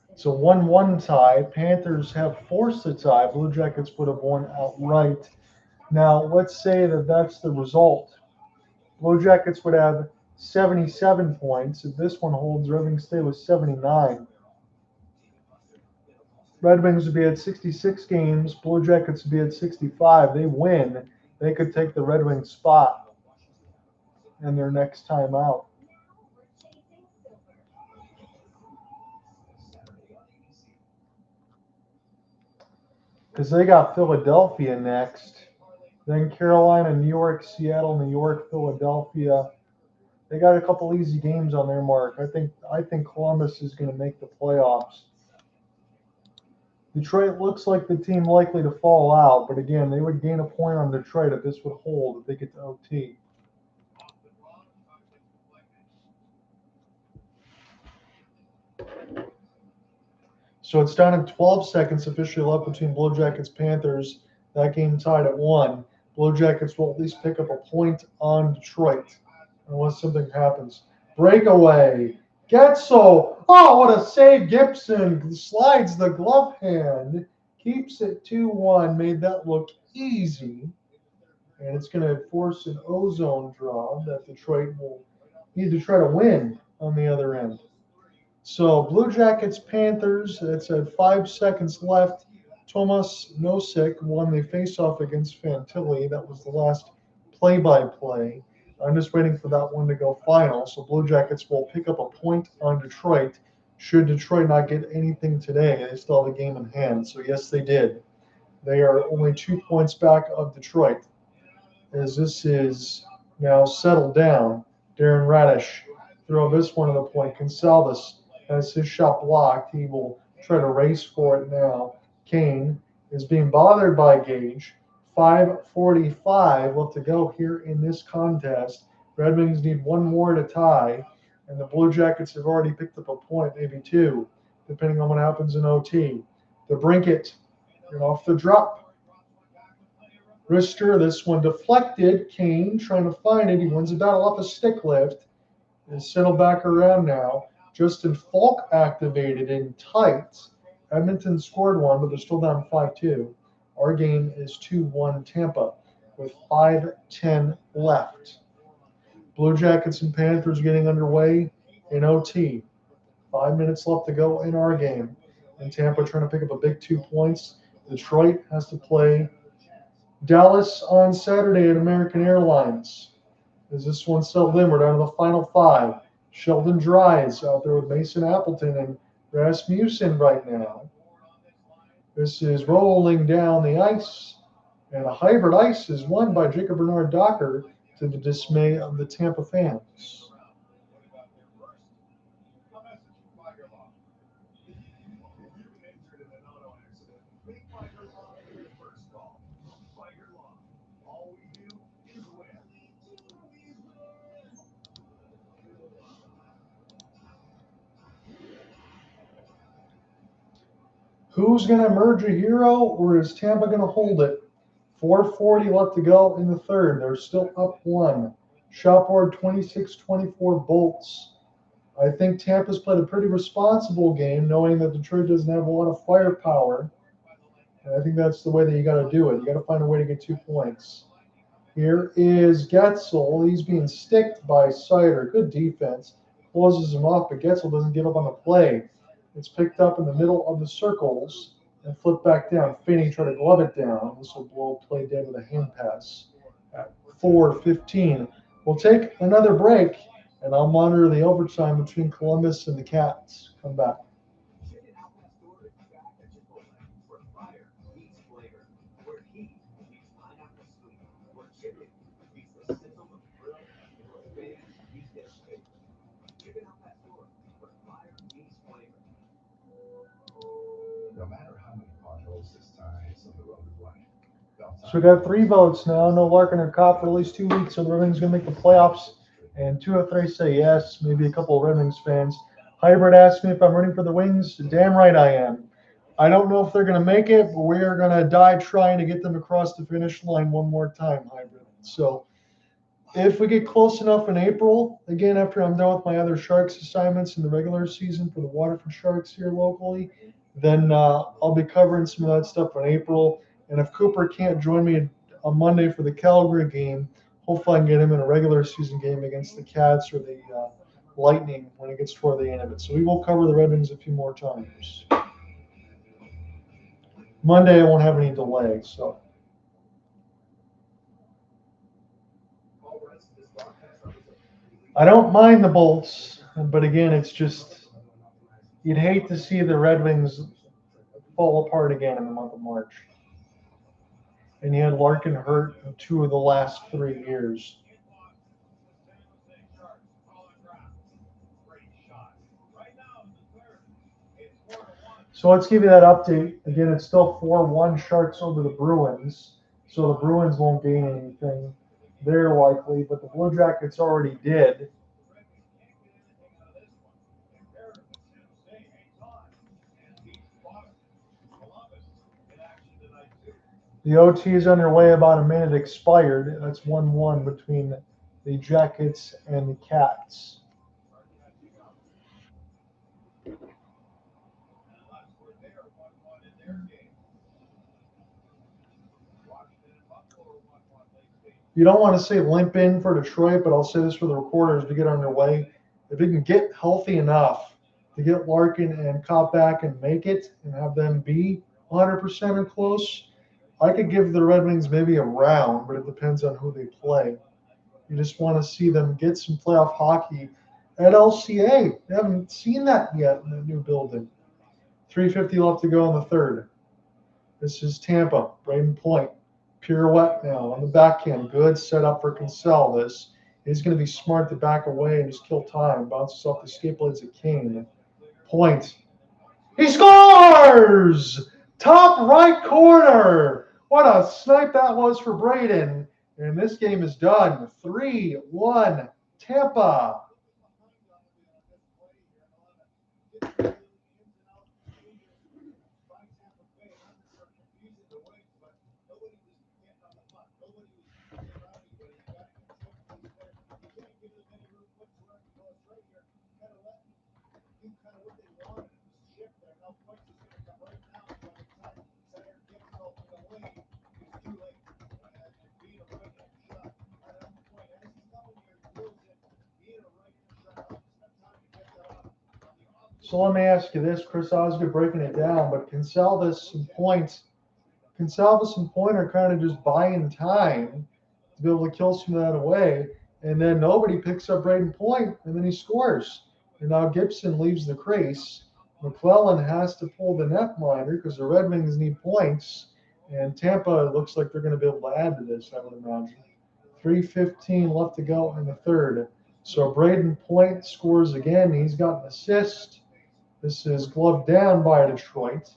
It's a 1-1 tie. Panthers have forced a tie. Blue Jackets would have won outright. Now, let's say that that's the result. Blue Jackets would have 77 points. If this one holds, Red Wings stay with 79. Red Wings would be at 66 games. Blue Jackets would be at 65. They win. They could take the Red Wings spot in their next time out. Because they got Philadelphia next. Then Carolina, New York, Seattle, New York, Philadelphia. They got a couple easy games on their mark. I think Columbus is going to make the playoffs. Detroit looks like the team likely to fall out, but again, they would gain a point on Detroit if this would hold, if they get to OT. So it's down to 12 seconds officially left between Blue Jackets Panthers. That game tied at 1. Blue Jackets will at least pick up a point on Detroit unless something happens. Breakaway. Getzel. Oh, what a save. Gibson slides the glove hand. Keeps it 2-1. Made that look easy. And it's going to force an ozone draw that Detroit will need to try to win on the other end. So Blue Jackets Panthers, it's at 5 seconds left. Tomas Nosek won the faceoff against Fantilli. That was the last play-by-play. I'm just waiting for that one to go final. So Blue Jackets will pick up a point on Detroit. Should Detroit not get anything today, they still have a game in hand. So yes, they did. They are only 2 points back of Detroit. As this is now settled down, Darren Radish throw this one to the point. Consalvis has his shot blocked. He will try to race for it now. Kane is being bothered by Gage. 5:45 left to go here in this contest. Red Wings need one more to tie, and the Blue Jackets have already picked up a point, maybe two, depending on what happens in OT. DeBrincat off the drop. Rister, this one deflected. Kane trying to find it. He wins the battle off a stick lift. Is settled back around now. Justin Falk activated in tight. Edmonton scored one, but they're still down 5-2. Our game is 2-1 Tampa with 5:10 left. Blue Jackets and Panthers getting underway in OT. 5 minutes left to go in our game. And Tampa trying to pick up a big 2 points. Detroit has to play Dallas on Saturday at American Airlines. As this one settled in, we're down to the final 5. Sheldon Dries out there with Mason Appleton and Rasmussen right now. This is rolling down the ice, and a hybrid ice is won by Jacob Bernard Docker to the dismay of the Tampa fans. Who's going to emerge a hero, or is Tampa going to hold it? 4:40 left to go in the third. They're still up 1. Shot board 26-24 Bolts. I think Tampa's played a pretty responsible game, knowing that Detroit doesn't have a lot of firepower. And I think that's the way that you got to do it. You got to find a way to get 2 points. Here is Getzel. He's being sticked by Seider. Good defense. Closes him off, but Getzel doesn't give up on the play. It's picked up in the middle of the circles and flipped back down. Finney tried to glove it down. This will blow play dead with a hand pass at 4:15. We'll take another break, and I'll monitor the overtime between Columbus and the Cats. Come back. So we got 3 votes now. No Larkin or Copp for at least 2 weeks, so the Red Wings going to make the playoffs. And 2 of 3 say yes, maybe a couple of Red Wings fans. Hybrid asked me if I'm rooting for the Wings. Damn right I am. I don't know if they're going to make it, but we are going to die trying to get them across the finish line one more time, Hybrid. So if we get close enough in April, again, after I'm done with my other Sharks assignments in the regular season for the Waterford Sharks here locally, then I'll be covering some of that stuff in April. And if Cooper can't join me on Monday for the Calgary game, Hopefully I can get him in a regular season game against the Cats or the Lightning when it gets toward the end of it. So we will cover the Red Wings a few more times. Monday I won't have any delay, so. I don't mind the Bolts, but again, it's just you'd hate to see the Red Wings fall apart again in the month of March. And you had Larkin hurt in 2 of the last 3 years. So let's give you that update. Again, it's still 4-1 Sharks over the Bruins. So the Bruins won't gain anything. They're likely, but the Blue Jackets already did. The OT is underway, about a minute expired. That's 1-1 between the Jackets and the Cats. You don't want to say limp in for Detroit, but I'll say this for the Reporters to get underway. If we can get healthy enough to get Larkin and Copp back and make it and have them be 100% or close, I could give the Red Wings maybe a round, but it depends on who they play. You just want to see them get some playoff hockey at LCA. They haven't seen that yet in the new building. 3:50 left to go in the third. This is Tampa, Braden Point. Pirouette now on the backhand. Good setup for Consalvis. He's going to be smart to back away and just kill time. Bounces off the skate blades of Kane. Point. He scores! Top right corner. What a snipe that was for Braden. And this game is done. 3-1 Tampa. So let me ask you this, Chris Osgood breaking it down, but Consalvis and Point are kind of just buying time to be able to kill some of that away, and then nobody picks up Braden Point, and then he scores. And now Gibson leaves the crease. McLellan has to pull the netminder because the Red Wings need points, and Tampa looks like they're going to be able to add to this, I would imagine. 3:15 left to go in the third. So Braden Point scores again. He's got an assist. This is gloved down by Detroit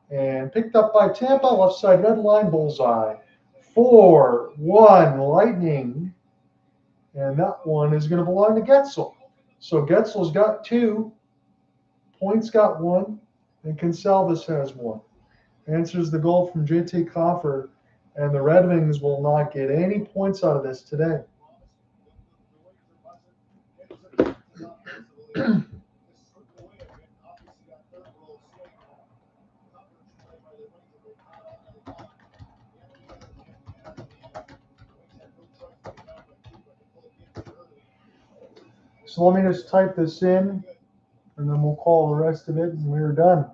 and picked up by Tampa. Left side red line bullseye. 4-1 Lightning. And that one is going to belong to Getzel. So Getzel's got 2. Point's got 1. And Consalvis has 1. Answers the goal from JT Coffer. And the Red Wings will not get any points out of this today. So let me just type this in, and then we'll call the rest of it, and we're done.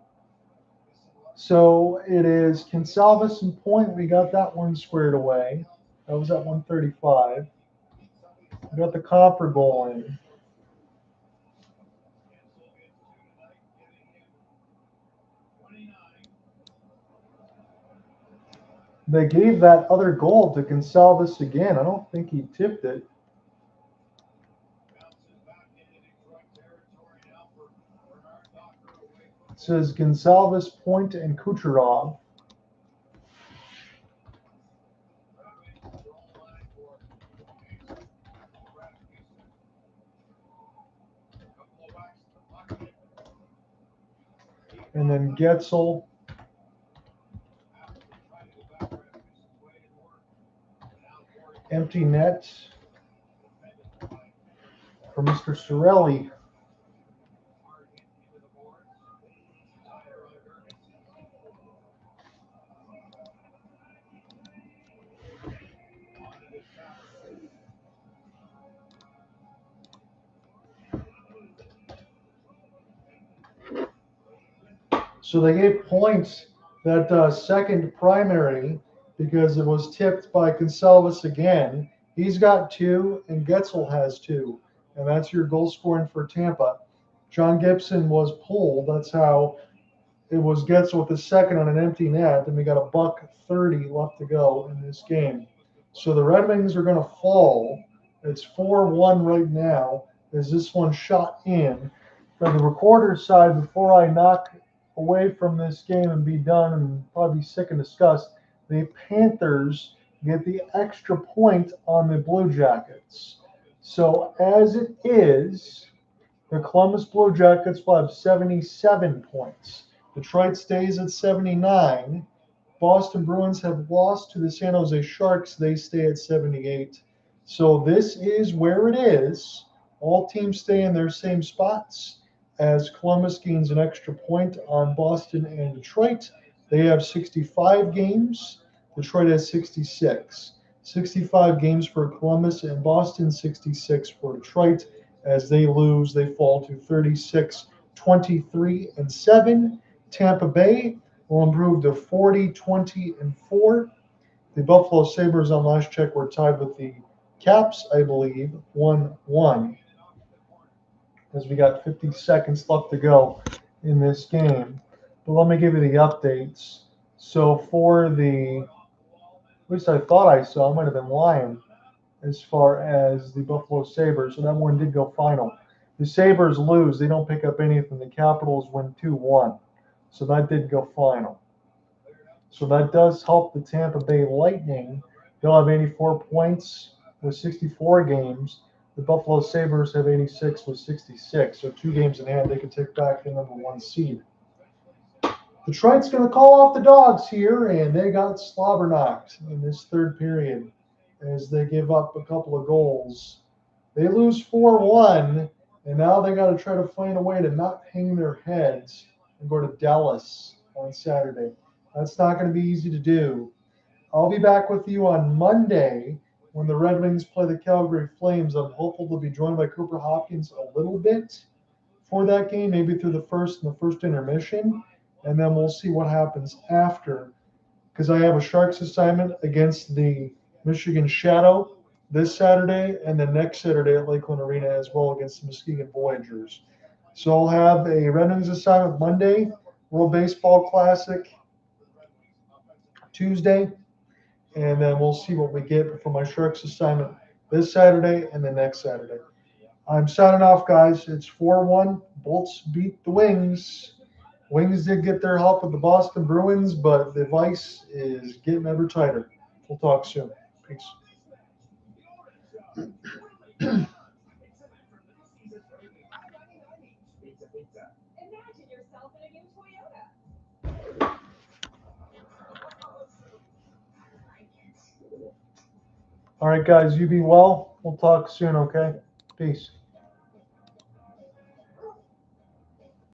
So it is Consalvis and Point. We got that one squared away. That was at 135. We got the Copper goal in. They gave that other goal to Consalvis again. I don't think he tipped it. It says Consalvis, Point, and Kucherov. And then Getzel. Empty net for Mr. Cirelli. So they gave points that second primary because it was tipped by Consalvis again. He's got 2, and Getzel has 2. And that's your goal scoring for Tampa. John Gibson was pulled. That's how it was Getzel with the second on an empty net. And we got $1:30 left to go in this game. So the Red Wings are going to fall. It's 4-1 right now as this one shot in. For the recorder side, before I knock away from this game and be done and probably be sick and disgust, the Panthers get the extra point on the Blue Jackets. So as it is, the Columbus Blue Jackets will have 77 points. Detroit stays at 79. Boston Bruins have lost to the San Jose Sharks. They stay at 78. So this is where it is. All teams stay in their same spots. As Columbus gains an extra point on Boston and Detroit, they have 65 games. Detroit has 66. 65 games for Columbus and Boston, 66 for Detroit. As they lose, they fall to 36, 23, and 7. Tampa Bay will improve to 40, 20, and 4. The Buffalo Sabres on last check were tied with the Caps, I believe, 1-1. As we got 50 seconds left to go in this game. But let me give you the updates. So for the, at least I thought I saw, I might have been lying as far as the Buffalo Sabres. So that one did go final. The Sabres lose. They don't pick up anything. The Capitals win 2-1. So that did go final. So that does help the Tampa Bay Lightning. They'll have 84 points with 64 games. The Buffalo Sabres have 86 with 66. So 2 games in hand, they can take back the number 1 seed. Detroit's going to call off the Dogs here, and they got slobber knocked in this third period as they give up a couple of goals. They lose 4-1, and now they got to try to find a way to not hang their heads and go to Dallas on Saturday. That's not going to be easy to do. I'll be back with you on Monday when the Red Wings play the Calgary Flames. I'm hopeful to be joined by Cooper Hopkins a little bit for that game, maybe through the first intermission, and then we'll see what happens after. Because I have a Sharks assignment against the Michigan Shadow this Saturday, and then next Saturday at Lakeland Arena as well against the Muskegon Voyagers. So I'll have a Red Wings assignment Monday, World Baseball Classic Tuesday, and then we'll see what we get for my Sharks assignment this Saturday and the next Saturday. I'm signing off, guys. It's 4-1. Bolts beat the Wings. Wings did get their help with the Boston Bruins, but the vice is getting ever tighter. We'll talk soon. Peace. Imagine yourself in a new Toyota. All right, guys, you be well. We'll talk soon, okay? Peace.